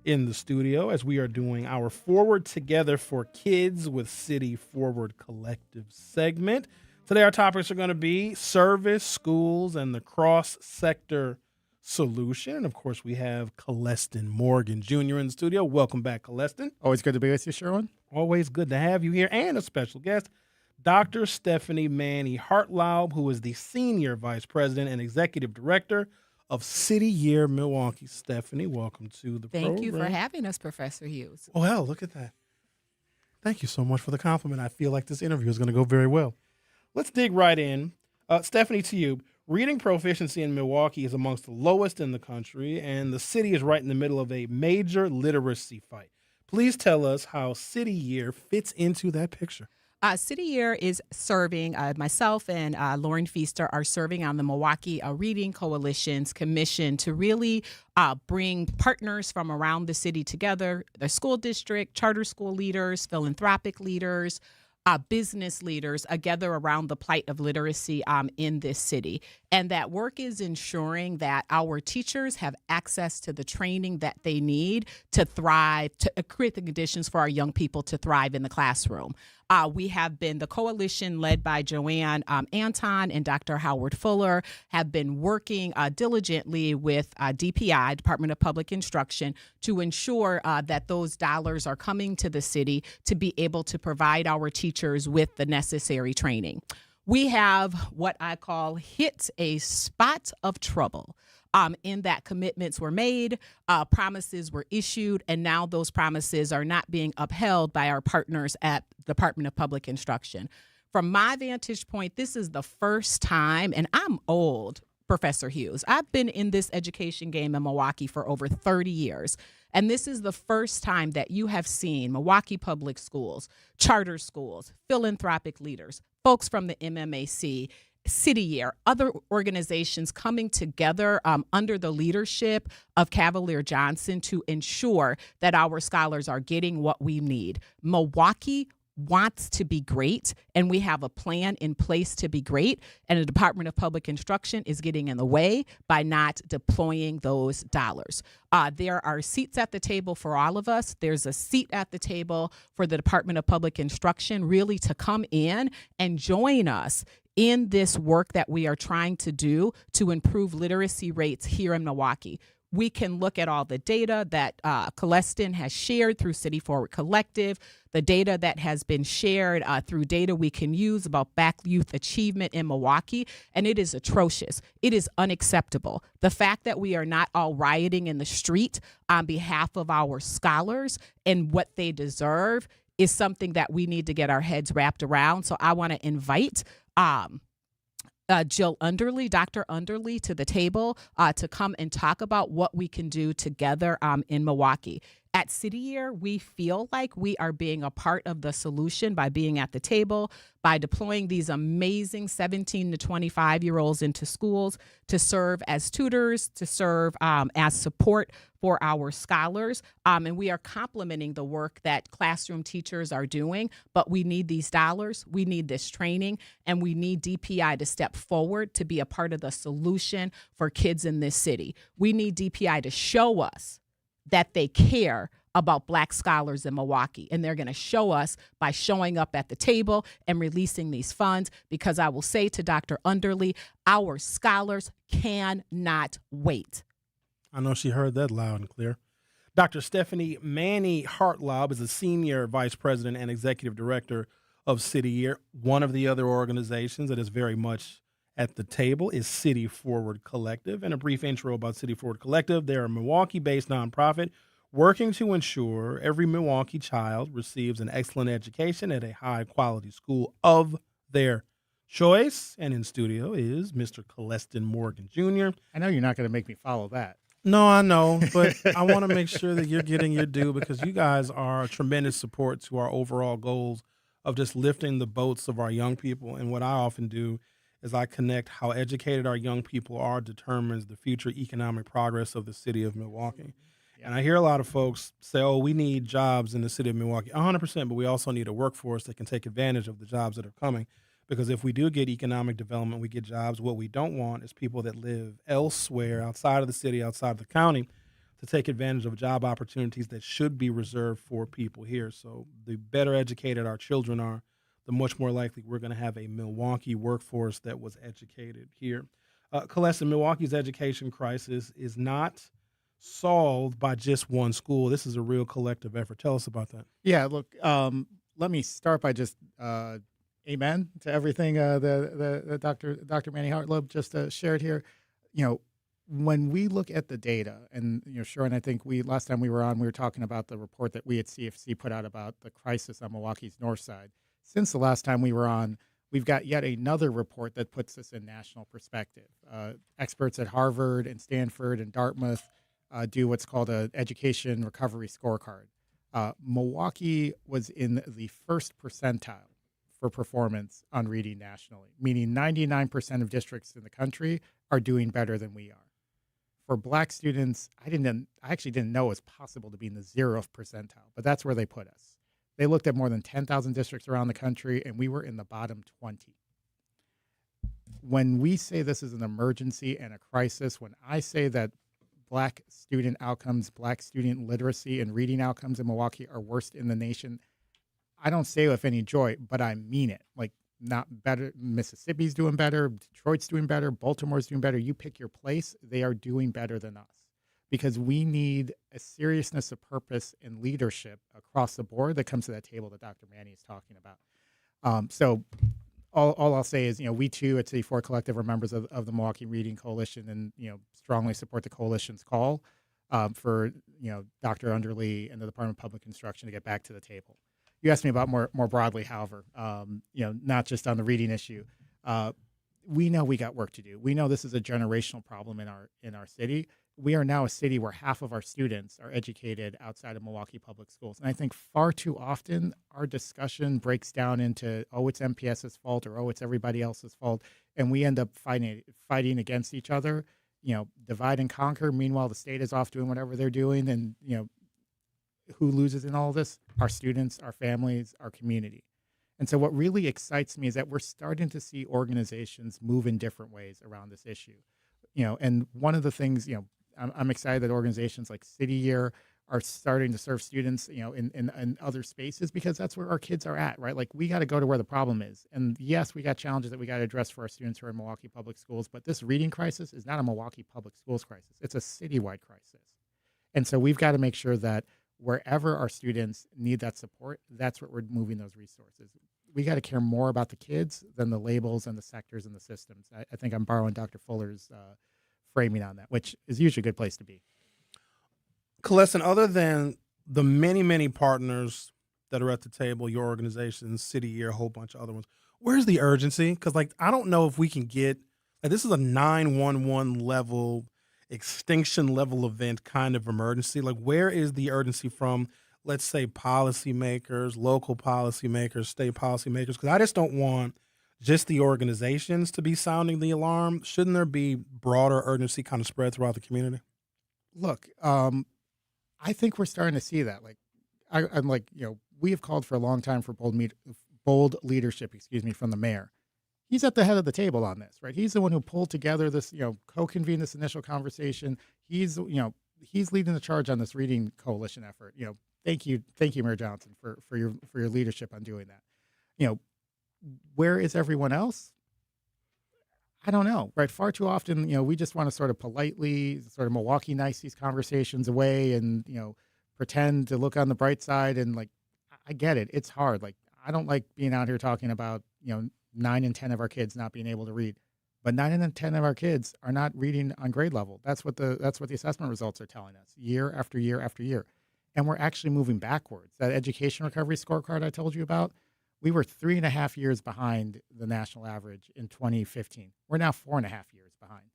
in the studio as we are doing our Forward Together for Kids with City Forward Collective segment. Today our topics are going to be service, schools, and the cross-sector solution. And of course we have Coleston Morgan Jr. in the studio. Welcome back, Coleston. Always good to be with you, Sherwin. Always good to have you here. And a special guest, Dr. Stephanie Manny Hartlaub, who is the Senior Vice President and Executive Director of City Year Milwaukee. Stephanie, welcome to the program. Thank you for having us, Professor Hughes. Well, look at that. Thank you so much for the compliment. I feel like this interview is going to go very well. Let's dig right in. Stephanie, to you. Reading proficiency in Milwaukee is amongst the lowest in the country, and the city is right in the middle of a major literacy fight. Please tell us how City Year fits into that picture. City Year is serving, myself and Lauren Feaster are serving on the Milwaukee Reading Coalition's commission to really bring partners from around the city together, the school district, charter school leaders, philanthropic leaders, business leaders together around the plight of literacy in this city. And that work is ensuring that our teachers have access to the training that they need to thrive, to create the conditions for our young people to thrive in the classroom. We have been, the coalition led by Joanne Anton and Dr. Howard Fuller have been working diligently with DPI, Department of Public Instruction, to ensure that those dollars are coming to the city to be able to provide our teachers with the necessary training. We have what I call hit a spot of trouble. In that commitments were made, promises were issued, and now those promises are not being upheld by our partners at Department of Public Instruction. From my vantage point, this is the first time, and I'm old, Professor Hughes. I've been in this education game in Milwaukee for over 30 years, and this is the first time that you have seen Milwaukee Public Schools, charter schools, philanthropic leaders, folks from the MMAC, City Year, other organizations coming together under the leadership of Cavalier Johnson to ensure that our scholars are getting what we need. Milwaukee wants to be great, and we have a plan in place to be great, and the Department of Public Instruction is getting in the way by not deploying those dollars. There are seats at the table for all of us. There's a seat at the table for the Department of Public Instruction really to come in and join us in this work that we are trying to do to improve literacy rates here in Milwaukee. We can look at all the data that Coleston has shared through City Forward Collective, the data that has been shared through data we can use about Black youth achievement in Milwaukee, and it is atrocious. It is unacceptable. The fact that we are not all rioting in the street on behalf of our scholars and what they deserve is something that we need to get our heads wrapped around. So I want to invite Jill Underly, Dr. Underly, to the table to come and talk about what we can do together in Milwaukee. At City Year, we feel like we are being a part of the solution by being at the table, by deploying these amazing 17 to 25-year-olds into schools to serve as tutors, to serve as support for our scholars. And we are complementing the work that classroom teachers are doing, but we need these dollars, we need this training, and we need DPI to step forward to be a part of the solution for kids in this city. We need DPI to show us that they care about Black scholars in Milwaukee. And they're going to show us by showing up at the table and releasing these funds, because I will say to Dr. Underly, our scholars cannot wait. I know she heard that loud and clear. Dr. Stephanie Manny Hartlaub is a senior vice president and executive director of City Year. One of the other organizations that is very much at the table is City Forward Collective. And a brief intro about City Forward Collective. They're a Milwaukee-based nonprofit working to ensure every Milwaukee child receives an excellent education at a high-quality school of their choice. And in studio is Mr. Coleston Morgan Jr. I know you're not going to make me follow that. No, I know, but I want to make sure that you're getting your due, because you guys are a tremendous support to our overall goals of just lifting the boats of our young people. And what I often do is I connect how educated our young people are determines the future economic progress of the city of Milwaukee. Yeah. And I hear a lot of folks say, oh, we need jobs in the city of Milwaukee, 100%, but we also need a workforce that can take advantage of the jobs that are coming. Because if we do get economic development, we get jobs. What we don't want is people that live elsewhere, outside of the city, outside of the county, to take advantage of job opportunities that should be reserved for people here. So the better educated our children are, the much more likely we're going to have a Milwaukee workforce that was educated here. Coleston, Milwaukee's education crisis is not solved by just one school. This is a real collective effort. Tell us about that. Yeah, look, let me start by just amen to everything the Dr. Manny Hartlaub just shared here. You know, when we look at the data, and Sherwin, I think last time we were on, we were talking about the report that we at CFC put out about the crisis on Milwaukee's north side. Since the last time we were on, we've got yet another report that puts this in national perspective. Experts at Harvard and Stanford and Dartmouth do what's called an education recovery scorecard. Milwaukee was in the first percentile for performance on reading nationally, meaning 99% of districts in the country are doing better than we are. For Black students, I actually didn't know it was possible to be in the 0th percentile, but that's where they put us. They looked at more than 10,000 districts around the country, and we were in the bottom 20. When we say this is an emergency and a crisis, when I say that Black student outcomes, Black student literacy and reading outcomes in Milwaukee are worst in the nation, I don't say it with any joy, but I mean it. Like, not better. Mississippi's doing better. Detroit's doing better. Baltimore's doing better. You pick your place. They are doing better than us, because we need a seriousness of purpose and leadership across the board that comes to that table that Dr. Manny is talking about. So all I'll say is, we too at City Forward Collective are members of the Milwaukee Reading Coalition, and, strongly support the coalition's call for, Dr. Underly and the Department of Public Instruction to get back to the table. You asked me about more broadly, however, not just on the reading issue. We know we got work to do. We know this is a generational problem in our city. We are now a city where half of our students are educated outside of Milwaukee public schools. And I think far too often our discussion breaks down into, oh, it's MPS's fault, or, oh, it's everybody else's fault. And we end up fighting against each other, divide and conquer. Meanwhile, the state is off doing whatever they're doing. And, who loses in all of this? Our students, our families, our community. And so what really excites me is that we're starting to see organizations move in different ways around this issue. And one of the things, I'm excited that organizations like City Year are starting to serve students, in other spaces, because that's where our kids are at, right? Like, we got to go to where the problem is. And yes, we got challenges that we got to address for our students who are in Milwaukee public schools, but this reading crisis is not a Milwaukee public schools crisis. It's a citywide crisis. And so we've got to make sure that wherever our students need that support, that's where we're moving those resources. We got to care more about the kids than the labels and the sectors and the systems. I think I'm borrowing Dr. Fuller's framing on that, which is usually a good place to be. Coleston, other than the many, many partners that are at the table, your organization, City Year, a whole bunch of other ones, where's the urgency? Because, I don't know if we can get, this is a 911 level, extinction level event kind of emergency. Where is the urgency from, let's say, policymakers, local policymakers, state policymakers? Because I just don't want just the organizations to be sounding the alarm. Shouldn't there be broader urgency kind of spread throughout the community? Look, I think we're starting to see that. We have called for a long time for bold leadership, from the mayor. He's at the head of the table on this, right? He's the one who pulled together this, co-convened this initial conversation. He's, he's leading the charge on this reading coalition effort. Thank you, Mayor Johnson, for your leadership on doing that. Where is everyone else? I don't know, right? Far too often, we just want to sort of politely, sort of Milwaukee nice these conversations away and, pretend to look on the bright side. And I get it. It's hard. I don't like being out here talking about, 9 and 10 of our kids not being able to read, but 9 and 10 of our kids are not reading on grade level. That's what the assessment results are telling us year after year after year. And we're actually moving backwards. That education recovery scorecard I told you about, we were 3.5 years behind the national average in 2015. We're now 4.5 years behind.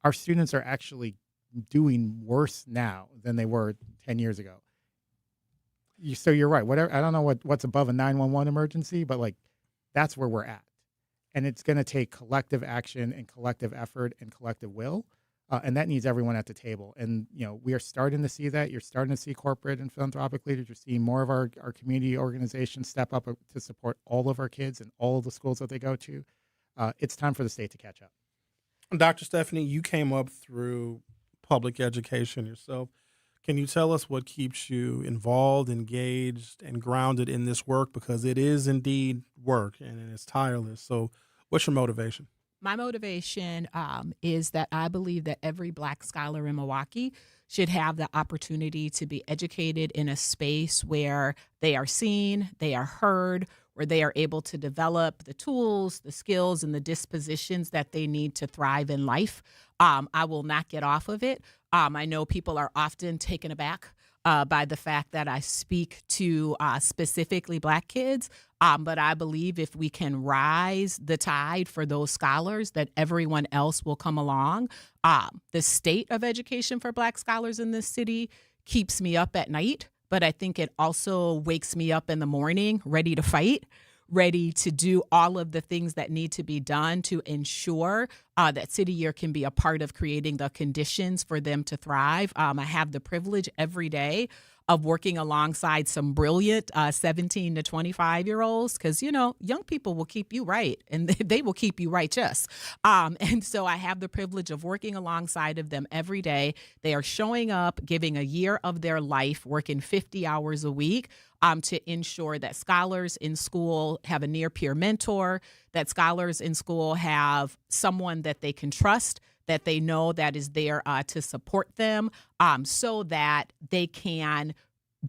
Our students are actually doing worse now than they were 10 years ago. So you're right. Whatever, I don't know what's above a 911 emergency, but that's where we're at. And it's going to take collective action and collective effort and collective will. And that needs everyone at the table. And, we are starting to see that. You're starting to see corporate and philanthropic leaders. You're seeing more of our community organizations step up to support all of our kids and all of the schools that they go to. It's time for the state to catch up. Dr. Stephanie, you came up through public education yourself. Can you tell us what keeps you involved, engaged, and grounded in this work? Because it is indeed work and it's tireless. So what's your motivation? My motivation is that I believe that every Black scholar in Milwaukee should have the opportunity to be educated in a space where they are seen, they are heard, where they are able to develop the tools, the skills, and the dispositions that they need to thrive in life. I will not get off of it. I know people are often taken aback by the fact that I speak to specifically Black kids. But I believe if we can rise the tide for those scholars, that everyone else will come along. The state of education for Black scholars in this city keeps me up at night, but I think it also wakes me up in the morning ready to fight, ready to do all of the things that need to be done to ensure that City Year can be a part of creating the conditions for them to thrive. I have the privilege every day of working alongside some brilliant 17 to 25-year-olds because, young people will keep you right and they will keep you righteous. And so I have the privilege of working alongside of them every day. They are showing up, giving a year of their life, working 50 hours a week to ensure that scholars in school have a near-peer mentor, that scholars in school have someone that they can trust, that they know that is there to support them so that they can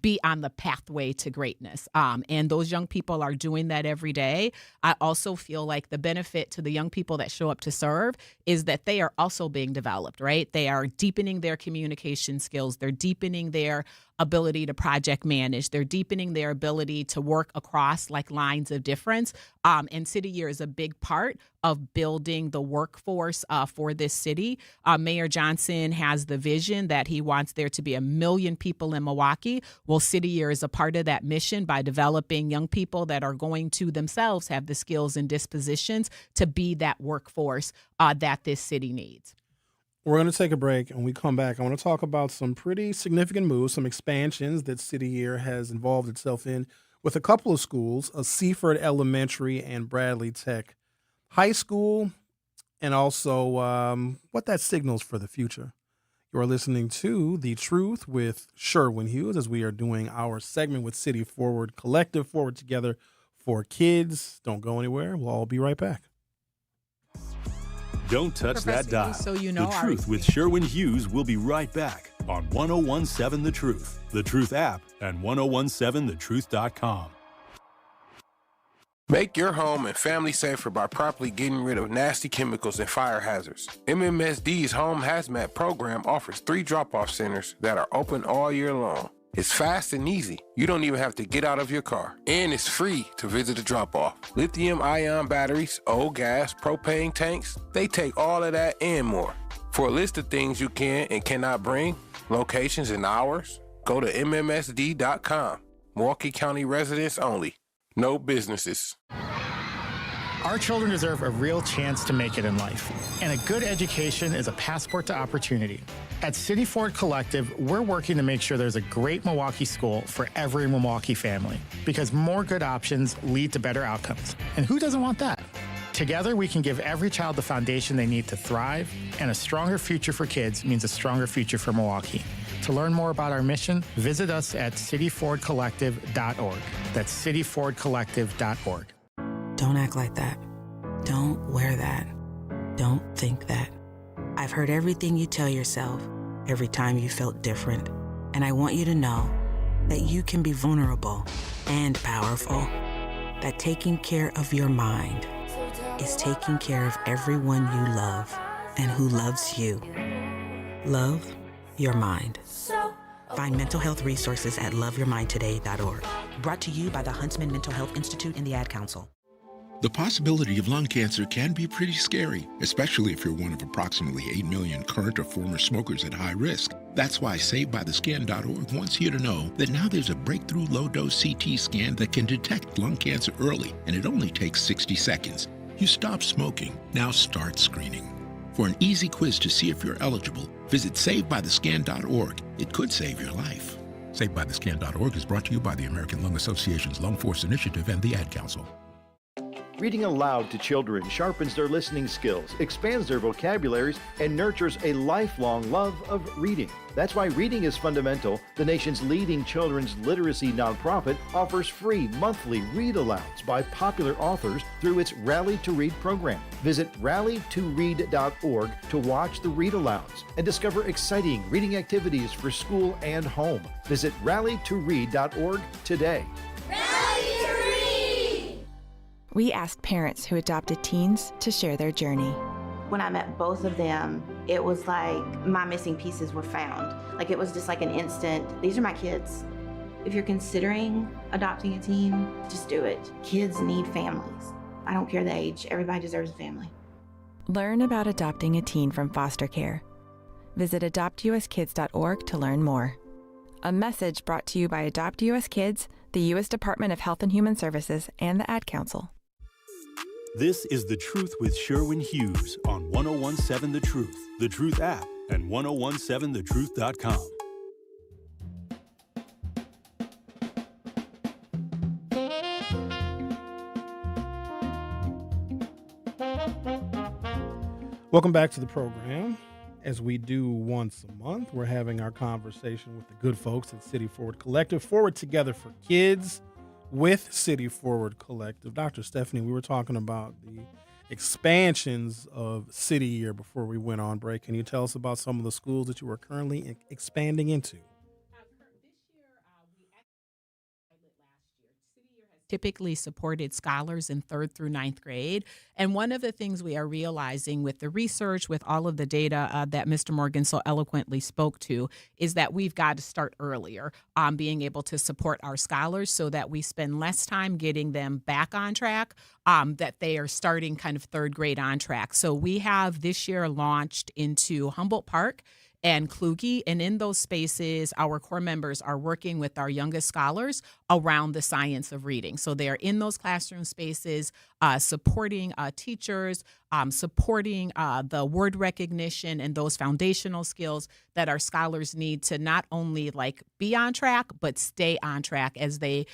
be on the pathway to greatness. And those young people are doing that every day. I also feel like the benefit to the young people that show up to serve is that they are also being developed, right? They are deepening their communication skills. They're deepening their ability to project manage. They're deepening their ability to work across lines of difference. And City Year is a big part of building the workforce for this city. Mayor Johnson has the vision that he wants there to be 1 million people in Milwaukee. Well, City Year is a part of that mission by developing young people that are going to themselves have the skills and dispositions to be that workforce that this city needs. We're going to take a break, and when we come back, I want to talk about some pretty significant moves, some expansions that City Year has involved itself in with a couple of schools, Seaford Elementary and Bradley Tech High School, and also what that signals for the future. You're listening to The Truth with Sherwin Hughes as we are doing our segment with City Forward Collective, Forward Together for Kids. Don't go anywhere. We'll all be right back. Don't touch that dial. So you know The Truth with Sherwin Hughes will be right back on 1017 The Truth, The Truth app, and 1017thetruth.com. Make your home and family safer by properly getting rid of nasty chemicals and fire hazards. MMSD's Home Hazmat program offers 3 drop-off centers that are open all year long. It's fast and easy. You don't even have to get out of your car. And it's free to visit a drop-off. Lithium-ion batteries, old gas, propane tanks, they take all of that and more. For a list of things you can and cannot bring, locations and hours, go to MMSD.com. Milwaukee County residents only. No businesses. Our children deserve a real chance to make it in life, and a good education is a passport to opportunity. At City Forward Collective, we're working to make sure there's a great Milwaukee school for every Milwaukee family, because more good options lead to better outcomes. And who doesn't want that? Together, we can give every child the foundation they need to thrive, and a stronger future for kids means a stronger future for Milwaukee. To learn more about our mission, visit us at cityfordcollective.org. That's cityfordcollective.org. Don't act like that. Don't wear that. Don't think that. I've heard everything you tell yourself every time you felt different. And I want you to know that you can be vulnerable and powerful. That taking care of your mind is taking care of everyone you love and who loves you. Love your mind. Find mental health resources at loveyourmindtoday.org. Brought to you by the Huntsman Mental Health Institute and the Ad Council. The possibility of lung cancer can be pretty scary, especially if you're one of approximately 8 million current or former smokers at high risk. That's why SaveByTheScan.org wants you to know that now there's a breakthrough low-dose CT scan that can detect lung cancer early, and it only takes 60 seconds. You stop smoking, now start screening. For an easy quiz to see if you're eligible, visit SaveByTheScan.org. It could save your life. SaveByTheScan.org is brought to you by the American Lung Association's Lung Force Initiative and the Ad Council. Reading aloud to children sharpens their listening skills, expands their vocabularies, and nurtures a lifelong love of reading. That's why Reading is Fundamental, the nation's leading children's literacy nonprofit, offers free monthly read-alouds by popular authors through its Rally to Read program. Visit rallytoread.org to watch the read-alouds and discover exciting reading activities for school and home. Visit rallytoread.org today. We asked parents who adopted teens to share their journey. When I met both of them, it was like my missing pieces were found. Like it was just like an instant, these are my kids. If you're considering adopting a teen, just do it. Kids need families. I don't care the age, everybody deserves a family. Learn about adopting a teen from foster care. Visit adoptuskids.org to learn more. A message brought to you by Adopt US Kids, the U.S. Department of Health and Human Services, and the Ad Council. This is The Truth with Sherwin Hughes on 1017 The Truth app, and 1017thetruth.com. Welcome back to the program. As we do once a month, we're having our conversation with the good folks at City Forward Collective. Forward Together for Kids with City Forward Collective. Dr. Stephanie, we were talking about the expansions of City Year before we went on break. Can you tell us about some of the schools that you are currently expanding into? Typically supported scholars in 3rd through 9th grade. And one of the things we are realizing with the research, with all of the data that Mr. Morgan so eloquently spoke to, is that we've got to start earlier on being able to support our scholars so that we spend less time getting them back on track, that they are starting kind of 3rd grade on track. So we have this year launched into Humboldt Park and Kluge, and in those spaces, our core members are working with our youngest scholars around the science of reading. So they are in those classroom spaces, supporting teachers, supporting the word recognition and those foundational skills that our scholars need to not only like be on track, but stay on track as they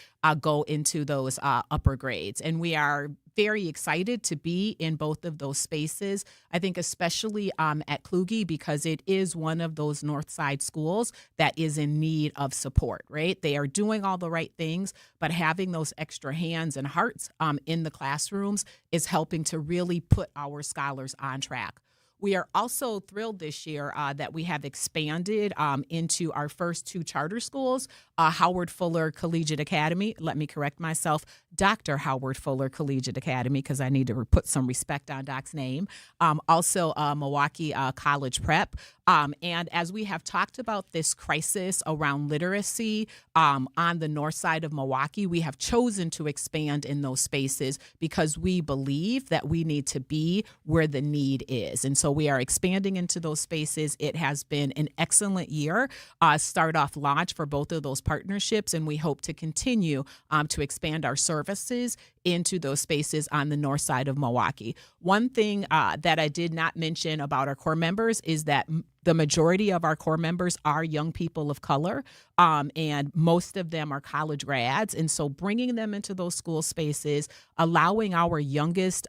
go into those upper grades. And we are very excited to be in both of those spaces. I think especially at Kluge, because it is one of those North Side schools that is in need of support, right? They are doing all the right things, but having those extra hands and hearts in the classrooms is helping to really put our scholars on track. We are also thrilled this year that we have expanded into our first 2 charter schools, Howard Fuller Collegiate Academy. Let me correct myself, Dr. Howard Fuller Collegiate Academy, because I need to put some respect on Doc's name. Also, Milwaukee College Prep. And as we have talked about this crisis around literacy on the north side of Milwaukee, we have chosen to expand in those spaces because we believe that we need to be where the need is. And so we are expanding into those spaces. It has been an excellent year, start off launch for both of those partnerships, and we hope to continue to expand our services into those spaces on the north side of Milwaukee. One thing that I did not mention about our core members is that the majority of our core members are young people of color, and most of them are college grads. And so bringing them into those school spaces, allowing our youngest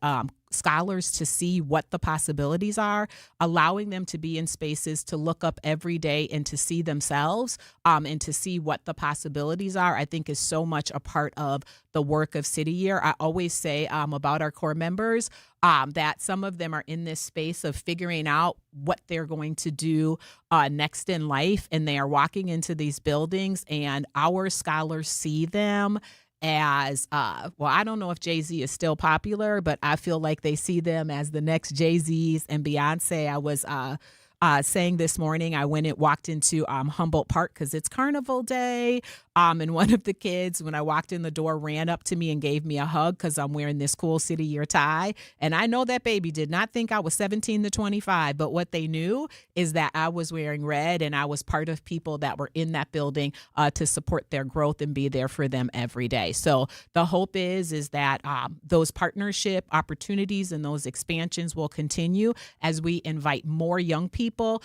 scholars to see what the possibilities are, allowing them to be in spaces to look up every day and to see themselves and to see what the possibilities are, I think is so much a part of the work of City Year. I always say about our core members that some of them are in this space of figuring out what they're going to do next in life, and they are walking into these buildings, and our scholars see them as well, I don't know if Jay-Z is still popular, but I feel like they see them as the next Jay-Z's and Beyonce. I was saying this morning, I went and walked into Humboldt Park because it's Carnival Day. And one of the kids, when I walked in the door, ran up to me and gave me a hug because I'm wearing this cool City Year tie. And I know that baby did not think I was 17 to 25, but what they knew is that I was wearing red and I was part of people that were in that building to support their growth and be there for them every day. So the hope is that those partnership opportunities and those expansions will continue as we invite more young people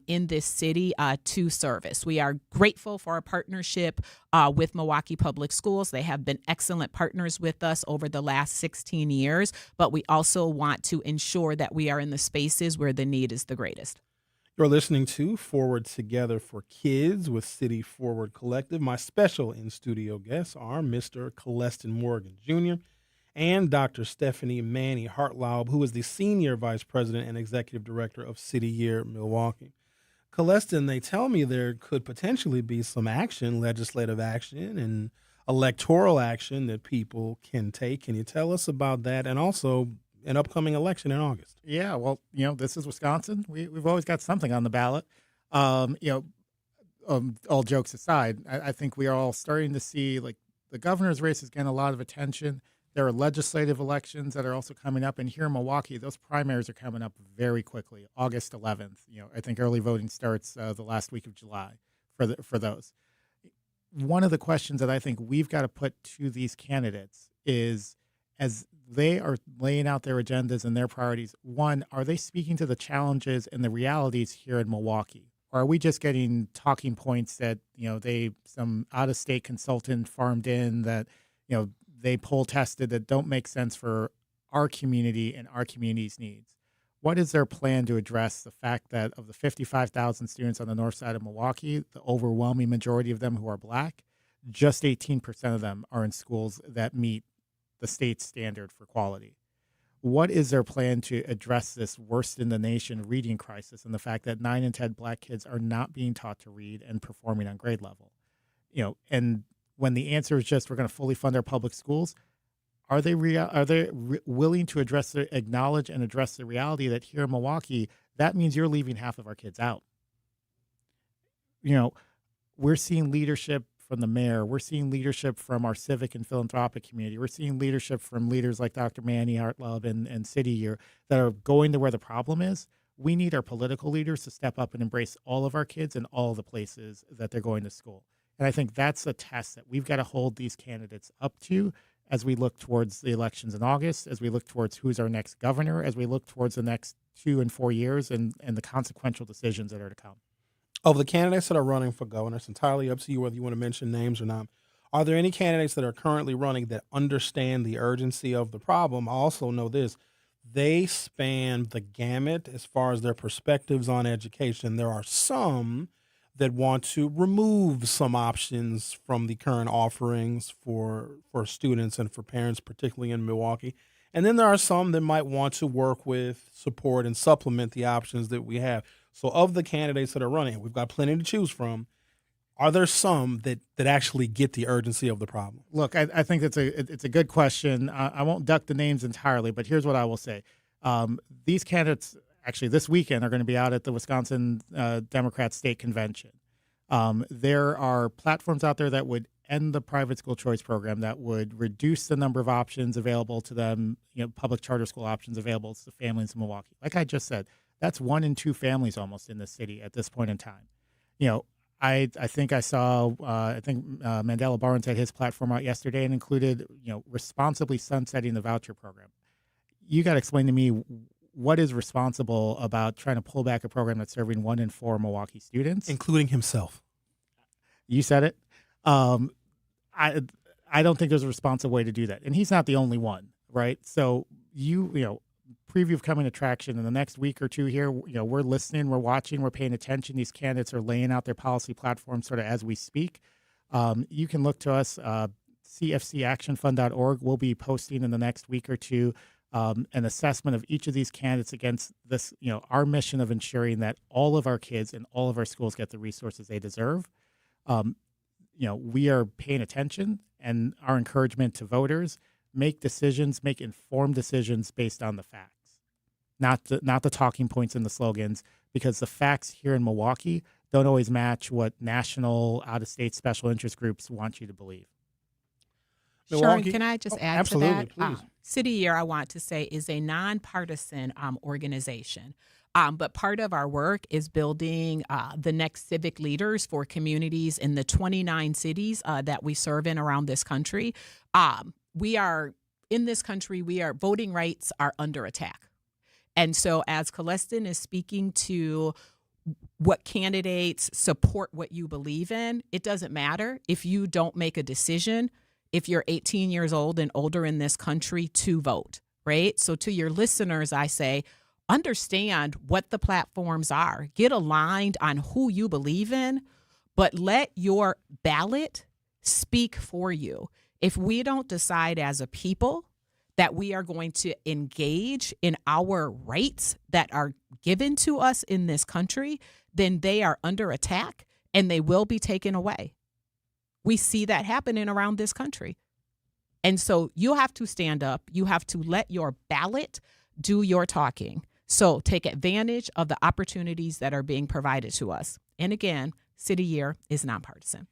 in this city to service. We are grateful for our partnership with Milwaukee Public Schools. They have been excellent partners with us over the last 16 years, but we also want to ensure that we are in the spaces where the need is the greatest. You're listening to Forward Together for Kids with City Forward Collective. My special in-studio guests are Mr. Coleston Morgan Jr. and Dr. Stephanie Manny Hartlaub, who is the Senior Vice President and Executive Director of City Year Milwaukee. Coleston, they tell me there could potentially be some action, legislative action and electoral action that people can take. Can you tell us about that, and also an upcoming election in August? Yeah, well, this is Wisconsin. We've always got something on the ballot. All jokes aside, I think we are all starting to see, like, the governor's race is getting a lot of attention. There are legislative elections that are also coming up, and here in Milwaukee, those primaries are coming up very quickly. August 11th. I think early voting starts the last week of July for those. One of the questions that I think we've got to put to these candidates is, as they are laying out their agendas and their priorities, one, are they speaking to the challenges and the realities here in Milwaukee? Or are we just getting talking points that, some out-of-state consultant farmed in that, they poll tested that don't make sense for our community and our community's needs? What is their plan to address the fact that of the 55,000 students on the north side of Milwaukee, the overwhelming majority of them who are Black, just 18% of them are in schools that meet the state's standard for quality? What is their plan to address this worst in the nation reading crisis and the fact that 9 in 10 Black kids are not being taught to read and performing on grade level? And when the answer is just we're going to fully fund our public schools, are they willing to acknowledge and address the reality that here in Milwaukee, that means you're leaving half of our kids out? We're seeing leadership from the mayor. We're seeing leadership from our civic and philanthropic community. We're seeing leadership from leaders like Dr. Manny Hartlaub and City Year that are going to where the problem is. We need our political leaders to step up and embrace all of our kids in all the places that they're going to school. And I think that's a test that we've got to hold these candidates up to as we look towards the elections in August, as we look towards who's our next governor, as we look towards the next 2 and 4 years and the consequential decisions that are to come. Of the candidates that are running for governor, it's entirely up to you whether you want to mention names or not. Are there any candidates that are currently running that understand the urgency of the problem? I also know this. They span the gamut as far as their perspectives on education. There are some that want to remove some options from the current offerings for students and for parents, particularly in Milwaukee. And then there are some that might want to work with, support, and supplement the options that we have. So of the candidates that are running, we've got plenty to choose from. Are there some that actually get the urgency of the problem? Look, I think it's a good question. I won't duck the names entirely, but here's what I will say. These candidates actually this weekend are going to be out at the Wisconsin Democrat State Convention. There are platforms out there that would end the private school choice program, that would reduce the number of options available to them, public charter school options available to families in Milwaukee. Like I just said, that's 1 in 2 families almost in this city at this point in time. I think I saw, Mandela Barnes had his platform out yesterday and included, responsibly sunsetting the voucher program. You got to explain to me what is responsible about trying to pull back a program that's serving 1 in 4 Milwaukee students, including himself. You said it. I don't think there's a responsible way to do that, and he's not the only one, right? So preview of coming attraction in the next week or two here. We're listening, we're watching, we're paying attention. These candidates are laying out their policy platform sort of as we speak. You can look to us, cfcactionfund.org. We'll be posting in the next week or two an assessment of each of these candidates against this, our mission of ensuring that all of our kids in all of our schools get the resources they deserve. We are paying attention, and our encouragement to voters: make decisions, make informed decisions based on the facts, not the talking points and the slogans, because the facts here in Milwaukee don't always match what national, out-of-state special interest groups want you to believe. Sherwin, can I just add to that? Please. City Year, I want to say, is a nonpartisan organization. But part of our work is building the next civic leaders for communities in the 29 cities that we serve in around this country. In this country, voting rights are under attack. And so as Celestin is speaking to what candidates support what you believe in, it doesn't matter if you don't make a decision if you're 18 years old and older in this country to vote, right? So to your listeners, I say, understand what the platforms are. Get aligned on who you believe in, but let your ballot speak for you. If we don't decide as a people that we are going to engage in our rights that are given to us in this country, then they are under attack and they will be taken away. We see that happening around this country. And so you have to stand up. You have to let your ballot do your talking. So take advantage of the opportunities that are being provided to us. And again, City Year is nonpartisan.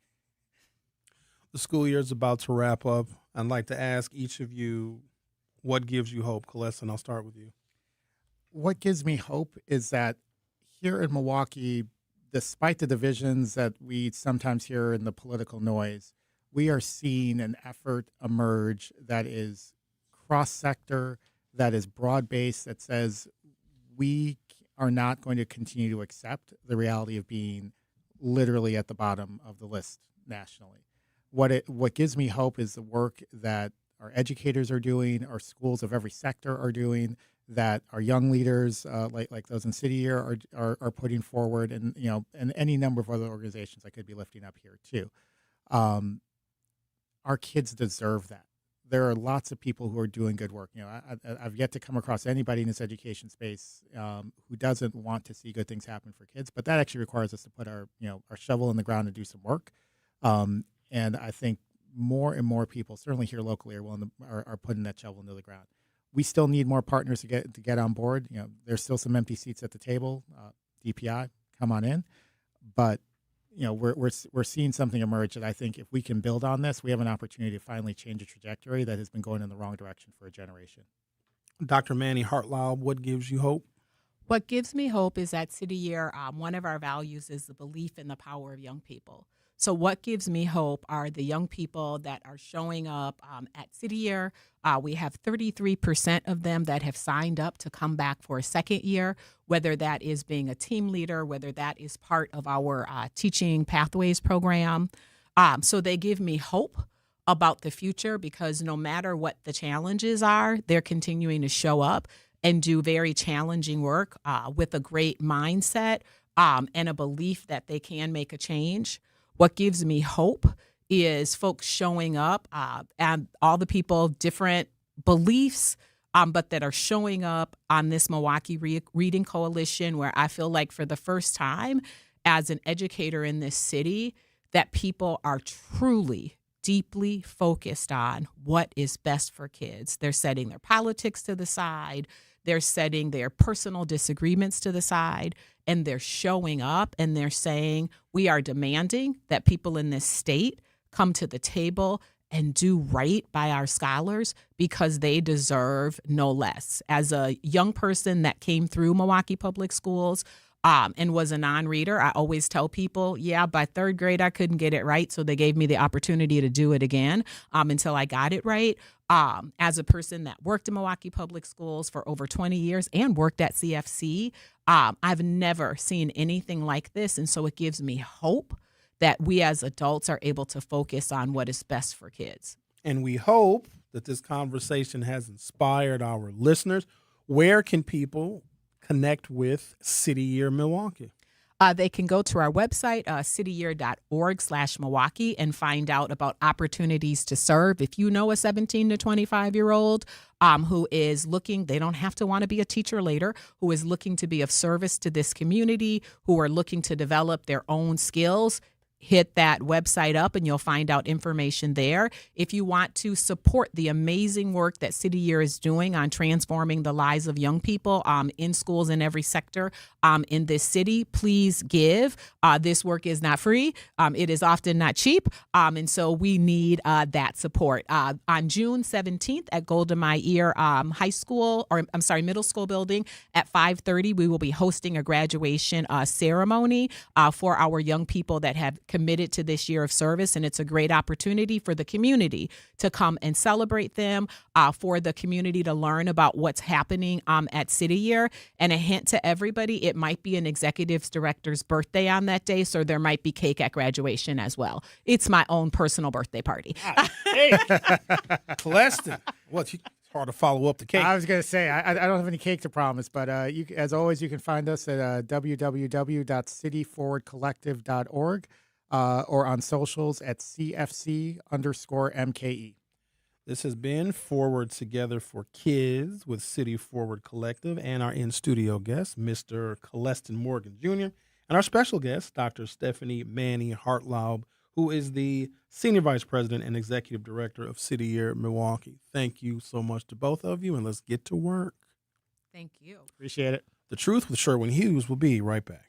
The school year is about to wrap up. I'd like to ask each of you, what gives you hope? Celestin, I'll start with you. What gives me hope is that here in Milwaukee, despite the divisions that we sometimes hear in the political noise, we are seeing an effort emerge that is cross-sector, that is broad-based, that says we are not going to continue to accept the reality of being literally at the bottom of the list nationally. What gives me hope is the work that our educators are doing, our schools of every sector are doing, that our young leaders, like those in City Year, are putting forward, and and any number of other organizations I could be lifting up here too. Our kids deserve that. There are lots of people who are doing good work. I've yet to come across anybody in this education space who doesn't want to see good things happen for kids. But that actually requires us to put our shovel in the ground and do some work. And I think more and more people, certainly here locally, are putting that shovel into the ground. We still need more partners to get on board. There's still some empty seats at the table. DPI, come on in. But we're seeing something emerge that I think if we can build on this, we have an opportunity to finally change a trajectory that has been going in the wrong direction for a generation. Dr. Manny Hartlaub, what gives you hope? What gives me hope is that City Year, one of our values is the belief in the power of young people. So what gives me hope are the young people that are showing up at City Year. We have 33% of them that have signed up to come back for a second year, whether that is being a team leader, whether that is part of our Teaching Pathways program. So they give me hope about the future because no matter what the challenges are, they're continuing to show up and do very challenging work with a great mindset and a belief that they can make a change. What gives me hope is folks showing up and all the people, different beliefs, but that are showing up on this Milwaukee Reading Coalition, where I feel like for the first time as an educator in this city, that people are truly deeply focused on what is best for kids. They're setting their politics to the side. They're setting their personal disagreements to the side, and they're showing up and they're saying, we are demanding that people in this state come to the table and do right by our scholars because they deserve no less. As a young person that came through Milwaukee Public Schools and was a non-reader, I always tell people, by third grade, I couldn't get it right. So they gave me the opportunity to do it again until I got it right. As a person that worked in Milwaukee Public Schools for over 20 years and worked at CFC, I've never seen anything like this. And so it gives me hope that we as adults are able to focus on what is best for kids. And we hope that this conversation has inspired our listeners. Where can people connect with City Year Milwaukee? They can go to our website, cityyear.org/Milwaukee, and find out about opportunities to serve. If you know a 17 to 25-year-old who is looking, they don't have to want to be a teacher later, who is looking to be of service to this community, who are looking to develop their own skills, hit that website up and you'll find out information there. If you want to support the amazing work that City Year is doing on transforming the lives of young people in schools in every sector in this city, please give. This work is not free. It is often not cheap. And so we need that support. On June 17th at Golda Meir middle school building at 5:30, we will be hosting a graduation ceremony for our young people that have committed to this year of service, and it's a great opportunity for the community to come and celebrate them, for the community to learn about what's happening at City Year. And a hint to everybody, it might be an executive director's birthday on that day, so there might be cake at graduation as well. It's my own personal birthday party. Hey, Celestin, it's hard to follow up the cake. I was going to say, I don't have any cake to promise, but as always, you can find us at www.cityforwardcollective.org. Or on socials at CFC_MKE. This has been Forward Together for Kids with City Forward Collective and our in-studio guest, Mr. Celestin Morgan Jr., and our special guest, Dr. Stephanie Manny Hartlaub, who is the Senior Vice President and Executive Director of City Year Milwaukee. Thank you so much to both of you, and let's get to work. Thank you. Appreciate it. The Truth with Sherwin Hughes will be right back.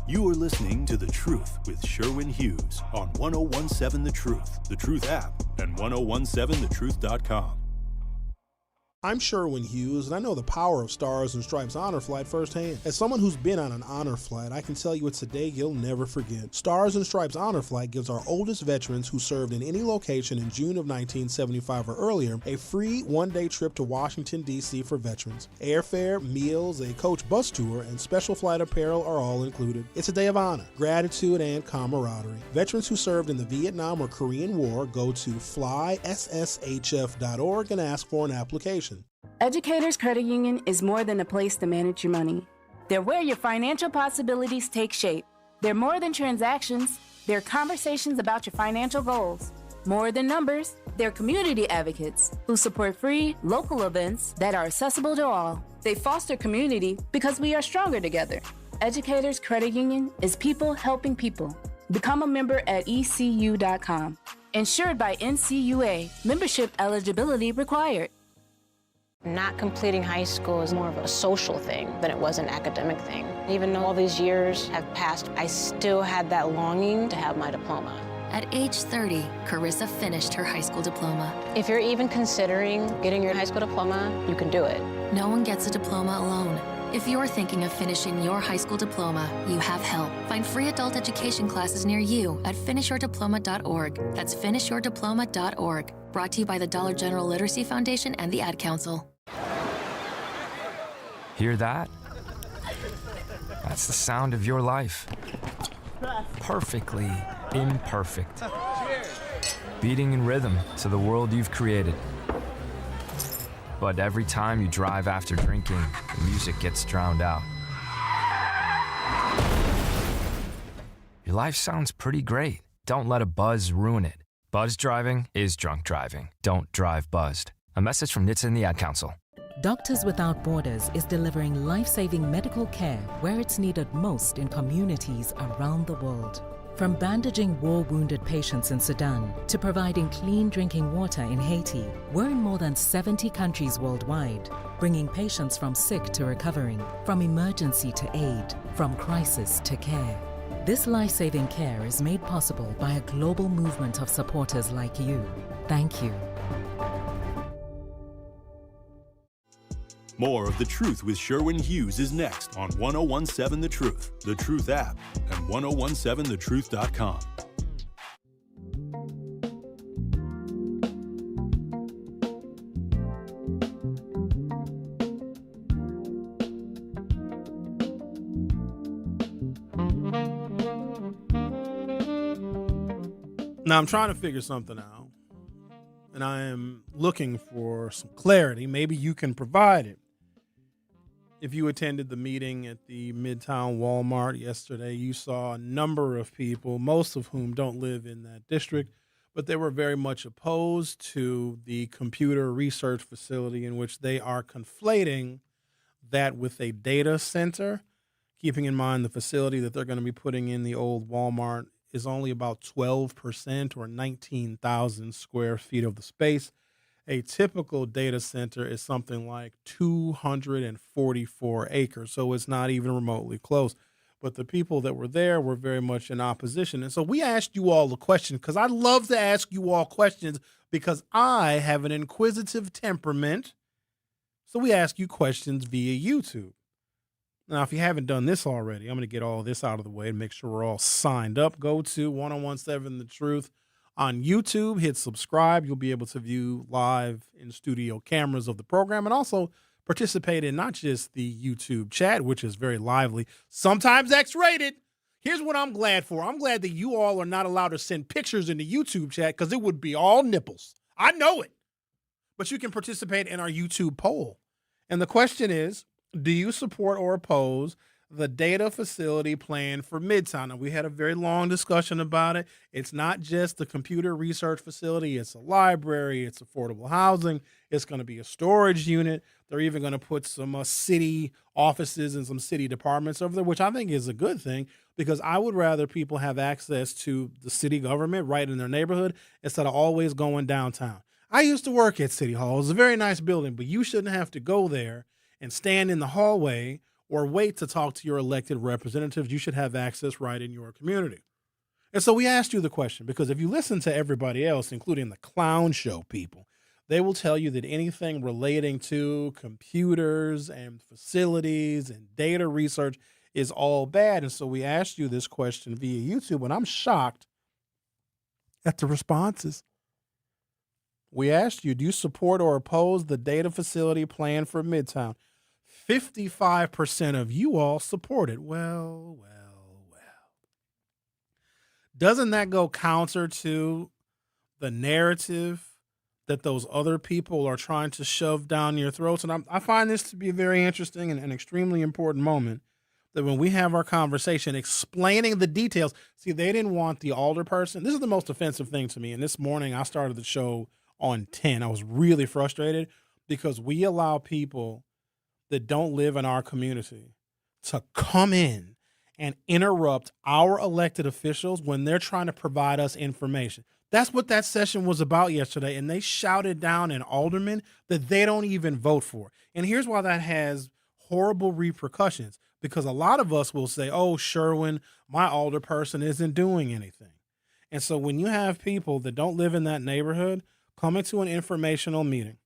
You are listening to The Truth with Sherwin Hughes on 1017 The Truth app, and 1017thetruth.com. I'm Sherwin Hughes, and I know the power of Stars and Stripes Honor Flight firsthand. As someone who's been on an honor flight, I can tell you it's a day you'll never forget. Stars and Stripes Honor Flight gives our oldest veterans who served in any location in June of 1975 or earlier a free one-day trip to Washington, D.C. for veterans. Airfare, meals, a coach bus tour, and special flight apparel are all included. It's a day of honor, gratitude, and camaraderie. Veterans who served in the Vietnam or Korean War go to flySSHF.org and ask for an application. Educators Credit Union is more than a place to manage your money. They're where your financial possibilities take shape. They're more than transactions. They're conversations about your financial goals. More than numbers, they're community advocates who support free, local events that are accessible to all. They foster community because we are stronger together. Educators Credit Union is people helping people. Become a member at ECU.com. Insured by NCUA. Membership eligibility required. Not completing high school is more of a social thing than it was an academic thing. Even though all these years have passed, I still had that longing to have my diploma. At age 30, Carissa finished her high school diploma. If you're even considering getting your high school diploma, you can do it. No one gets a diploma alone. If you're thinking of finishing your high school diploma, you have help. Find free adult education classes near you at finishyourdiploma.org. That's finishyourdiploma.org. Brought to you by the Dollar General Literacy Foundation and the Ad Council. Hear that? That's the sound of your life. Perfectly imperfect. Beating in rhythm to the world you've created. But every time you drive after drinking, the music gets drowned out. Your life sounds pretty great. Don't let a buzz ruin it. Buzz driving is drunk driving. Don't drive buzzed. A message from NHTSA and the Ad Council. Doctors Without Borders is delivering life-saving medical care where it's needed most in communities around the world. From bandaging war-wounded patients in Sudan to providing clean drinking water in Haiti, we're in more than 70 countries worldwide, bringing patients from sick to recovering, from emergency to aid, from crisis to care. This life-saving care is made possible by a global movement of supporters like you. Thank you. More of The Truth with Sherwin Hughes is next on 1017 The Truth app, and 1017thetruth.com. Now, I'm trying to figure something out. and I am looking for some clarity. Maybe you can provide it. If you attended the meeting at the Midtown Walmart yesterday, you saw a number of people, most of whom don't live in that district, but they were very much opposed to the computer research facility in which they are conflating that with a data center, keeping in mind the facility that they're going to be putting in the old Walmart is only about 12% or 19,000 square feet of the space. A typical data center is something like 244 acres, so it's not even remotely close. But the people that were there were very much in opposition. And so we asked you all a question, because I love to ask you all questions because I have an inquisitive temperament. So we ask you questions via YouTube. Now, if you haven't done this already, I'm going to get all this out of the way and make sure we're all signed up. Go to 1017 The Truth on YouTube, hit subscribe. You'll be able to view live in studio cameras of the program and also participate in not just the YouTube chat, which is very lively, sometimes X-rated. Here's what I'm glad for. I'm glad that you all are not allowed to send pictures in the YouTube chat because it would be all nipples. I know it. But you can participate in our YouTube poll. And the question is, do you support or oppose the data facility plan for Midtown? And we had a very long discussion about it. It's not just the computer research facility. It's a library. It's affordable housing. It's going to be a storage unit. They're even going to put some city offices and some city departments over there, which I think is a good thing because I would rather people have access to the city government right in their neighborhood instead of always going downtown. I used to work at City Hall. It was a very nice building, but you shouldn't have to go there and stand in the hallway or wait to talk to your elected representatives. You should have access right in your community. And so we asked you the question because if you listen to everybody else, including the clown show people, they will tell you that anything relating to computers and facilities and data research is all bad. And so we asked you this question via YouTube, and I'm shocked at the responses. We asked you, do you support or oppose the data facility plan for Midtown? 55% of you all support it. Well. Doesn't that go counter to the narrative that those other people are trying to shove down your throats? And I find this to be a very interesting and an extremely important moment that when we have our conversation explaining the details, see, they didn't want the alderperson. This is the most offensive thing to me. And this morning I started the show on 10. I was really frustrated because we allow people that don't live in our community to come in and interrupt our elected officials when they're trying to provide us information. That's what that session was about yesterday, and they shouted down an alderman that they don't even vote for. And here's why that has horrible repercussions, because a lot of us will say, oh, Sherwin, my alderperson isn't doing anything. And so when you have people that don't live in that neighborhood coming to an informational meeting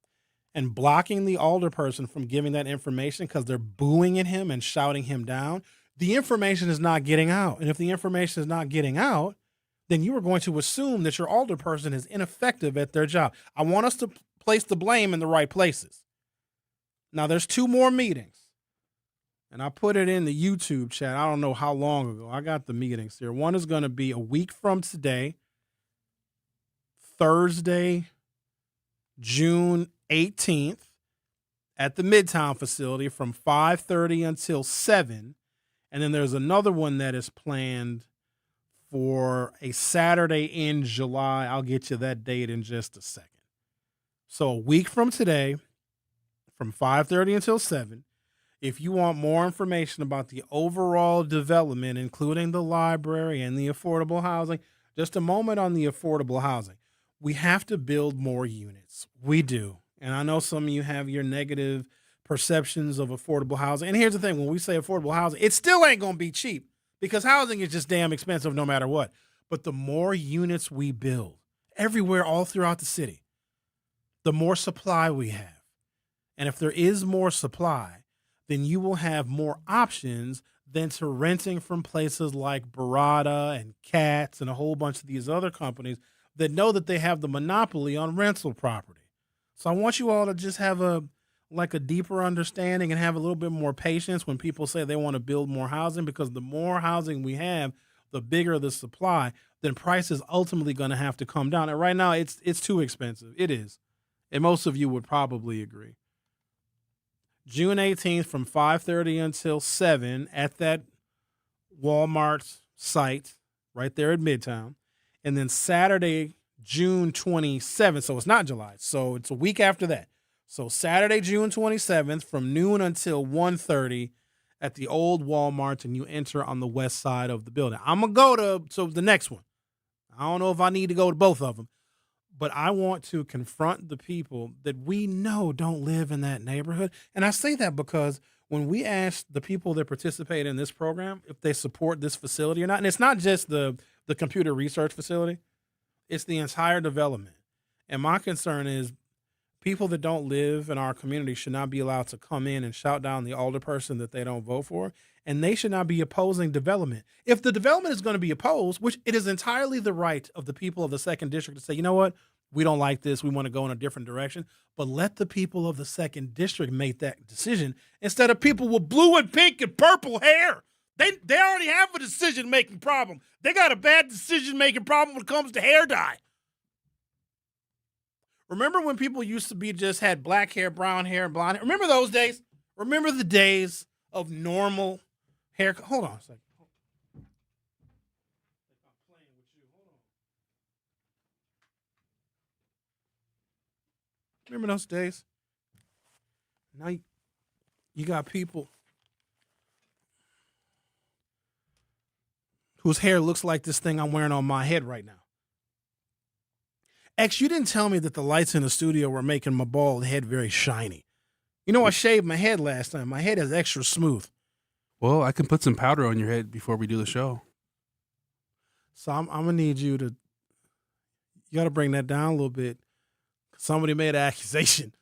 and blocking the alderperson from giving that information because they're booing at him and shouting him down, the information is not getting out. And if the information is not getting out, then you are going to assume that your alderperson is ineffective at their job. I want us to place the blame in the right places. Now, there's 2 more meetings, and I put it in the YouTube chat. I don't know how long ago. I got the meetings here. One is going to be a week from today, Thursday, June 18th at the Midtown facility from 5:30 until 7. And then there's another one that is planned for a Saturday in July. I'll get you that date in just a second. So a week from today, from 5:30 until 7, if you want more information about the overall development, including the library and the affordable housing, just a moment on the affordable housing. We have to build more units. We do. And I know some of you have your negative perceptions of affordable housing. And here's the thing, when we say affordable housing, it still ain't going to be cheap because housing is just damn expensive no matter what. But the more units we build everywhere, all throughout the city, the more supply we have. And if there is more supply, then you will have more options than to renting from places like Barada and Katz and a whole bunch of these other companies that know that they have the monopoly on rental property. So I want you all to just have a deeper understanding and have a little bit more patience when people say they want to build more housing, because the more housing we have, the bigger the supply, then price is ultimately going to have to come down. And right now, it's too expensive. It is. And most of you would probably agree. June 18th from 5:30 until 7 at that Walmart site right there at Midtown. And then Saturday, June 27th, so it's not July, so it's a week after that. So Saturday, June 27th from noon until 1:30 at the old Walmart, and you enter on the west side of the building. I'm going to go to the next one. I don't know if I need to go to both of them, but I want to confront the people that we know don't live in that neighborhood. And I say that because when we ask the people that participate in this program if they support this facility or not, and it's not just the computer research facility, it's the entire development. And my concern is people that don't live in our community should not be allowed to come in and shout down the alderperson that they don't vote for, and they should not be opposing development. If the development is going to be opposed, which it is entirely the right of the people of the 2nd District to say, you know what, we don't like this, we want to go in a different direction, but let the people of the 2nd District make that decision instead of people with blue and pink and purple hair. They already have a decision-making problem. They got a bad decision-making problem when it comes to hair dye. Remember when people used to be just had black hair, brown hair, and blonde hair? Remember those days? Remember the days of normal hair? Hold on a second. Remember those days? Now you got people whose hair looks like this thing I'm wearing on my head right now. X, you didn't tell me that the lights in the studio were making my bald head very shiny. You know, I shaved my head last time. My head is extra smooth. Well, I can put some powder on your head before we do the show. So I'm going to need you got to bring that down a little bit. Somebody made an accusation.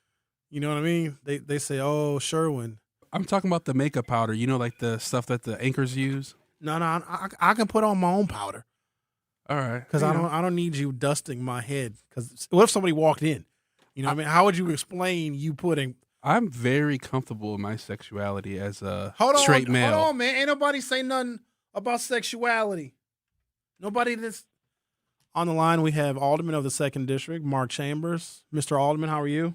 You know what I mean? They say, oh, Sherwin. I'm talking about the makeup powder, you know, like the stuff that the anchors use. No, I can put on my own powder. All right. Because I don't need you dusting my head. Because what if somebody walked in? You know what I mean? How would you explain you putting... I'm very comfortable in my sexuality as a straight male. Hold on, man. Ain't nobody say nothing about sexuality. Nobody that's... On the line, we have Alderman of the 2nd District, Mark Chambers. Mr. Alderman, how are you?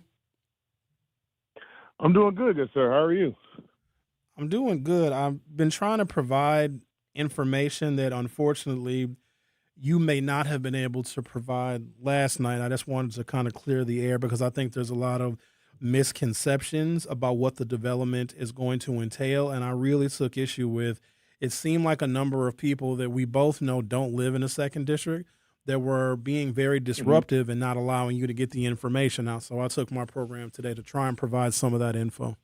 I'm doing good, sir. How are you? I'm doing good. I've been trying to provide information that, unfortunately, you may not have been able to provide last night. I just wanted to kind of clear the air because I think there's a lot of misconceptions about what the development is going to entail, and I really took issue with it seemed like a number of people that we both know don't live in the 2nd District that were being very disruptive and not allowing you to get the information out. So I took my program today to try and provide some of that info.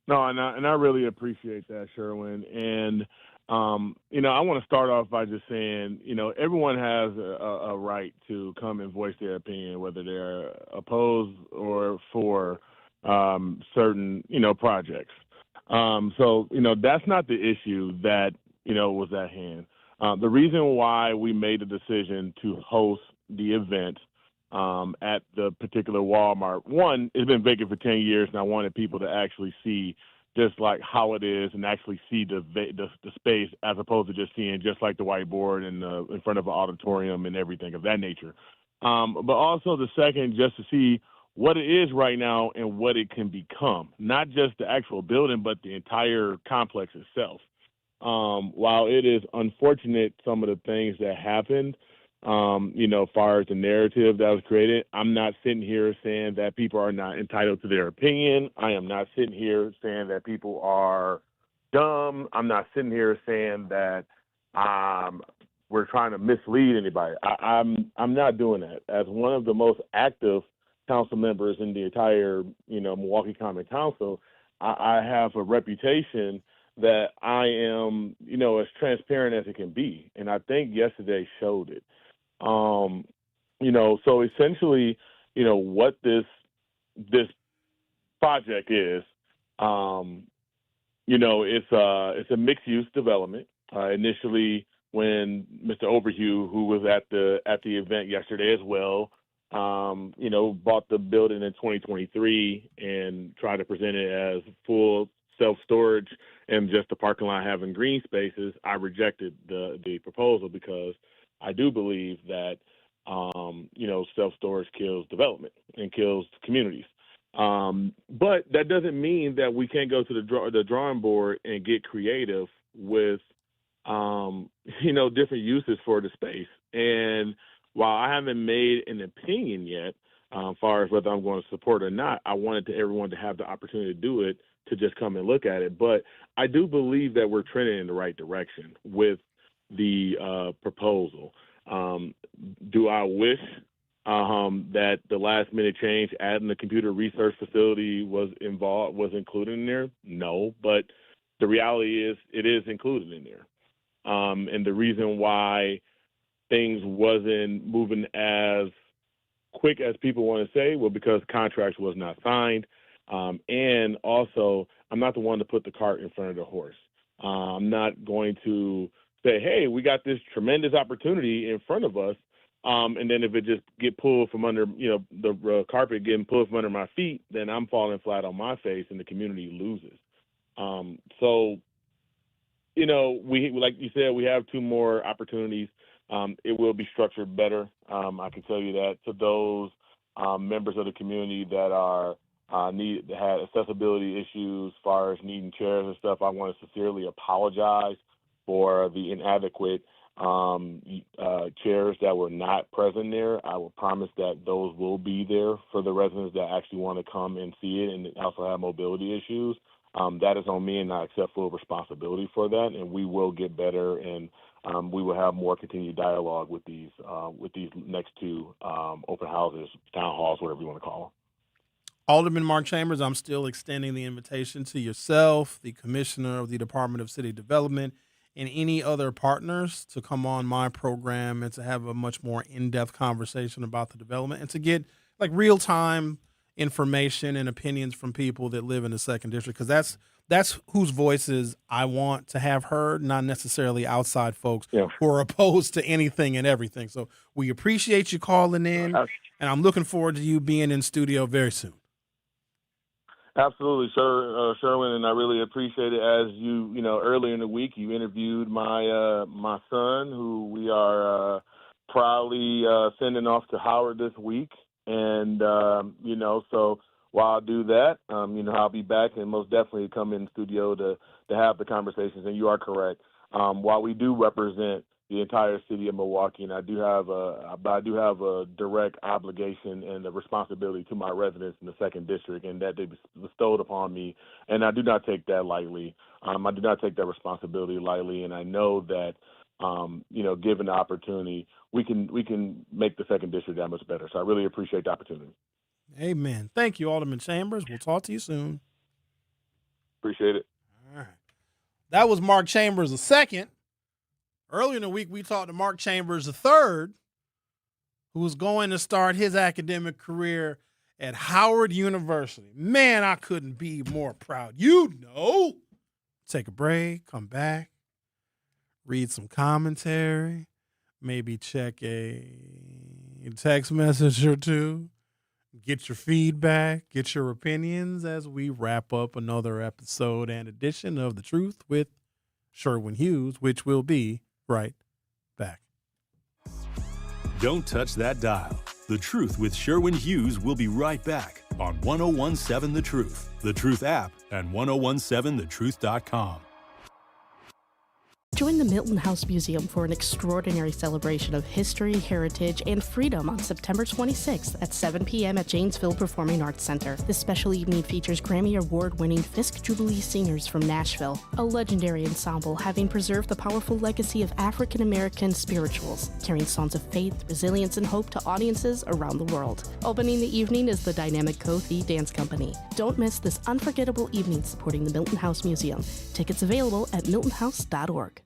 No, and I really appreciate that, Sherwin. And, I want to start off by just saying, everyone has a right to come and voice their opinion, whether they're opposed or for certain, projects. So, that's not the issue that, was at hand. The reason why we made the decision to host the event at the particular Walmart, one, it's been vacant for 10 years, and I wanted people to actually see just like how it is and actually see the space as opposed to just seeing just like the whiteboard and in front of an auditorium and everything of that nature. But also the second, just to see what it is right now and what it can become, not just the actual building, but the entire complex itself. While it is unfortunate some of the things that happened, as far as the narrative that was created, I'm not sitting here saying that people are not entitled to their opinion. I am not sitting here saying that people are dumb. I'm not sitting here saying that we're trying to mislead anybody. I'm not doing that. As one of the most active council members in the entire, Milwaukee Common Council, I have a reputation that I am, as transparent as it can be. And I think yesterday showed it. So essentially, what this project is, it's a mixed use development. Initially, when Mr. Overhue, who was at the event yesterday as well, bought the building in 2023 and tried to present it as full self-storage and just the parking lot having green spaces, I rejected the proposal because I do believe that, self-storage kills development and kills communities. But that doesn't mean that we can't go to the drawing board and get creative with, different uses for the space. And while I haven't made an opinion yet, as far as whether I'm going to support it or not, I wanted everyone to have the opportunity to do it, to just come and look at it. But I do believe that we're trending in the right direction with the proposal. Do I wish that the last minute change, adding the computer research facility was included in there? No, but the reality is it is included in there. And the reason why things wasn't moving as quick as people want to say, well, because contracts was not signed. And also, I'm not the one to put the cart in front of the horse. I'm not going to say, hey, we got this tremendous opportunity in front of us. And then if it just get pulled from under, the carpet getting pulled from under my feet, then I'm falling flat on my face and the community loses. We, like you said, we have 2 more opportunities. It will be structured better. I can tell you that to those members of the community that had accessibility issues as far as needing chairs and stuff, I want to sincerely apologize for the inadequate chairs that were not present there. I will promise that those will be there for the residents that actually want to come and see it and also have mobility issues. That is on me, and I accept full responsibility for that, and we will get better, and we will have more continued dialogue with these next 2 open houses, town halls, whatever you want to call them. Alderman Mark Chambers, I'm still extending the invitation to yourself, the Commissioner of the Department of City Development, and any other partners to come on my program and to have a much more in-depth conversation about the development and to get like real-time information and opinions from people that live in the 2nd District, because that's whose voices I want to have heard, not necessarily outside folks who are opposed to anything and everything. So we appreciate you calling in, and I'm looking forward to you being in studio very soon. Absolutely, sir, Sherwin, and I really appreciate it. As you earlier in the week, you interviewed my my son, who we are proudly sending off to Howard this week. And, so while I do that, I'll be back and most definitely come in the studio to have the conversations. And you are correct. While we do represent the entire city of Milwaukee, and I do have a direct obligation and a responsibility to my residents in the 2nd District, and that they bestowed upon me. And I do not take that lightly. I do not take that responsibility lightly. And I know that, given the opportunity, we can make the 2nd District that much better. So I really appreciate the opportunity. Amen. Thank you, Alderman Chambers. We'll talk to you soon. Appreciate it. All right. That was Mark Chambers II. Earlier in the week, we talked to Mark Chambers III, who was going to start his academic career at Howard University. Man, I couldn't be more proud. Take a break, come back, read some commentary, maybe check a text message or 2, get your feedback, get your opinions as we wrap up another episode and edition of The Truth with Sherwin Hughes, which will be right back. Don't touch that dial. The Truth with Sherwin Hughes will be right back on 1017 The Truth, The Truth app, and 1017thetruth.com. Join the Milton House Museum for an extraordinary celebration of history, heritage, and freedom on September 26th at 7 p.m. at Janesville Performing Arts Center. This special evening features Grammy Award-winning Fisk Jubilee singers from Nashville, a legendary ensemble having preserved the powerful legacy of African-American spirituals, carrying songs of faith, resilience, and hope to audiences around the world. Opening the evening is the dynamic Kothi Dance Company. Don't miss this unforgettable evening supporting the Milton House Museum. Tickets available at miltonhouse.org.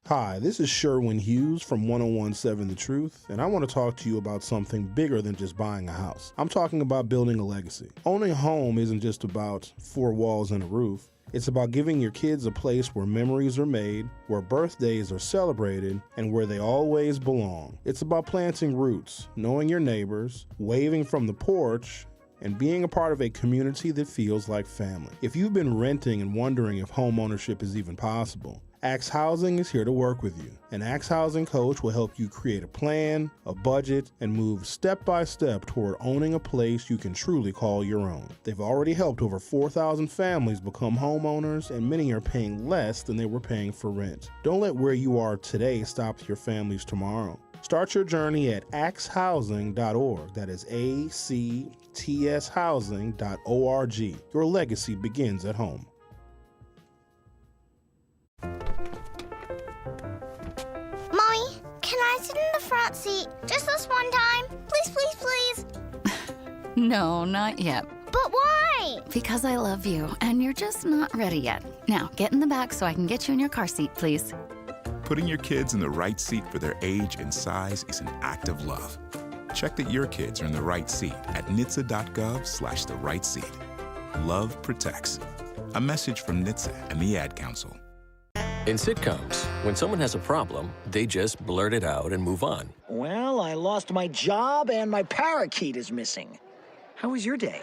Hi, this is Sherwin Hughes from 1017 The Truth, and I want to talk to you about something bigger than just buying a house. I'm talking about building a legacy. Owning a home isn't just about 4 walls and a roof. It's about giving your kids a place where memories are made, where birthdays are celebrated, and where they always belong. It's about planting roots, knowing your neighbors, waving from the porch, and being a part of a community that feels like family. If you've been renting and wondering if home ownership is even possible, Axe Housing is here to work with you. An Axe Housing coach will help you create a plan, a budget, and move step by step toward owning a place you can truly call your own. They've already helped over 4,000 families become homeowners, and many are paying less than they were paying for rent. Don't let where you are today stop your families tomorrow. Start your journey at axehousing.org. That is ACTS housing.org. Your legacy begins at home. Mommy, can I sit in the front seat just this one time? Please, please, please. No, not yet. But why? Because I love you, and you're just not ready yet. Now, get in the back so I can get you in your car seat, please. Putting your kids in the right seat for their age and size is an act of love. Check that your kids are in the right seat at NHTSA.gov/the right seat. Love protects. A message from NHTSA and the Ad Council. In sitcoms, when someone has a problem, they just blurt it out and move on. Well, I lost my job and my parakeet is missing. How was your day?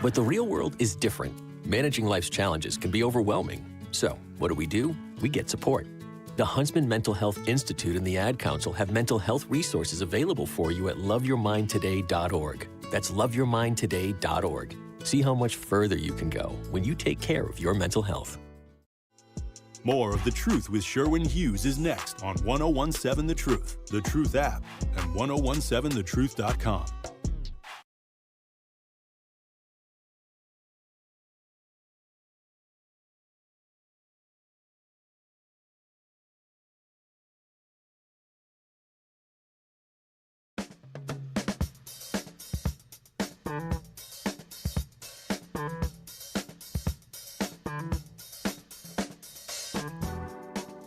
But the real world is different. Managing life's challenges can be overwhelming. So, what do? We get support. The Huntsman Mental Health Institute and the Ad Council have mental health resources available for you at loveyourmindtoday.org. That's loveyourmindtoday.org. See how much further you can go when you take care of your mental health. More of The Truth with Sherwin Hughes is next on 1017 The Truth, The Truth app, and 1017thetruth.com.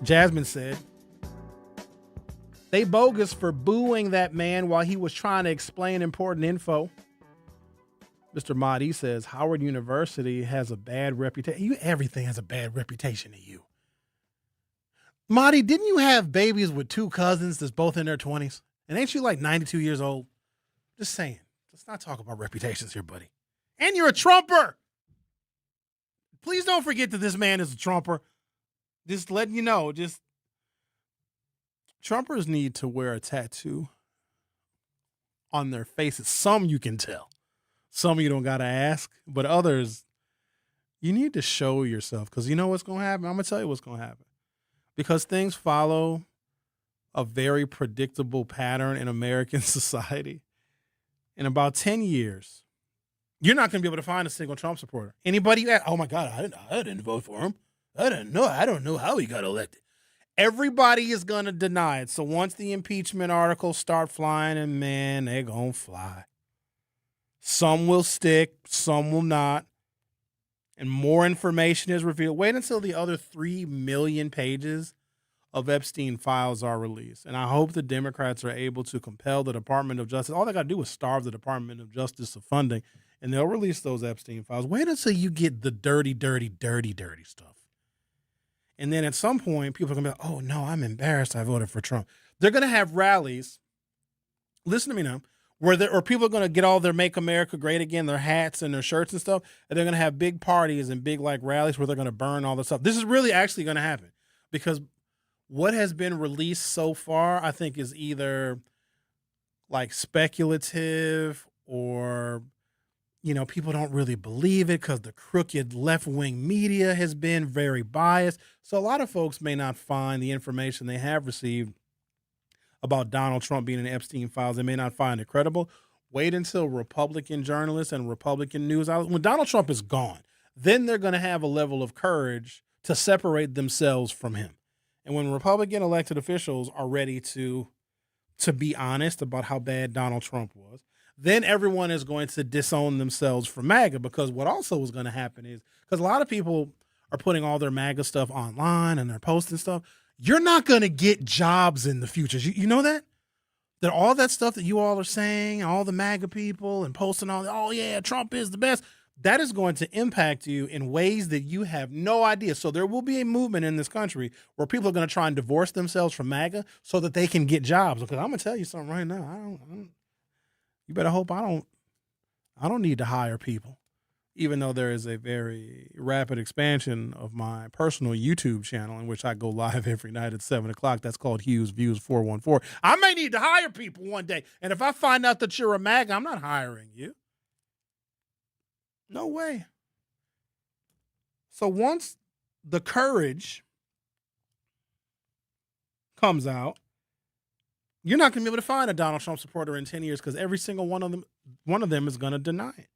Jasmine said, they bogus for booing that man while he was trying to explain important info. Mr. Mahdi says, Howard University has a bad reputation. Everything has a bad reputation to you. Mahdi, didn't you have babies with two cousins that's both in their 20s? And ain't you like 92 years old? Just saying. Let's not talk about reputations here, buddy. And you're a Trumper. Please don't forget that this man is a Trumper. Just letting you know, Trumpers need to wear a tattoo on their faces. Some you can tell. Some you don't got to ask. But others, you need to show yourself. Because you know what's going to happen? I'm going to tell you what's going to happen. Because things follow a very predictable pattern in American society. In about 10 years, you're not going to be able to find a single Trump supporter. Anybody, oh my God, I didn't vote for him. I don't know how he got elected. Everybody is going to deny it. So once the impeachment articles start flying, and man, they're going to fly. Some will stick, some will not. And more information is revealed. Wait until the other 3 million pages of Epstein files are released. And I hope the Democrats are able to compel the Department of Justice. All they got to do is starve the Department of Justice of funding, and they'll release those Epstein files. Wait until you get the dirty stuff. And then at some point, people are going to be like, oh, no, I'm embarrassed I voted for Trump. They're going to have rallies, listen to me now, or people are going to get all their Make America Great Again, their hats and their shirts and stuff, and they're going to have big parties and big rallies where they're going to burn all this stuff. This is really actually going to happen because what has been released so far, I think, is either speculative or people don't really believe it because the crooked left-wing media has been very biased. So a lot of folks may not find the information they have received about Donald Trump being in Epstein files. They may not find it credible. Wait until Republican journalists and Republican news outlets, when Donald Trump is gone, then they're going to have a level of courage to separate themselves from him. And when Republican elected officials are ready to be honest about how bad Donald Trump was, then everyone is going to disown themselves from MAGA, because what also is going to happen is, because a lot of people are putting all their MAGA stuff online and they're posting stuff, you're not going to get jobs in the future. You know that? That all that stuff that you all are saying, all the MAGA people and posting oh yeah, Trump is the best, that is going to impact you in ways that you have no idea. So there will be a movement in this country where people are going to try and divorce themselves from MAGA so that they can get jobs. Because I'm going to tell you something right now. You better hope I don't I don't need to hire people, even though there is a very rapid expansion of my personal YouTube channel in which I go live every night at 7 o'clock. That's called Hughes Views 414. I may need to hire people one day. And if I find out that you're a MAGA, I'm not hiring you. No way. So once the courage comes out, you're not going to be able to find a Donald Trump supporter in 10 years because every single one of them is going to deny it.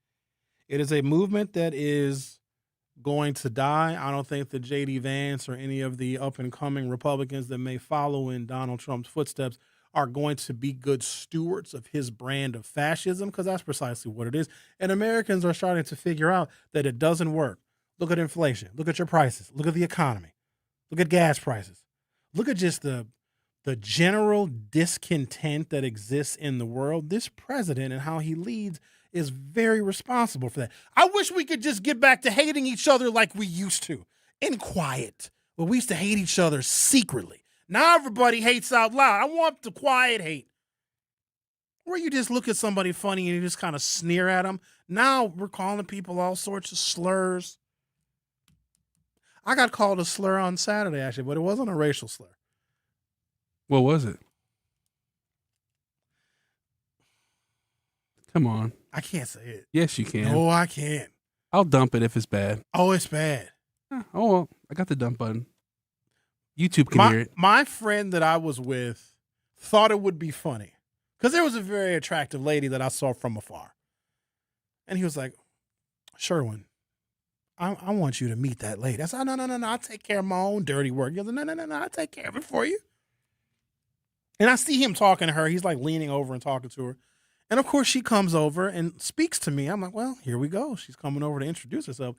It is a movement that is going to die. I don't think that J.D. Vance or any of the up-and-coming Republicans that may follow in Donald Trump's footsteps are going to be good stewards of his brand of fascism, because that's precisely what it is. And Americans are starting to figure out that it doesn't work. Look at inflation. Look at your prices. Look at the economy. Look at gas prices. Look at just the general discontent that exists in the world. This president and how he leads is very responsible for that. I wish we could just get back to hating each other like we used to, in quiet. But we used to hate each other secretly. Now everybody hates out loud. I want the quiet hate, where you just look at somebody funny and you just kind of sneer at them. Now we're calling people all sorts of slurs. I got called a slur on Saturday, actually, but it wasn't a racial slur. What was it? Come on. I can't say it. Yes, you can. No, I can't. I'll dump it if it's bad. Oh, it's bad. Oh, well, I got the dump button. YouTube can hear it. My friend that I was with thought it would be funny because there was a very attractive lady that I saw from afar. And he was like, Sherwin, I want you to meet that lady. I said, no, I'll take care of my own dirty work. He goes, no, I'll take care of it for you. And I see him talking to her. He's like leaning over and talking to her. And of course she comes over and speaks to me. I'm like, well, here we go. She's coming over to introduce herself.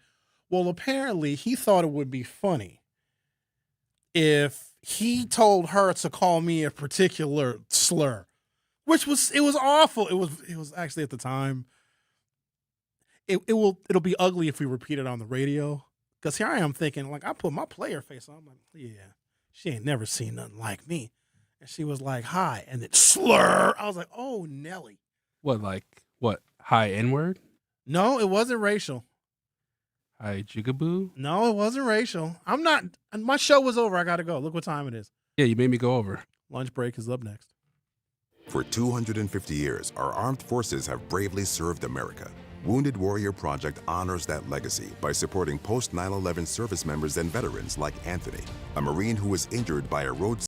Well, apparently he thought it would be funny if he told her to call me a particular slur, it was awful. It was actually at the time. It'll be ugly if we repeat it on the radio. Because here I am thinking, like, I put my player face on. I'm like, yeah, she ain't never seen nothing like me. And she was like, hi. And then slur. I was like, oh, Nelly. What? Hi N-word? No, it wasn't racial. Hi jigaboo? No, it wasn't racial. My show was over. I got to go. Look what time it is. Yeah, you made me go over. Lunch break is up next. For 250 years, our armed forces have bravely served America. Wounded Warrior Project honors that legacy by supporting post 9/11 service members and veterans like Anthony, a Marine who was injured by a road